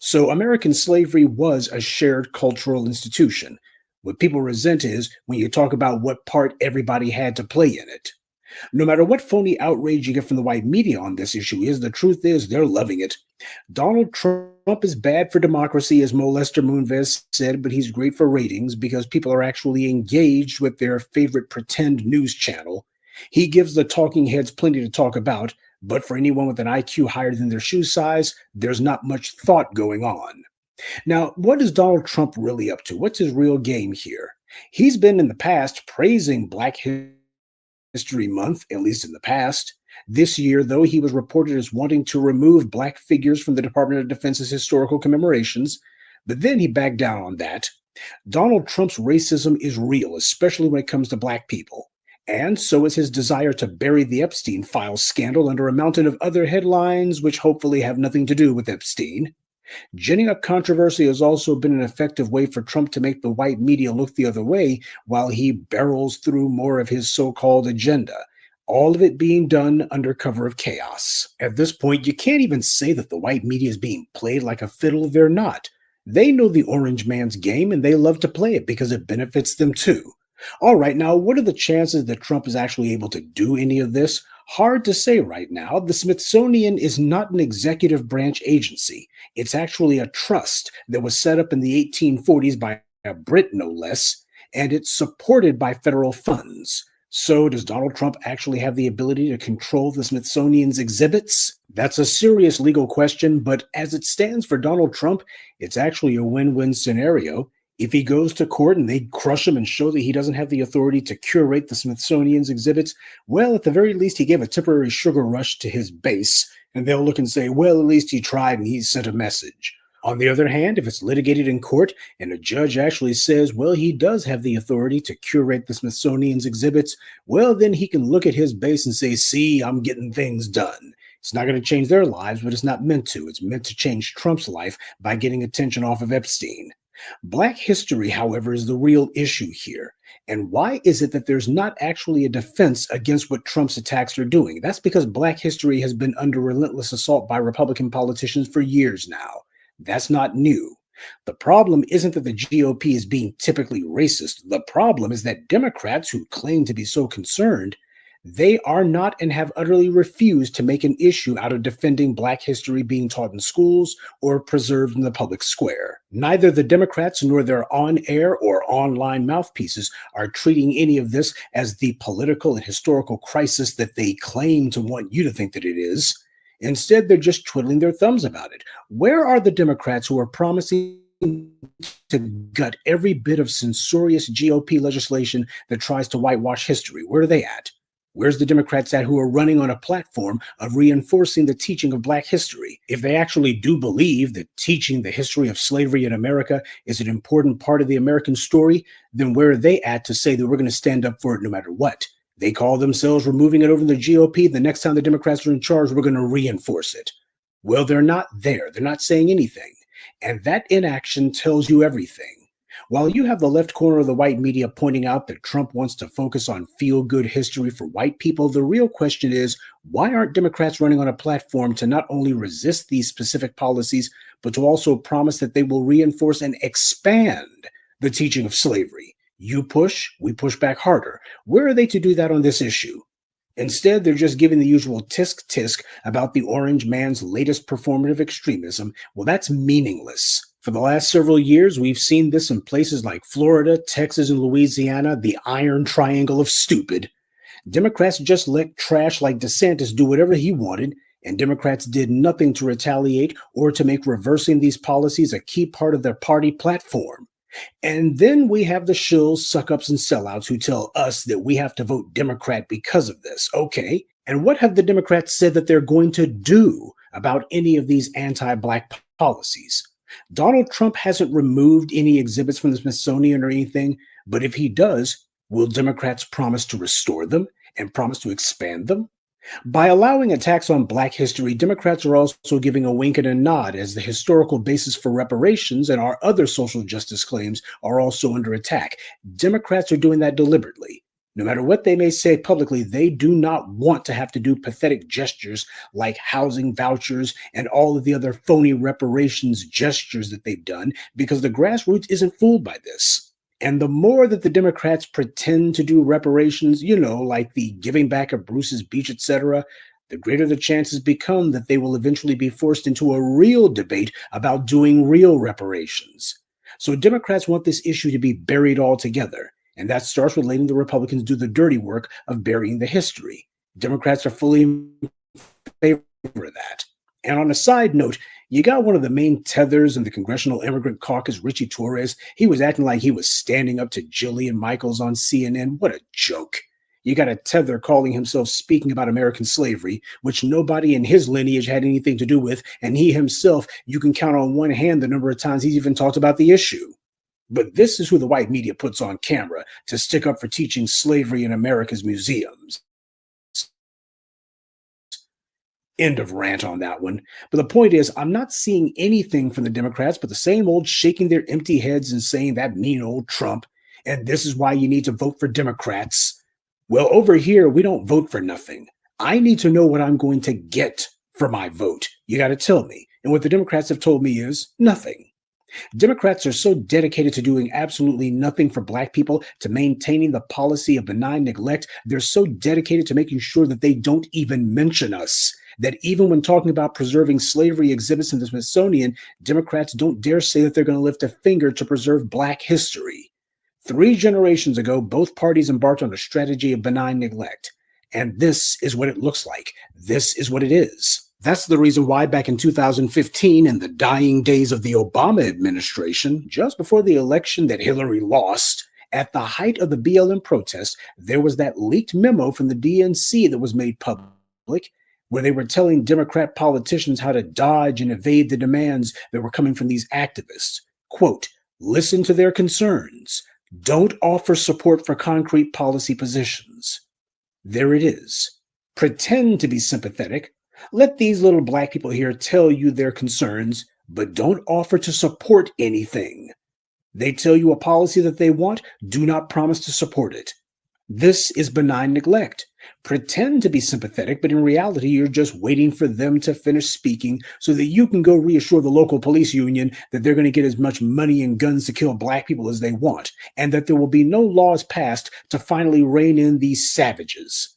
So American slavery was a shared cultural institution. What people resent is when you talk about what part everybody had to play in it. No matter what phony outrage you get from the white media on this issue is, the truth is they're loving it. Donald Trump is bad for democracy, as Molester Moonves said, but he's great for ratings because people are actually engaged with their favorite pretend news channel. He gives the talking heads plenty to talk about, but for anyone with an IQ higher than their shoe size, there's not much thought going on. Now, what is Donald Trump really up to? What's his real game here? He's been in the past praising Black History Month, at least in the past. This year, though, he was reported as wanting to remove Black figures from the Department of Defense's historical commemorations, but then he backed down on that. Donald Trump's racism is real, especially when it comes to Black people. And so is his desire to bury the Epstein files scandal under a mountain of other headlines, which hopefully have nothing to do with Epstein. Ginning up controversy has also been an effective way for Trump to make the white media look the other way while he barrels through more of his so-called agenda. All of it being done under cover of chaos. At this point, you can't even say that the white media is being played like a fiddle. They're not. They know the orange man's game, and they love to play it because it benefits them too. All right, now, what are the chances that Trump is actually able to do any of this? Hard to say right now. The Smithsonian is not an executive branch agency. It's actually a trust that was set up in the 1840s by a Brit, no less, and it's supported by federal funds. So does Donald Trump actually have the ability to control the Smithsonian's exhibits? That's a serious legal question, but as it stands for Donald Trump, it's actually a win-win scenario. If he goes to court and they crush him and show that he doesn't have the authority to curate the Smithsonian's exhibits, well, at the very least, he gave a temporary sugar rush to his base, and they'll look and say, well, at least he tried and he sent a message. On the other hand, if it's litigated in court and a judge actually says, well, he does have the authority to curate the Smithsonian's exhibits, well, then he can look at his base and say, see, I'm getting things done. It's not going to change their lives, but it's not meant to. It's meant to change Trump's life by getting attention off of Epstein. Black history, however, is the real issue here. And why is it that there's not actually a defense against what Trump's attacks are doing? That's because Black history has been under relentless assault by Republican politicians for years now. That's not new. The problem isn't that the GOP is being typically racist. The problem is that Democrats who claim to be so concerned, they are not and have utterly refused to make an issue out of defending Black history being taught in schools or preserved in the public square. Neither the Democrats nor their on-air or online mouthpieces are treating any of this as the political and historical crisis that they claim to want you to think that it is. Instead, they're just twiddling their thumbs about it. Where are the Democrats who are promising to gut every bit of censorious GOP legislation that tries to whitewash history? Where are they at? Where's the Democrats at who are running on a platform of reinforcing the teaching of Black history? If they actually do believe that teaching the history of slavery in America is an important part of the American story, then where are they at to say that we're going to stand up for it no matter what? They call themselves removing it over the GOP. The next time the Democrats are in charge, we're going to reinforce it. Well, they're not there. They're not saying anything. And that inaction tells you everything. While you have the left corner of the white media pointing out that Trump wants to focus on feel-good history for white people, the real question is, why aren't Democrats running on a platform to not only resist these specific policies, but to also promise that they will reinforce and expand the teaching of slavery? You push, we push back harder. Where are they to do that on this issue? Instead, they're just giving the usual tisk-tisk about the orange man's latest performative extremism. Well, that's meaningless. For the last several years, we've seen this in places like Florida, Texas, and Louisiana, the iron triangle of stupid. Democrats just let trash like DeSantis do whatever he wanted, and Democrats did nothing to retaliate or to make reversing these policies a key part of their party platform. And then we have the shills, suck-ups, and sellouts who tell us that we have to vote Democrat because of this. Okay, and what have the Democrats said that they're going to do about any of these anti-Black policies? Donald Trump hasn't removed any exhibits from the Smithsonian or anything, but if he does, will Democrats promise to restore them and promise to expand them? By allowing attacks on Black history, Democrats are also giving a wink and a nod as the historical basis for reparations and our other social justice claims are also under attack. Democrats are doing that deliberately. No matter what they may say publicly, they do not want to have to do pathetic gestures like housing vouchers and all of the other phony reparations gestures that they've done, because the grassroots isn't fooled by this. And the more that the Democrats pretend to do reparations, like the giving back of Bruce's Beach, etc., the greater the chances become that they will eventually be forced into a real debate about doing real reparations. So Democrats want this issue to be buried altogether. And that starts with letting the Republicans do the dirty work of burying the history. Democrats are fully in favor of that. And on a side note, you got one of the main tethers in the Congressional Immigrant Caucus, Richie Torres. He was acting like he was standing up to Jillian Michaels on CNN. What a joke. You got a tether calling himself speaking about American slavery, which nobody in his lineage had anything to do with. And he himself, you can count on one hand the number of times he's even talked about the issue. But this is who the white media puts on camera to stick up for teaching slavery in America's museums. End of rant on that one. But the point is, I'm not seeing anything from the Democrats but the same old shaking their empty heads and saying that mean old Trump, and this is why you need to vote for Democrats. Well, over here, we don't vote for nothing. I need to know what I'm going to get for my vote. You got to tell me. And what the Democrats have told me is nothing. Democrats are so dedicated to doing absolutely nothing for Black people, to maintaining the policy of benign neglect. They're so dedicated to making sure that they don't even mention us, that even when talking about preserving slavery exhibits in the Smithsonian, Democrats don't dare say that they're going to lift a finger to preserve Black history. 3 generations ago, both parties embarked on a strategy of benign neglect. And this is what it looks like. This is what it is. That's the reason why back in 2015, in the dying days of the Obama administration, just before the election that Hillary lost, at the height of the BLM protest, there was that leaked memo from the DNC that was made public, where they were telling Democrat politicians how to dodge and evade the demands that were coming from these activists. Quote, listen to their concerns. Don't offer support for concrete policy positions. There it is. Pretend to be sympathetic. Let these little Black people here tell you their concerns, but don't offer to support anything. They tell you a policy that they want, do not promise to support it. This is benign neglect. Pretend to be sympathetic, but in reality, you're just waiting for them to finish speaking so that you can go reassure the local police union that they're going to get as much money and guns to kill Black people as they want, and that there will be no laws passed to finally rein in these savages.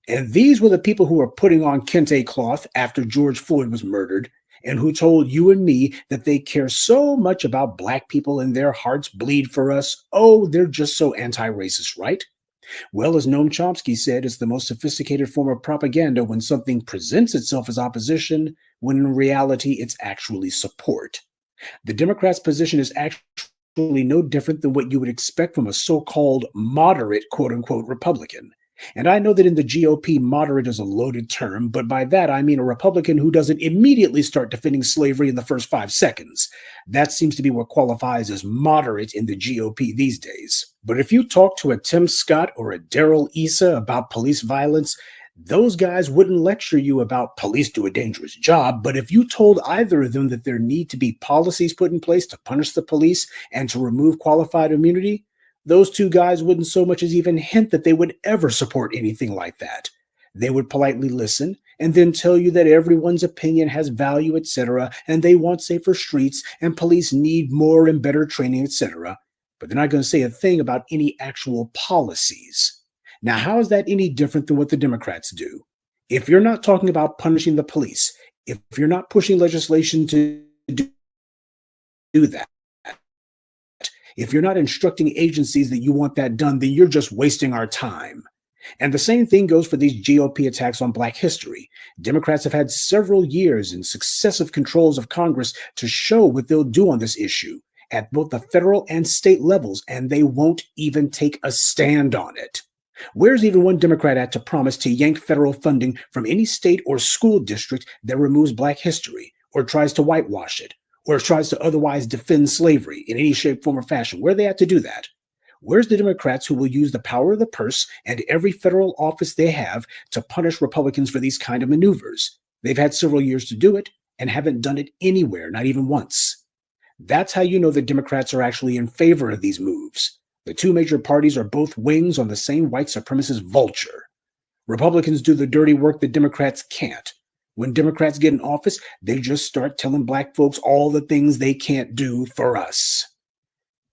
And these were the people who were putting on kente cloth after George Floyd was murdered, and who told you and me that they care so much about Black people and their hearts bleed for us. Oh, they're just so anti-racist, right? Well, as Noam Chomsky said, it's the most sophisticated form of propaganda when something presents itself as opposition, when in reality it's actually support. The Democrats' position is actually no different than what you would expect from a so-called moderate, quote-unquote, Republican. And I know that in the GOP, moderate is a loaded term, but by that I mean a Republican who doesn't immediately start defending slavery in the first 5 seconds. That seems to be what qualifies as moderate in the GOP these days. But if you talk to a Tim Scott or a Darrell Issa about police violence, those guys wouldn't lecture you about police do a dangerous job, but if you told either of them that there need to be policies put in place to punish the police and to remove qualified immunity, those 2 guys wouldn't so much as even hint that they would ever support anything like that. They would politely listen and then tell you that everyone's opinion has value, etc., and they want safer streets and police need more and better training, etc. But they're not going to say a thing about any actual policies. Now, how is that any different than what the Democrats do? If you're not talking about punishing the police, if you're not pushing legislation to do that, if you're not instructing agencies that you want that done, then you're just wasting our time. And the same thing goes for these GOP attacks on Black history. Democrats have had several years and successive controls of Congress to show what they'll do on this issue at both the federal and state levels, and they won't even take a stand on it. Where's even one Democrat at to promise to yank federal funding from any state or school district that removes Black history or tries to whitewash it, or tries to otherwise defend slavery in any shape, form, or fashion? Where are they at to do that? Where's the Democrats who will use the power of the purse and every federal office they have to punish Republicans for these kind of maneuvers? They've had several years to do it and haven't done it anywhere, not even once. That's how you know the Democrats are actually in favor of these moves. The two major parties are both wings on the same white supremacist vulture. Republicans do the dirty work that Democrats can't. When Democrats get in office, they just start telling black folks all the things they can't do for us.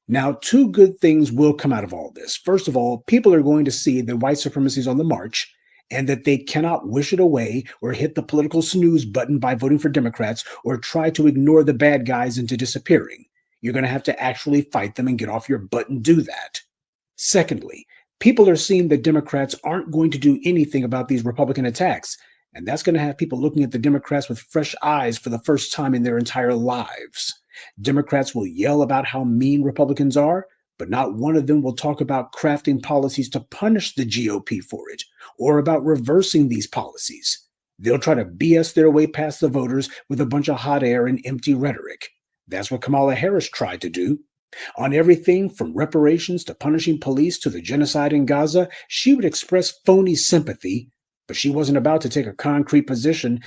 Now, two good things will come out of all this. First of all, people are going to see that white supremacy is on the march and that they cannot wish it away or hit the political snooze button by voting for Democrats or try to ignore the bad guys into disappearing. You're going to have to actually fight them and get off your butt and do that. Secondly, people are seeing that Democrats aren't going to do anything about these Republican attacks, and that's going to have people looking at the Democrats with fresh eyes for the first time in their entire lives. Democrats will yell about how mean Republicans are, but not one of them will talk about crafting policies to punish the GOP for it, or about reversing these policies. They'll try to BS their way past the voters with a bunch of hot air and empty rhetoric. That's what Kamala Harris tried to do. On everything from reparations to punishing police to the genocide in Gaza, she would express phony sympathy, but she wasn't about to take a concrete position,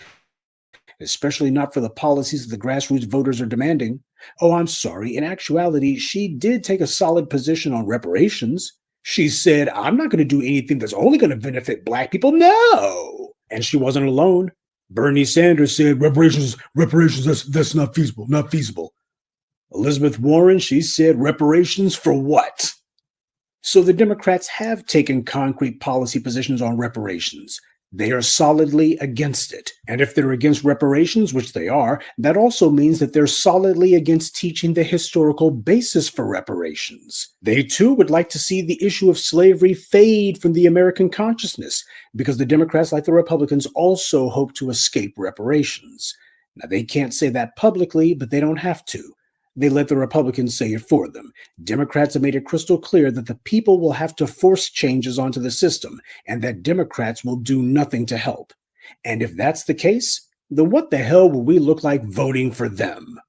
especially not for the policies that the grassroots voters are demanding. Oh, I'm sorry. In actuality, she did take a solid position on reparations. She said, I'm not going to do anything that's only going to benefit black people. No. And she wasn't alone. Bernie Sanders said, reparations, that's not feasible. Elizabeth Warren, she said, reparations for what? So the Democrats have taken concrete policy positions on reparations. They are solidly against it. And if they're against reparations, which they are, that also means that they're solidly against teaching the historical basis for reparations. They too would like to see the issue of slavery fade from the American consciousness, because the Democrats, like the Republicans, also hope to escape reparations. Now, they can't say that publicly, but they don't have to. They let the Republicans say it for them. Democrats have made it crystal clear that the people will have to force changes onto the system, and that Democrats will do nothing to help. And if that's the case, then what the hell will we look like voting for them?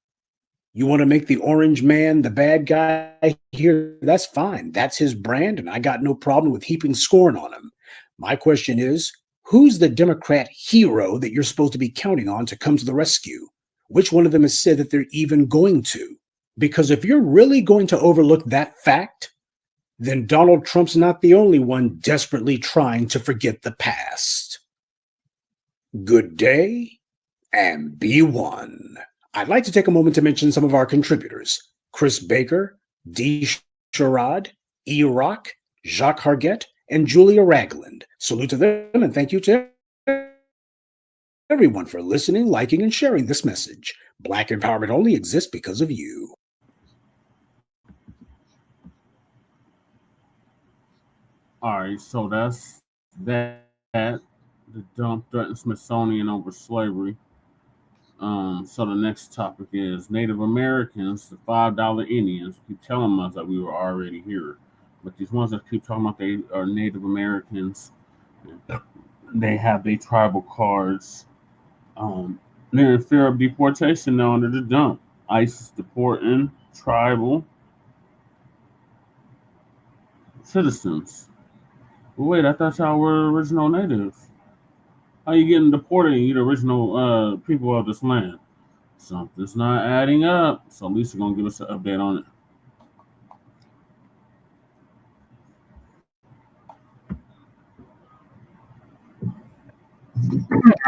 You want to make the orange man the bad guy here? That's fine. That's his brand, and I got no problem with heaping scorn on him. My question is, who's the Democrat hero that you're supposed to be counting on to come to the rescue? Which one of them has said that they're even going to? Because if you're really going to overlook that fact, then Donald Trump's not the only one desperately trying to forget the past. Good day, and be one. I'd like to take a moment to mention some of our contributors: Chris Baker, D. Sherrod, E. Rock, Jacques Hargett, and Julia Ragland. Salute to them, and thank you to everyone for listening, liking, and sharing this message. Black empowerment only exists because of you. All right, so that's that. The dump threatened Smithsonian over slavery. So the next topic is Native Americans, the $5 Indians. Keep telling us that we were already here, but these ones that keep talking about they are Native Americans, they have their tribal cards. They're in fear of deportation now under the dump. ICE is deporting tribal citizens. But wait, I thought y'all were original natives. How you getting deported and you the original people of this land? Something's not adding up. So Lisa gonna give us an update on it.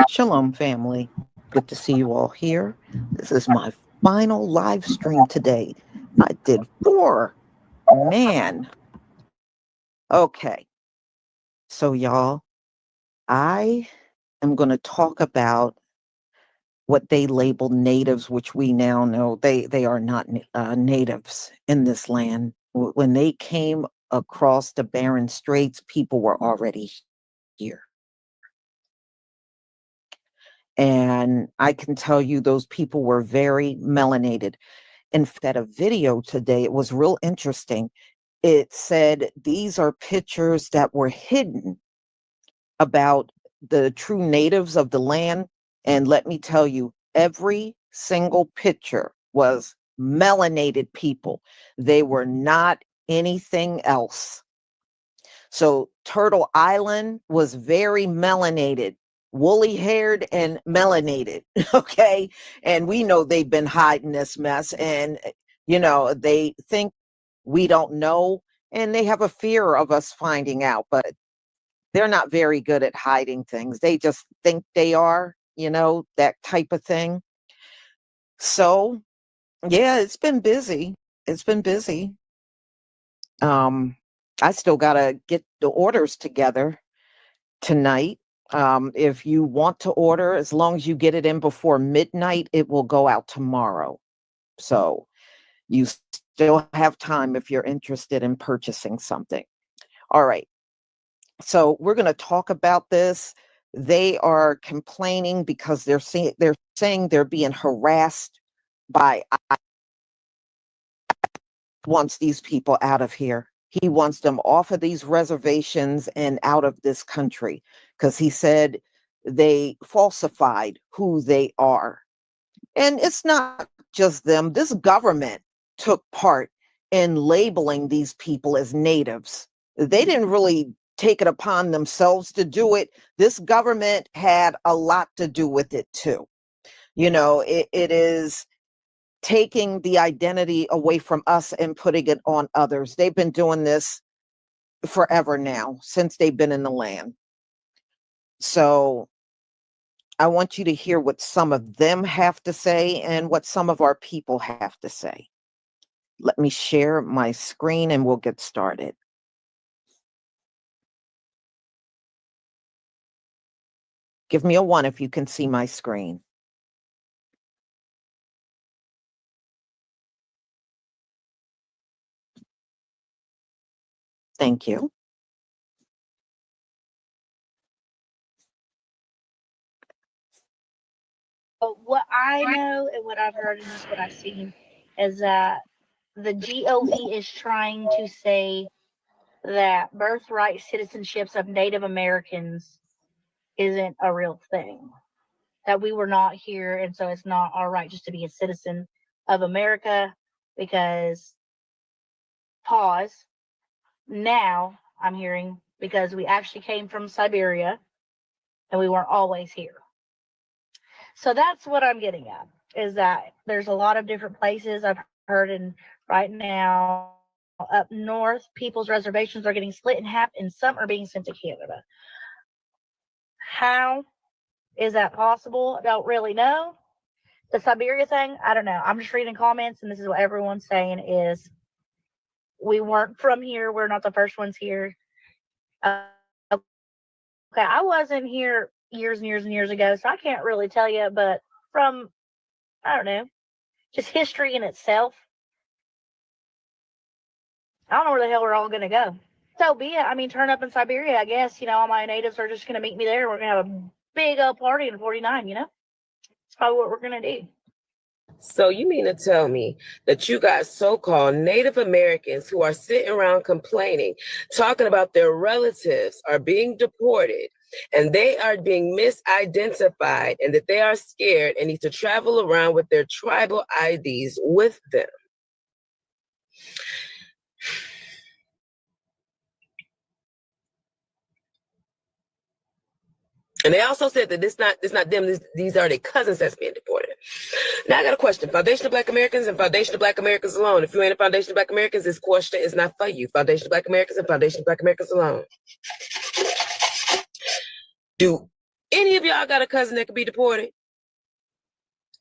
Shalom, family. Good to see you all here. This is my final live stream today. I did 4. Man. Okay. So, y'all, I am going to talk about what they label natives, which we now know they are not natives in this land. When they came across the Barren Straits, people were already here. And I can tell you those people were very melanated. In fact, a video today, it was real interesting. It said these are pictures that were hidden about the true natives of the land. And let me tell you, every single picture was melanated people. They were not anything else. So Turtle Island was very melanated. Woolly haired and melanated. Okay. And we know they've been hiding this mess. And, you know, they think we don't know. and they have a fear of us finding out, but they're not very good at hiding things. They just think they are, that type of thing. So, yeah, it's been busy. It's been busy. I still got to get the orders together tonight. If you want to order, as long as you get it in before midnight, it will go out tomorrow. So you still have time if you're interested in purchasing something. All right. So we're going to talk about this. They are complaining because they're saying they're being harassed by wants these people out of here. He wants them off of these reservations and out of this country because he said they falsified who they are. And it's not just them. This government took part in labeling these people as natives. They didn't really take it upon themselves to do it. This government had a lot to do with it too. It is taking the identity away from us and putting it on others. They've been doing this forever now, since they've been in the land. So I want you to hear what some of them have to say and what some of our people have to say. Let me share my screen and we'll get started. Give me a 1 if you can see my screen. Thank you. But what I know and what I've heard and just what I've seen is that the GOP is trying to say that birthright citizenships of Native Americans isn't a real thing. That we were not here, and so it's not our right just to be a citizen of America because, now I'm hearing because we actually came from Siberia and we weren't always here. So that's what I'm getting at, is that there's a lot of different places I've heard, and right now up north, people's reservations are getting split in half and some are being sent to Canada. How is that possible? I don't really know. The Siberia thing, I don't know. I'm just reading comments, and this is what everyone's saying is we weren't from here. We're not the first ones here. Okay, I wasn't here years and years and years ago, so I can't really tell you, but from, I don't know, just history in itself, I don't know where the hell we're all going to go. So be it. I mean, turn up in Siberia, I guess. All my natives are just going to meet me there. We're going to have a big old party in 49, It's probably what we're going to do. So you mean to tell me that you got so-called Native Americans who are sitting around complaining, talking about their relatives are being deported and they are being misidentified and that they are scared and need to travel around with their tribal IDs with them? And they also said that it's not them, these are their cousins that's being deported. Now I got a question. Foundation of Black Americans and Foundation of Black Americans alone. If you ain't a Foundation of Black Americans, this question is not for you. Foundation of Black Americans and Foundation of Black Americans alone. Do any of y'all got a cousin that could be deported?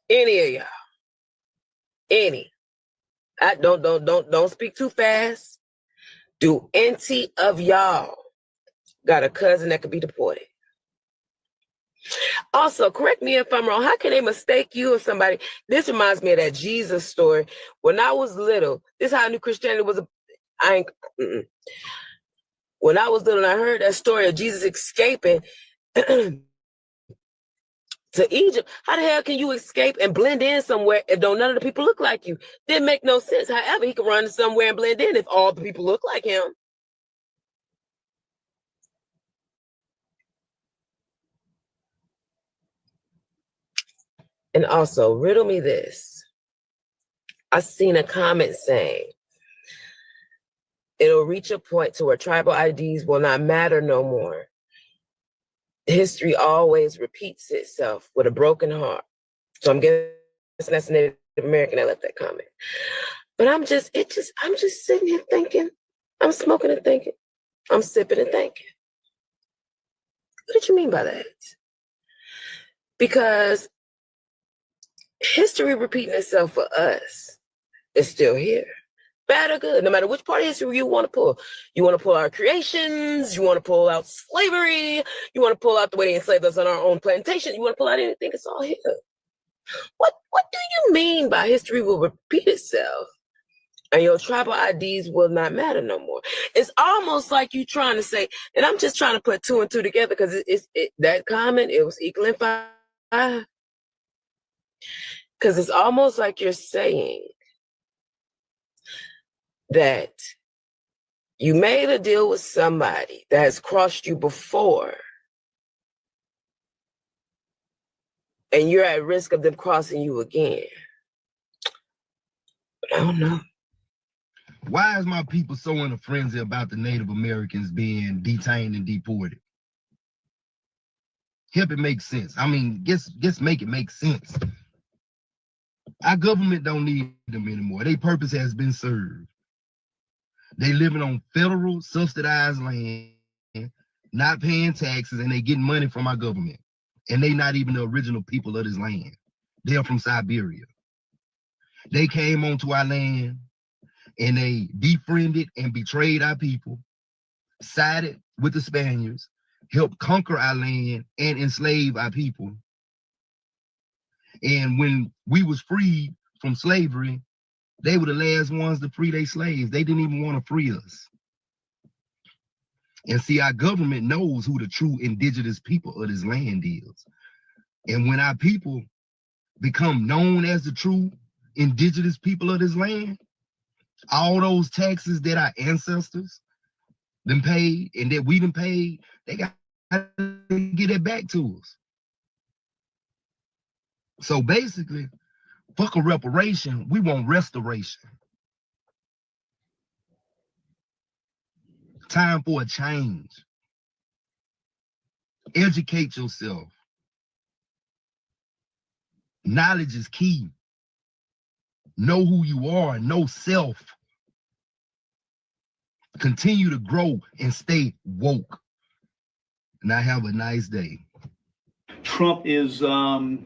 Any of y'all? Any? I don't speak too fast. Do any of y'all got a cousin that could be deported? Also, correct me if I'm wrong. How can they mistake you or somebody? This reminds me of that Jesus story. When I was little, this is how I knew Christianity was When I was little and I heard that story of Jesus escaping to Egypt, how the hell can you escape and blend in somewhere if none of the people look like you? Didn't make no sense. However, he could run somewhere and blend in if all the people look like him. And also, riddle me this. I seen a comment saying, it'll reach a point to where tribal IDs will not matter no more. History always repeats itself with a broken heart. So I'm guessing that's a Native American that left that comment. But I'm just sitting here thinking, I'm smoking and thinking. I'm sipping and thinking. What did you mean by that? Because history repeating itself for us is still here. Bad or good, no matter which part of history you want to pull. You want to pull our creations, you want to pull out slavery, you want to pull out the way they enslaved us on our own plantation, you want to pull out anything, it's all here. What do you mean by history will repeat itself and your tribal IDs will not matter no more? It's almost like you trying to say, and I'm just trying to put two and two together because that comment, it was equaling 5. Because it's almost like you're saying that you made a deal with somebody that has crossed you before, and you're at risk of them crossing you again. But I don't know. Why is my people so in a frenzy about the Native Americans being detained and deported? Help it make sense. I mean, just make it make sense. Our government don't need them anymore. Their purpose has been served. They living on federal subsidized land, not paying taxes, and they getting money from our government. And they not even the original people of this land. They're from Siberia. They came onto our land and they befriended and betrayed our people, sided with the Spaniards, helped conquer our land and enslave our people. And when we was freed from slavery, they were the last ones to free their slaves. They didn't even want to free us. And see, our government knows who the true indigenous people of this land is. And when our people become known as the true indigenous people of this land, all those taxes that our ancestors them paid and that we done paid, they got to get it back to us. So basically, fuck a reparation, we want restoration. Time for a change. Educate yourself. Knowledge is key. Know who you are, know self. Continue to grow and stay woke. And I have a nice day. Trump is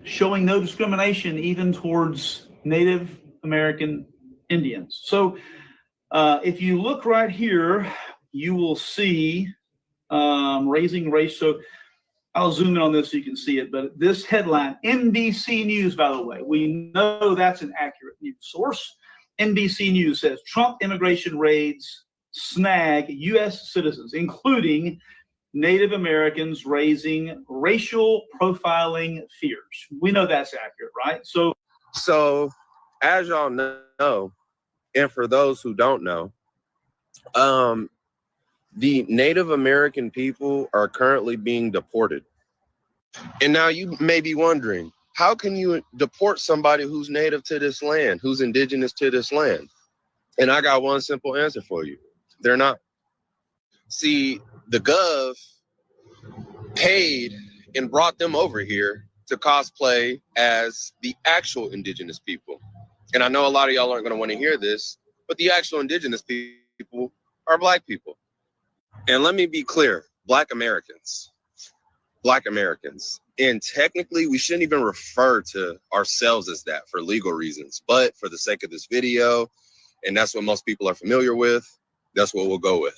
showing no discrimination even towards Native American Indians. So if you look right here, you will see raising race. So I'll zoom in on this so you can see it. But this headline, NBC News, by the way, we know that's an accurate news source. NBC News says Trump immigration raids snag U.S. citizens, including Native Americans, raising racial profiling fears. We know that's accurate, right? So as y'all know, and for those who don't know, the Native American people are currently being deported. And now you may be wondering, how can you deport somebody who's native to this land, who's indigenous to this land? And I got one simple answer for you. They're not. See, the Gov paid and brought them over here to cosplay as the actual indigenous people. And I know a lot of y'all aren't going to want to hear this, but the actual indigenous people are Black people. And let me be clear, Black Americans. Black Americans. And technically, we shouldn't even refer to ourselves as that for legal reasons. But for the sake of this video, and that's what most people are familiar with, that's what we'll go with.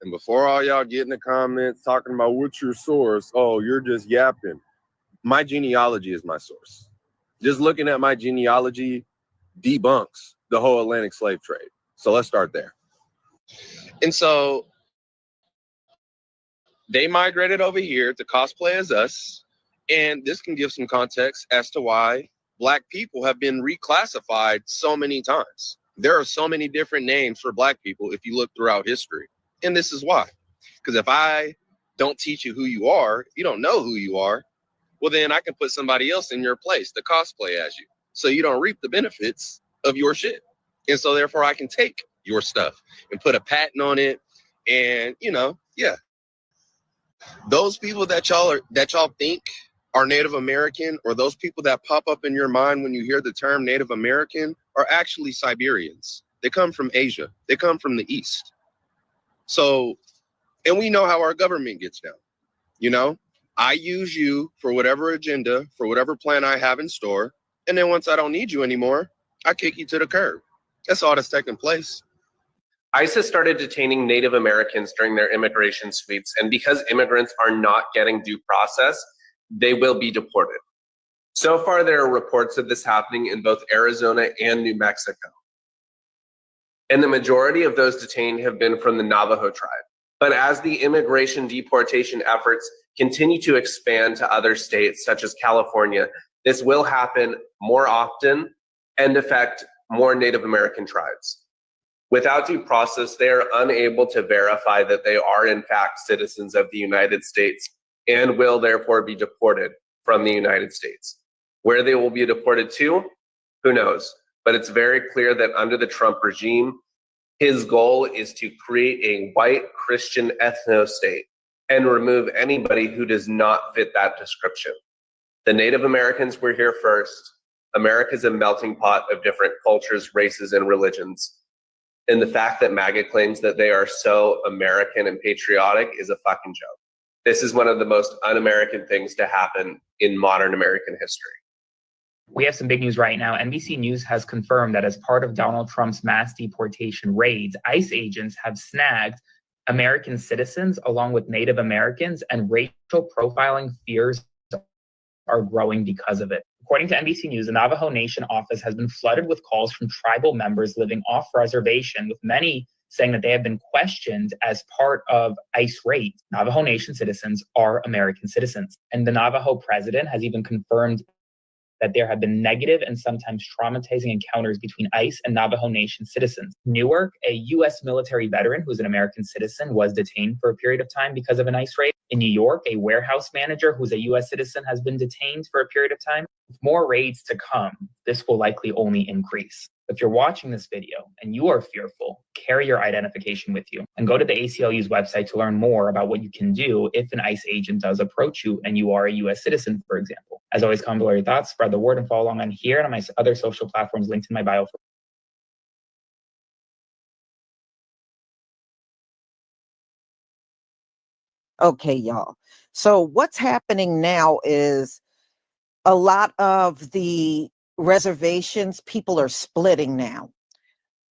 And before all y'all get in the comments talking about what's your source, oh, you're just yapping. My genealogy is my source. Just looking at my genealogy debunks the whole Atlantic slave trade. So let's start there. And so they migrated over here to cosplay as us. And this can give some context as to why Black people have been reclassified so many times. There are so many different names for Black people if you look throughout history. And this is why. Because if I don't teach you who you are, if you don't know who you are, well, then I can put somebody else in your place to cosplay as you. So you don't reap the benefits of your shit. And so therefore I can take your stuff and put a patent on it. And, you know, yeah. Those people that y'all think are Native American, or those people that pop up in your mind when you hear the term Native American, are actually Siberians. They come from Asia. They come from the East. So, and we know how our government gets down. You know, I use you for whatever agenda, for whatever plan I have in store. And then once I don't need you anymore, I kick you to the curb. That's all that's taking place. ICE has started detaining Native Americans during their immigration sweeps, and because immigrants are not getting due process, they will be deported. So far, there are reports of this happening in both Arizona and New Mexico. And the majority of those detained have been from the Navajo tribe. But as the immigration deportation efforts continue to expand to other states, such as California, this will happen more often and affect more Native American tribes. Without due process, they are unable to verify that they are in fact citizens of the United States and will therefore be deported from the United States. Where they will be deported to, who knows? But it's very clear that under the Trump regime, his goal is to create a white Christian ethno-state and remove anybody who does not fit that description. The Native Americans were here first. America's a melting pot of different cultures, races, and religions. And the fact that MAGA claims that they are so American and patriotic is a fucking joke. This is one of the most un-American things to happen in modern American history. We have some big news right now. NBC News has confirmed that as part of Donald Trump's mass deportation raids, ICE agents have snagged American citizens along with Native Americans, and racial profiling fears are growing because of it. According to NBC News, the Navajo Nation office has been flooded with calls from tribal members living off reservation, with many saying that they have been questioned as part of ICE raids. Navajo Nation citizens are American citizens. And the Navajo president has even confirmed that there have been negative and sometimes traumatizing encounters between ICE and Navajo Nation citizens. Newark, a U.S. military veteran who's an American citizen, was detained for a period of time because of an ICE raid. In New York, a warehouse manager who's a U.S. citizen has been detained for a period of time. With more raids to come, this will likely only increase. If you're watching this video and you are fearful, carry your identification with you and go to the ACLU's website to learn more about what you can do if an ICE agent does approach you and you are a U.S. citizen, for example. As always, comment below your thoughts, spread the word, and follow along on here and on my other social platforms linked in my bio. Okay, y'all. So what's happening now is a lot of the reservations, people are splitting now.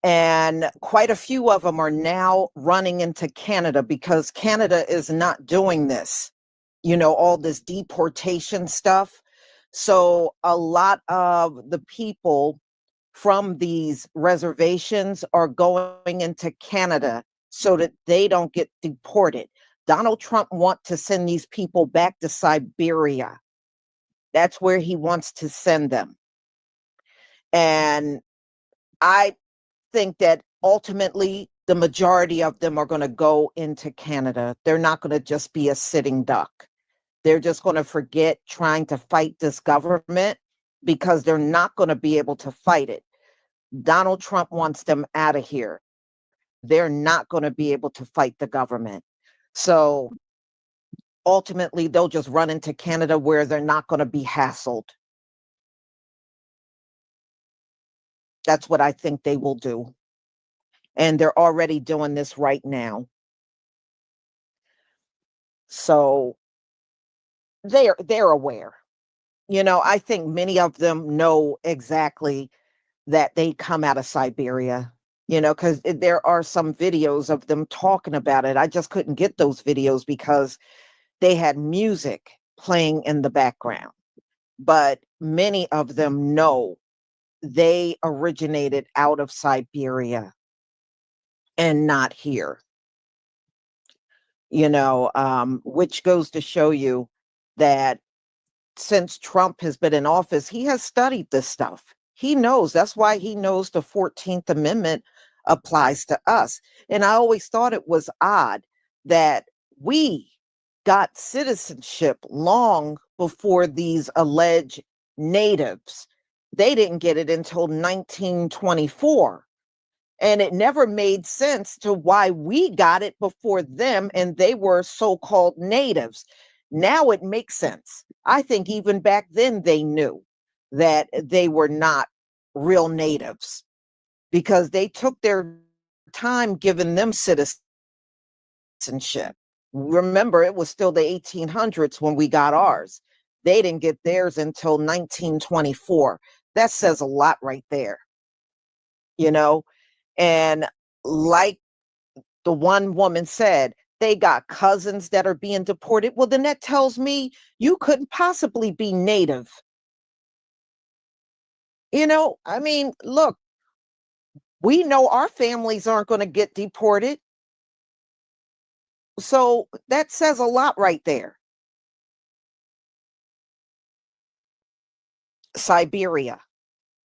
And quite a few of them are now running into Canada because Canada is not doing this, you know, all this deportation stuff. So a lot of the people from these reservations are going into Canada so that they don't get deported. Donald Trump wants to send these people back to Siberia. That's where he wants to send them. And I think that ultimately the majority of them are going to go into Canada. They're not going to just be a sitting duck. They're just going to forget trying to fight this government because they're not going to be able to fight it. Donald Trump wants them out of here. They're not going to be able to fight the government. So ultimately, they'll just run into Canada where they're not going to be hassled. That's what I think they will do. And they're already doing this right now. So they're aware. You know, I think many of them know exactly that they come out of Siberia, you know, because there are some videos of them talking about it. I just couldn't get those videos because they had music playing in the background. But many of them know they originated out of Siberia and not here. You know, which goes to show you that since Trump has been in office, he has studied this stuff. He knows. That's why he knows the 14th Amendment applies to us. And I always thought it was odd that we got citizenship long before these alleged natives. They didn't get it until 1924. And it never made sense to why we got it before them and they were so-called natives. Now it makes sense. I think even back then they knew that they were not real natives because they took their time giving them citizenship. citizenship. Remember, it was still the 1800s when we got ours. They didn't get theirs until 1924. That says a lot right there, you know? And like the one woman said, they got cousins that are being deported. Well, then that tells me you couldn't possibly be Native. You know, I mean, look, we know our families aren't going to get deported. So that says a lot right there. Siberia.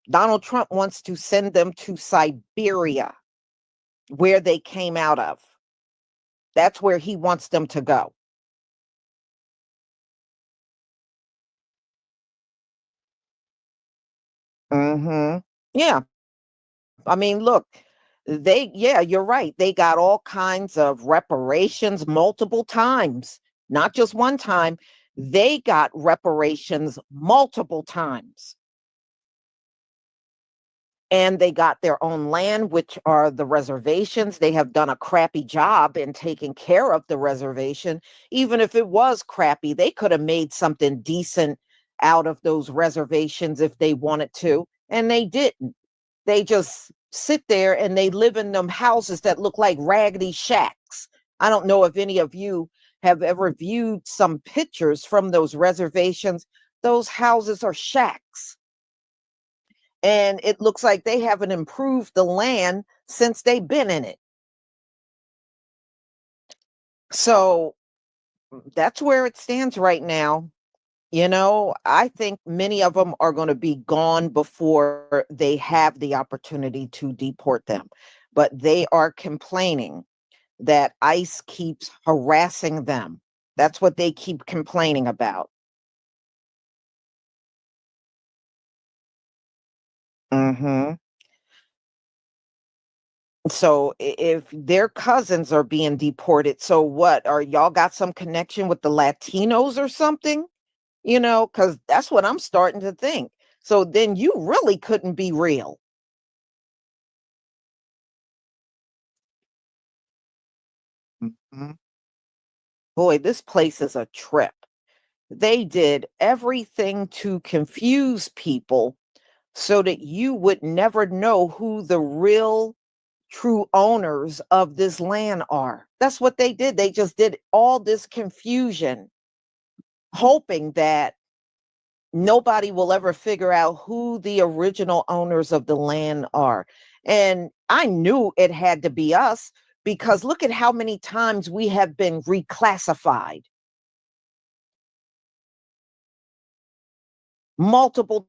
Donald Trump wants to send them to Siberia, where they came out of. That's where he wants them to go. Yeah. I mean, look, yeah, you're right. They got all kinds of reparations multiple times, not just one time. They got reparations multiple times. And they got their own land, which are the reservations. They have done a crappy job in taking care of the reservation. Even if it was crappy, they could have made something decent out of those reservations if they wanted to, and they didn't. They just sit there and they live in them houses that look like raggedy shacks. I don't know if any of you have ever viewed some pictures from those reservations. Those houses are shacks. And it looks like they haven't improved the land since they've been in it. So that's where it stands right now. You know, I think many of them are going to be gone before they have the opportunity to deport them. But they are complaining that ICE keeps harassing them. That's what they keep complaining about. So if their cousins are being deported, so what? Are y'all got some connection with the Latinos or something? You know, because that's what I'm starting to think. So then you really couldn't be real. Boy, this place is a trip. They did everything to confuse people so that you would never know who the real true owners of this land are. That's what they did. They just did all this confusion, hoping that nobody will ever figure out who the original owners of the land are. And I knew it had to be us because look at how many times we have been reclassified. Multiple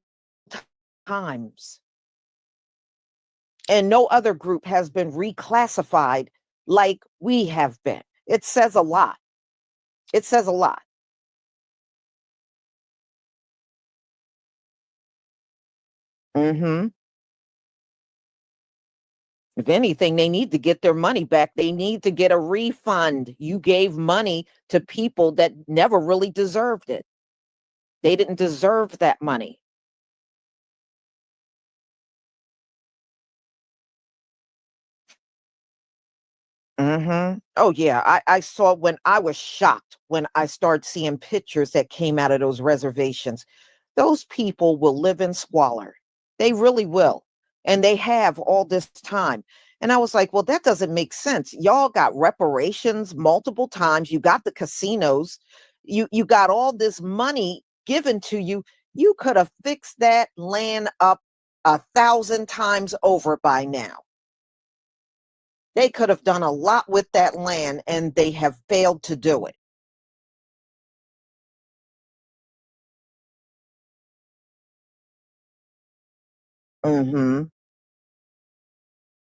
times. And no other group has been reclassified like we have been. It says a lot. It says a lot. If anything, they need to get their money back. They need to get a refund. You gave money to people that never really deserved it. They didn't deserve that money. Oh, yeah. I saw when I was shocked when I started seeing pictures that came out of those reservations. Those people will live in squalor. They really will. And they have all this time. And I was like, well, that doesn't make sense. Y'all got reparations multiple times. You got the casinos. You got all this money given to you. You could have fixed that land up 1,000 times over by now. They could have done a lot with that land and they have failed to do it.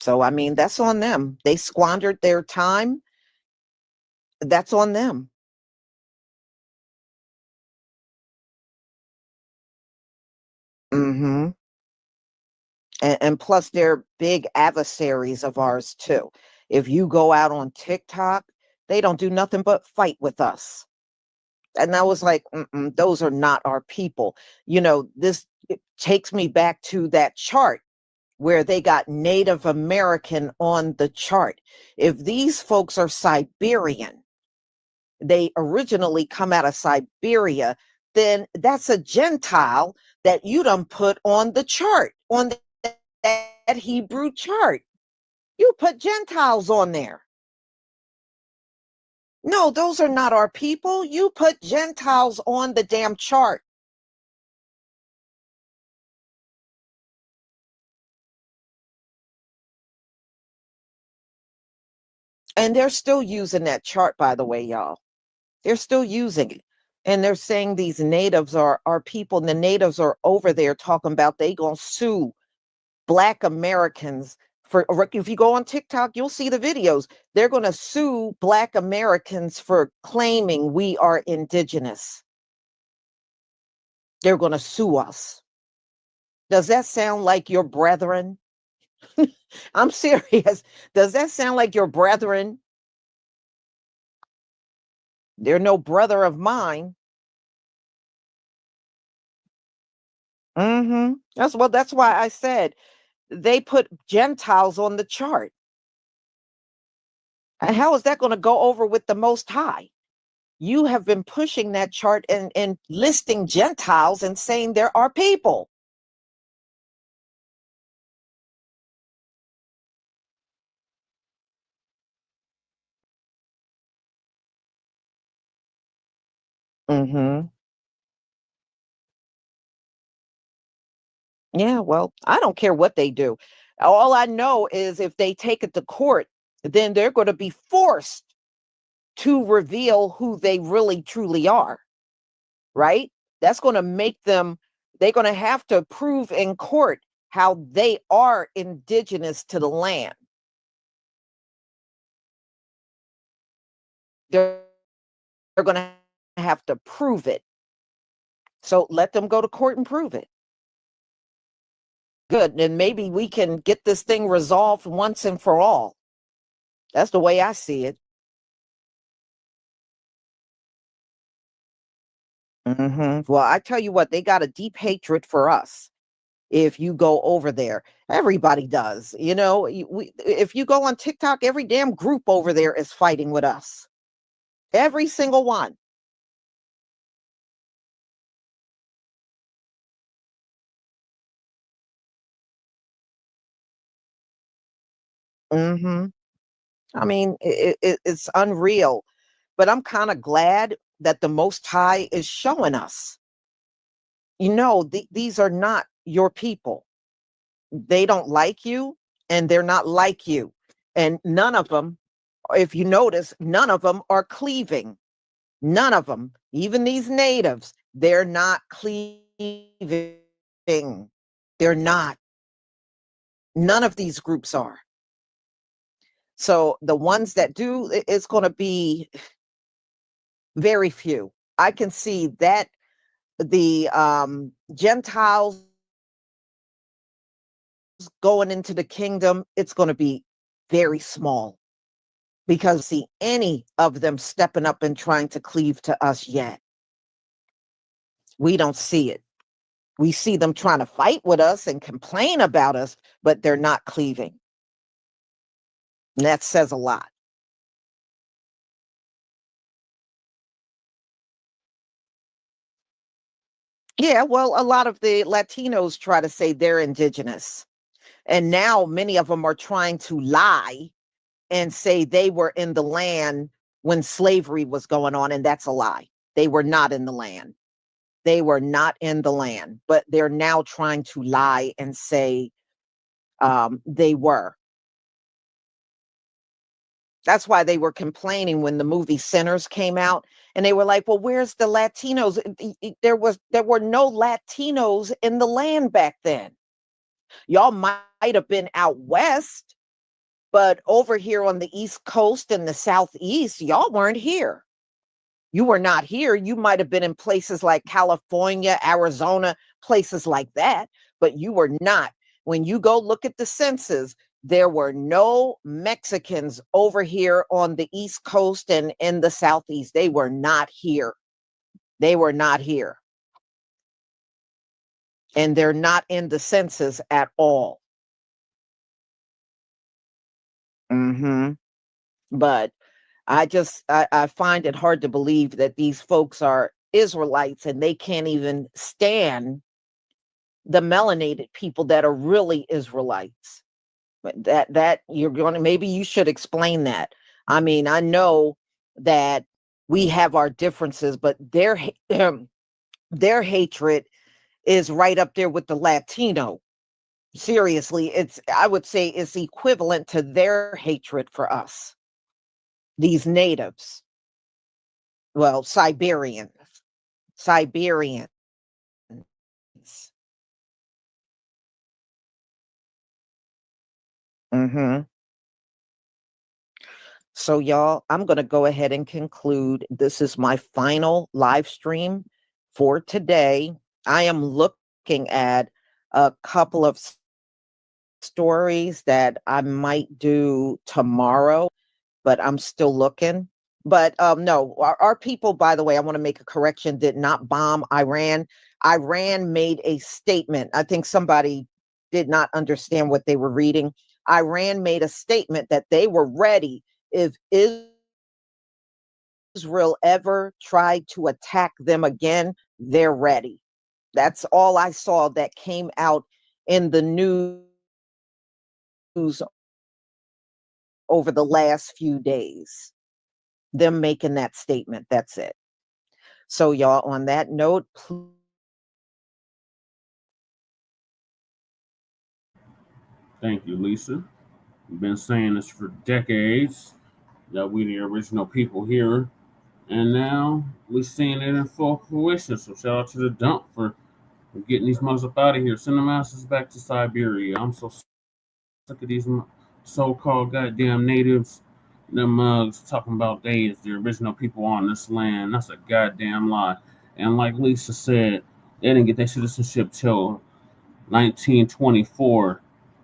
So, I mean, that's on them. They squandered their time. That's on them. And plus, they're big adversaries of ours, too. If you go out on TikTok, they don't do nothing but fight with us. And I was like, those are not our people. You know, this takes me back to that chart where they got Native American on the chart. If these folks are Siberian, they originally come out of Siberia, then that's a Gentile that you done put on the chart, on that Hebrew chart. You put Gentiles on there. No, those are not our people. You put Gentiles on the damn chart. And they're still using that chart, by the way, y'all. They're still using it. And they're saying these natives are people, and the natives are over there talking about they gonna sue Black Americans for, if you go on TikTok, you'll see the videos. They're gonna sue Black Americans for claiming we are indigenous. They're gonna sue us. Does that sound like your brethren? I'm serious. Does that sound like your brethren? They're no brother of mine. That's why I said they put Gentiles on the chart. And how is that going to go over with the Most High? You have been pushing that chart and listing Gentiles and saying there are people. Yeah, well, I don't care what they do. All I know is if they take it to court, then they're going to be forced to reveal who they really truly are, right? That's going to make them, they're going to have to prove in court how they are indigenous to the land. They're going to have to prove it. So let them go to court and prove it. Good. And maybe we can get this thing resolved once and for all. That's the way I see it. Well, I tell you what, they got a deep hatred for us. If you go over there, everybody does. You know, if you go on TikTok, every damn group over there is fighting with us. Every single one. I mean, it's unreal, but I'm kind of glad that the Most High is showing us, you know, these are not your people. They don't like you, and they're not like you. And none of them, if you notice, none of them are cleaving. None of them, even these natives, they're not cleaving. They're not. None of these groups are. So the ones that do, it's going to be very few. I can see that the Gentiles going into the kingdom, it's going to be very small, because see any of them stepping up and trying to cleave to us yet. We don't see it. We see them trying to fight with us and complain about us, but they're not cleaving. And that says a lot. Yeah, well, a lot of the Latinos try to say they're indigenous. And now many of them are trying to lie and say they were in the land when slavery was going on. And that's a lie. They were not in the land. They were not in the land, but they're now trying to lie and say they were. That's why they were complaining when the movie Sinners came out, and they were like, well, where's the Latinos? There were no Latinos in the land back then. Y'all might have been out west, but over here on the East Coast and the Southeast, y'all weren't here. You were not here. You might have been in places like California, Arizona, places like that, but you were not. When you go look at the census, there were no Mexicans over here on the East Coast and in the Southeast. They were not here. They were not here. And they're not in the census at all. Mm-hmm. But I find it hard to believe that these folks are Israelites and they can't even stand the melanated people that are really Israelites. But that you're going to, maybe you should explain that. I mean, I know that we have our differences, but their hatred is right up there with the Latino. Seriously, I would say it's equivalent to their hatred for us, these natives. Well, Siberians. Mm-hmm. So, y'all, I'm going to go ahead and conclude. This is my final live stream for today. I am looking at a couple of stories that I might do tomorrow, but I'm still looking. But no, our people, by the way, I want to make a correction, did not bomb Iran. Iran made a statement. I think somebody did not understand what they were reading. Iran made a statement that they were ready if Israel ever tried to attack them again, they're ready. That's all I saw that came out in the news over the last few days. Them making that statement. That's it. So, y'all, on that note, Thank you, Lisa. We've been saying this for decades that we the original people here, and now we're seeing it in full fruition. So shout out to the dump for getting these mugs up out of here. Send the masses back to Siberia. I'm so sick of these so-called goddamn natives. Them mugs talking about they is the original people on this land. That's a goddamn lie. And like Lisa said, they didn't get their citizenship till 1924.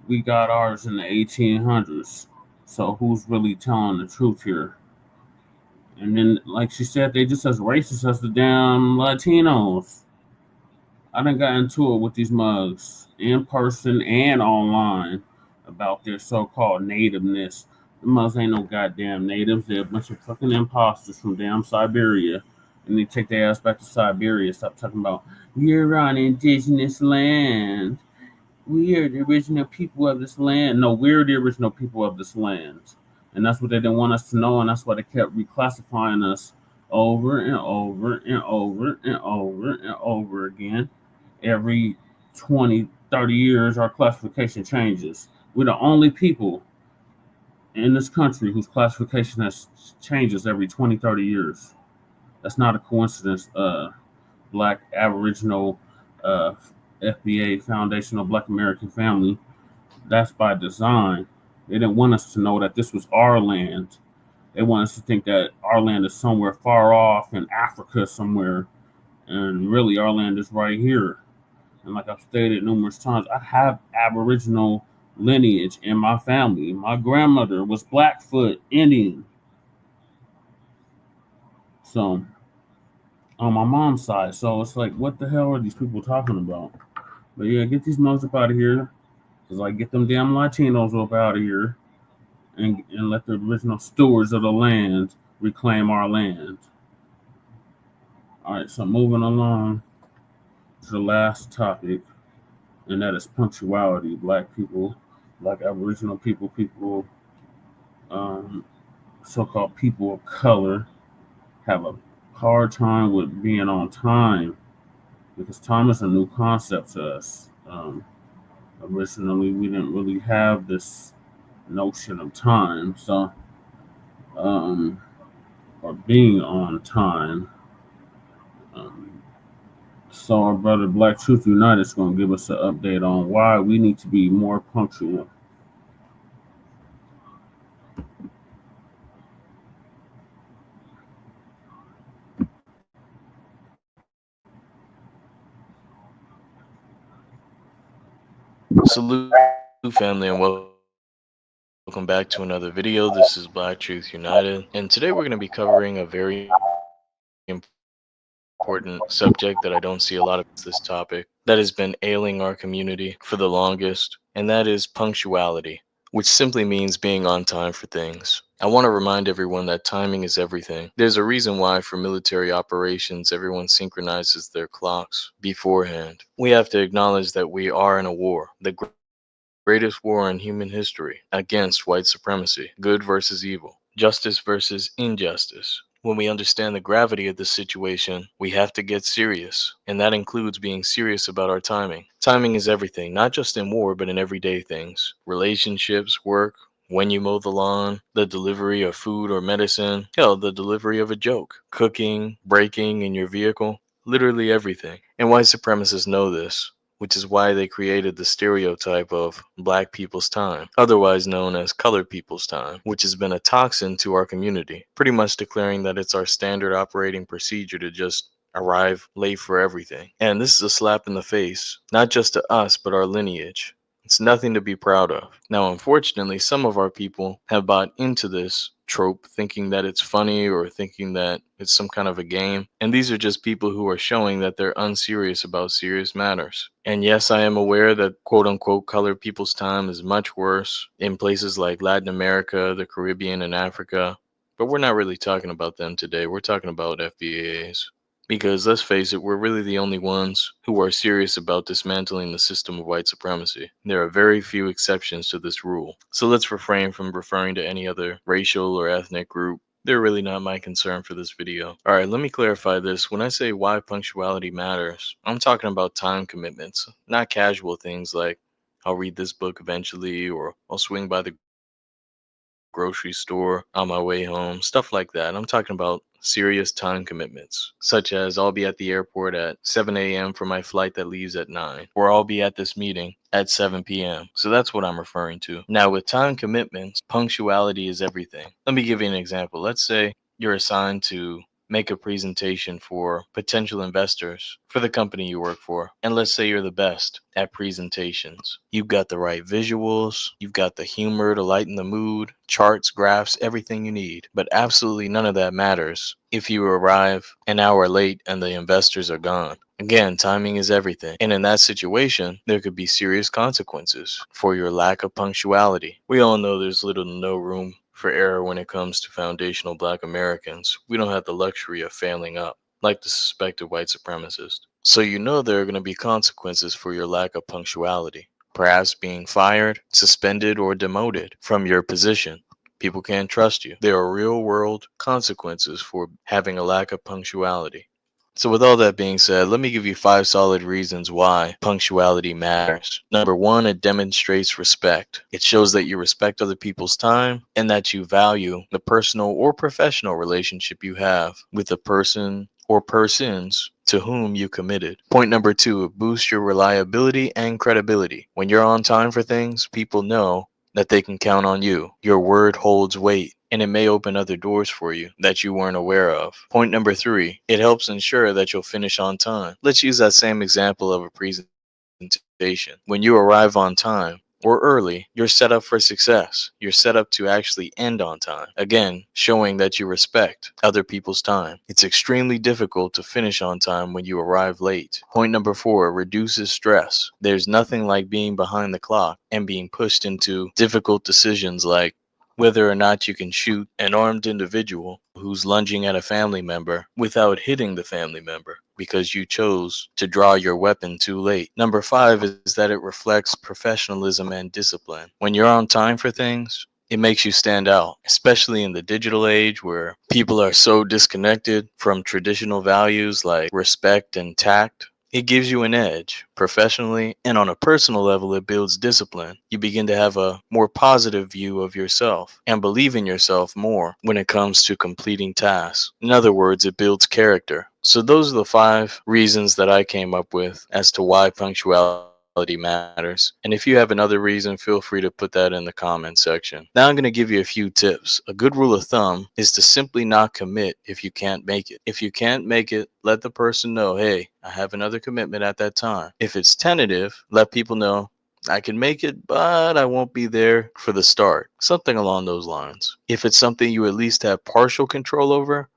We got ours in the 1800s. So who's really telling the truth here? And then, like she said, they just as racist as the damn Latinos. I done got into it with these mugs in person and online about their so-called nativeness. The mugs ain't no goddamn natives. They're a bunch of fucking imposters from damn Siberia. And they take their ass back to Siberia. Stop talking about, you're on indigenous land. We are the original people of this land. No, we're the original people of this land. And that's what they didn't want us to know. And that's why they kept reclassifying us over and over and over and over and over again. Every 20, 30 years, our classification changes. We're the only people in this country whose classification has changes every 20, 30 years. That's not a coincidence. Black Aboriginal FBA, Foundational Black American Family, that's by design. They didn't want us to know that this was our land. They want us to think that our land is somewhere far off in Africa somewhere, and really our land is right here. And like I've stated numerous times, I have Aboriginal lineage in my family. My grandmother was Blackfoot Indian. So, on my mom's side. So it's like, what the hell are these people talking about? But yeah, get these mugs up out of here. Cause like, get them damn Latinos up out of here, and let the original stewards of the land reclaim our land. All right, so moving along to the last topic, and that is punctuality. Black people, Black Aboriginal people, so-called people of color have a hard time with being on time because time is a new concept to us. Originally, we didn't really have this notion of time, so or being on time. So our brother Black Truth United is going to give us an update on why we need to be more punctual. Salute family and welcome back to another video. This is Black Truth United, and today we're going to be covering a very important subject that I don't see a lot of this topic that has been ailing our community for the longest, and that is punctuality. which simply means being on time for things. I want to remind everyone that timing is everything. There's a reason why for military operations everyone synchronizes their clocks beforehand. We have to acknowledge that we are in a war, the greatest war in human history, against white supremacy, good versus evil, justice versus injustice. When we understand the gravity of this situation, we have to get serious, and that includes being serious about our timing. Timing is everything, not just in war, but in everyday things. Relationships, work, when you mow the lawn, the delivery of food or medicine, hell, the delivery of a joke, cooking, braking in your vehicle, literally everything. And white supremacists know this, which is why they created the stereotype of black people's time, otherwise known as colored people's time, which has been a toxin to our community, pretty much declaring that it's our standard operating procedure to just arrive late for everything. And this is a slap in the face, not just to us, but our lineage. It's nothing to be proud of. Now, unfortunately, some of our people have bought into this trope, thinking that it's funny or thinking that it's some kind of a game. And these are just people who are showing that they're unserious about serious matters. And yes, I am aware that quote unquote colored people's time is much worse in places like Latin America, the Caribbean, and Africa. But we're not really talking about them today. We're talking about FBAs. Because let's face it, we're really the only ones who are serious about dismantling the system of white supremacy. There are very few exceptions to this rule. So let's refrain from referring to any other racial or ethnic group. They're really not my concern for this video. Alright, let me clarify this. When I say why punctuality matters, I'm talking about time commitments, not casual things like I'll read this book eventually or I'll swing by the grocery store on my way home, stuff like that. I'm talking about serious time commitments, such as I'll be at the airport at 7 a.m. for my flight that leaves at 9, or I'll be at this meeting at 7 p.m. So that's what I'm referring to. Now, with time commitments, punctuality is everything. Let me give you an example. Let's say you're assigned to make a presentation for potential investors for the company you work for. And let's say you're the best at presentations. You've got the right visuals, you've got the humor to lighten the mood, charts, graphs, everything you need. But absolutely none of that matters if you arrive an hour late and the investors are gone. Again, timing is everything. And in that situation, there could be serious consequences for your lack of punctuality. We all know there's little to no room for error when it comes to foundational black Americans. We don't have the luxury of failing up like the suspected white supremacist. So you know there are going to be consequences for your lack of punctuality. Perhaps being fired, suspended, or demoted from your position. People can't trust you. There are real world consequences for having a lack of punctuality. So with all that being said, let me give you 5 solid reasons why punctuality matters. Number 1, it demonstrates respect. It shows that you respect other people's time and that you value the personal or professional relationship you have with the person or persons to whom you committed. Point number 2, it boosts your reliability and credibility. When you're on time for things, people know that they can count on you. Your word holds weight, and it may open other doors for you that you weren't aware of. Point number 3, it helps ensure that you'll finish on time. Let's use that same example of a presentation. When you arrive on time or early, you're set up for success. You're set up to actually end on time. Again, showing that you respect other people's time. It's extremely difficult to finish on time when you arrive late. Point number 4, reduces stress. There's nothing like being behind the clock and being pushed into difficult decisions like whether or not you can shoot an armed individual who's lunging at a family member without hitting the family member because you chose to draw your weapon too late. Number 5 is that it reflects professionalism and discipline. When you're on time for things, it makes you stand out, especially in the digital age where people are so disconnected from traditional values like respect and tact. It gives you an edge professionally, and on a personal level, it builds discipline. You begin to have a more positive view of yourself and believe in yourself more when it comes to completing tasks. In other words, it builds character. So those are the 5 reasons that I came up with as to why punctuality matters. And if you have another reason, feel free to put that in the comment section. Now I'm going to give you a few tips. A good rule of thumb is to simply not commit if you can't make it. If you can't make it, let the person know, hey, I have another commitment at that time. If it's tentative, let people know, I can make it, but I won't be there for the start. Something along those lines. If it's something you at least have partial control over,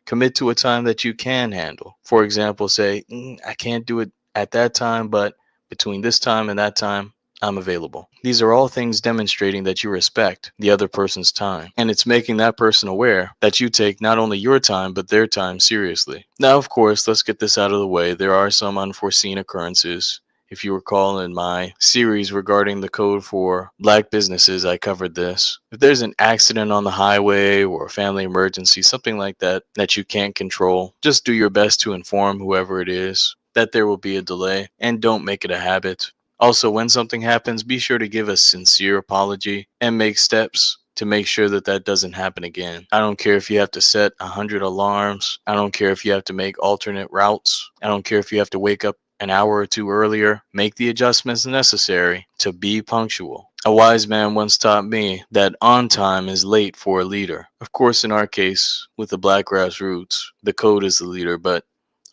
commit to a time that you can handle. For example, say, I can't do it at that time, but between this time and that time, I'm available. These are all things demonstrating that you respect the other person's time, and it's making that person aware that you take not only your time but their time seriously. Now, of course, let's get this out of the way. There are some unforeseen occurrences. If you recall, in my series regarding the code for Black businesses, I covered this. If there's an accident on the highway or a family emergency, something like that that you can't control, just do your best to inform whoever it is that there will be a delay, and don't make it a habit. Also, when something happens, be sure to give a sincere apology and make steps to make sure that that doesn't happen again. I don't care if you have to set 100 alarms. I don't care if you have to make alternate routes. I don't care if you have to wake up an hour or two earlier. Make the adjustments necessary to be punctual. A wise man once taught me that on time is late for a leader. Of course, in our case, with the Black grassroots, the code is the leader, but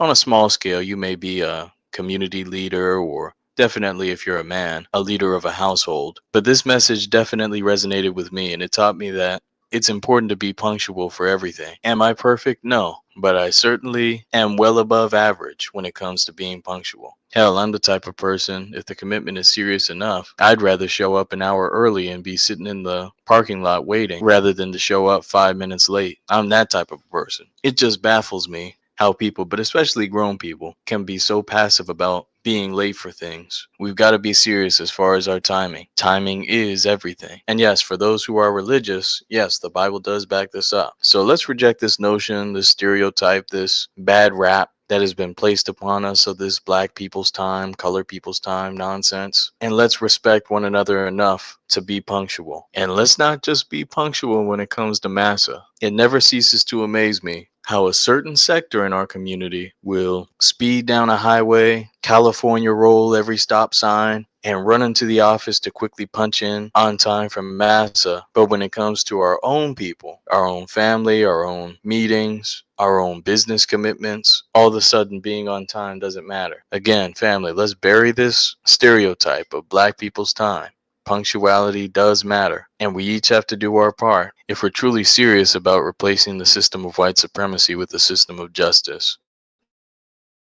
on a small scale, you may be a community leader, or definitely, if you're a man, a leader of a household. But this message definitely resonated with me, and it taught me that it's important to be punctual for everything. Am I perfect? No, but I certainly am well above average when it comes to being punctual. Hell, I'm the type of person, if the commitment is serious enough, I'd rather show up an hour early and be sitting in the parking lot waiting rather than to show up 5 minutes late. I'm that type of person. It just baffles me how people, but especially grown people, can be so passive about being late for things. We've got to be serious as far as our timing. Timing is everything. And yes, for those who are religious, yes, the Bible does back this up. So let's reject this notion, this stereotype, this bad rap that has been placed upon us of this Black people's time, colored people's time nonsense. And let's respect one another enough to be punctual. And let's not just be punctual when it comes to massa. It never ceases to amaze me how a certain sector in our community will speed down a highway, California roll every stop sign, and run into the office to quickly punch in on time from massa. But when it comes to our own people, our own family, our own meetings, our own business commitments, all of a sudden being on time doesn't matter. Again, family, let's bury this stereotype of Black people's time. Punctuality does matter, and we each have to do our part if we're truly serious about replacing the system of white supremacy with the system of justice.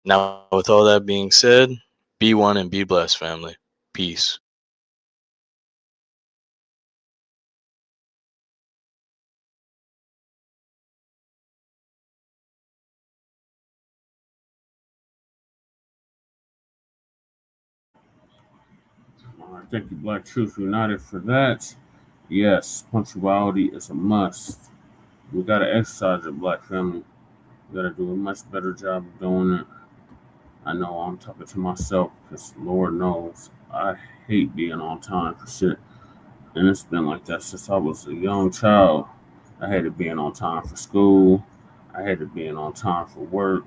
Now, with all that being said, be one and be blessed, family. Peace. All right, thank you, Black Truth United, for that. Yes, punctuality is a must. We got to exercise it, Black family. We got to do a much better job of doing it. I know I'm talking to myself because Lord knows I hate being on time for shit. And it's been like that since I was a young child. I hated being on time for school. I hated being on time for work.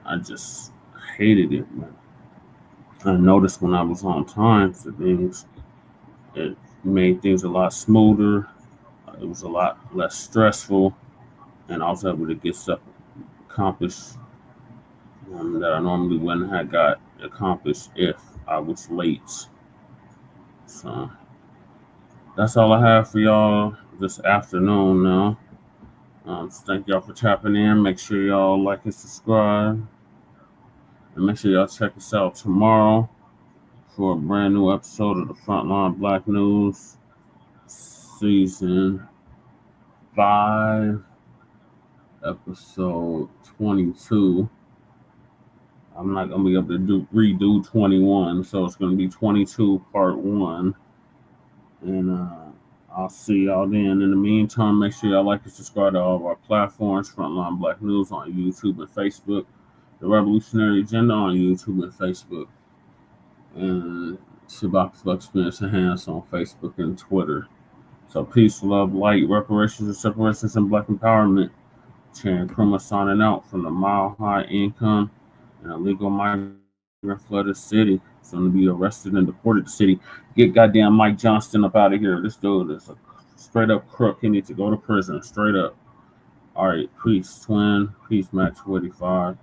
I just hated it, man. I noticed when I was on time for things, it made things a lot smoother. It was a lot less stressful, and I was able to get stuff accomplished that I normally wouldn't have got accomplished if I was late. So that's all I have for y'all this afternoon now. Thank y'all for tapping in. Make sure y'all like and subscribe. And make sure y'all check us out tomorrow for a brand new episode of the Front Line Blacc News, Season 5, Episode 22. I'm not going to be able to redo 21, so it's going to be 22 Part 1. And I'll see y'all then. In the meantime, make sure y'all like and subscribe to all of our platforms. Frontline Blacc News on YouTube and Facebook. The Revolutionary Agenda on YouTube and Facebook. And Shabaka's Black Experience Enhanced on Facebook and Twitter. So peace, love, light, reparations, and separations, and Black empowerment. Chan Kruma signing out from the Mile High Income and illegal migrant flooded city. Soon to be arrested and deported to city. Get goddamn Mike Johnston up out of here. This dude is a straight up crook. He needs to go to prison. Straight up. All right. Peace, twin. Peace, Max 45.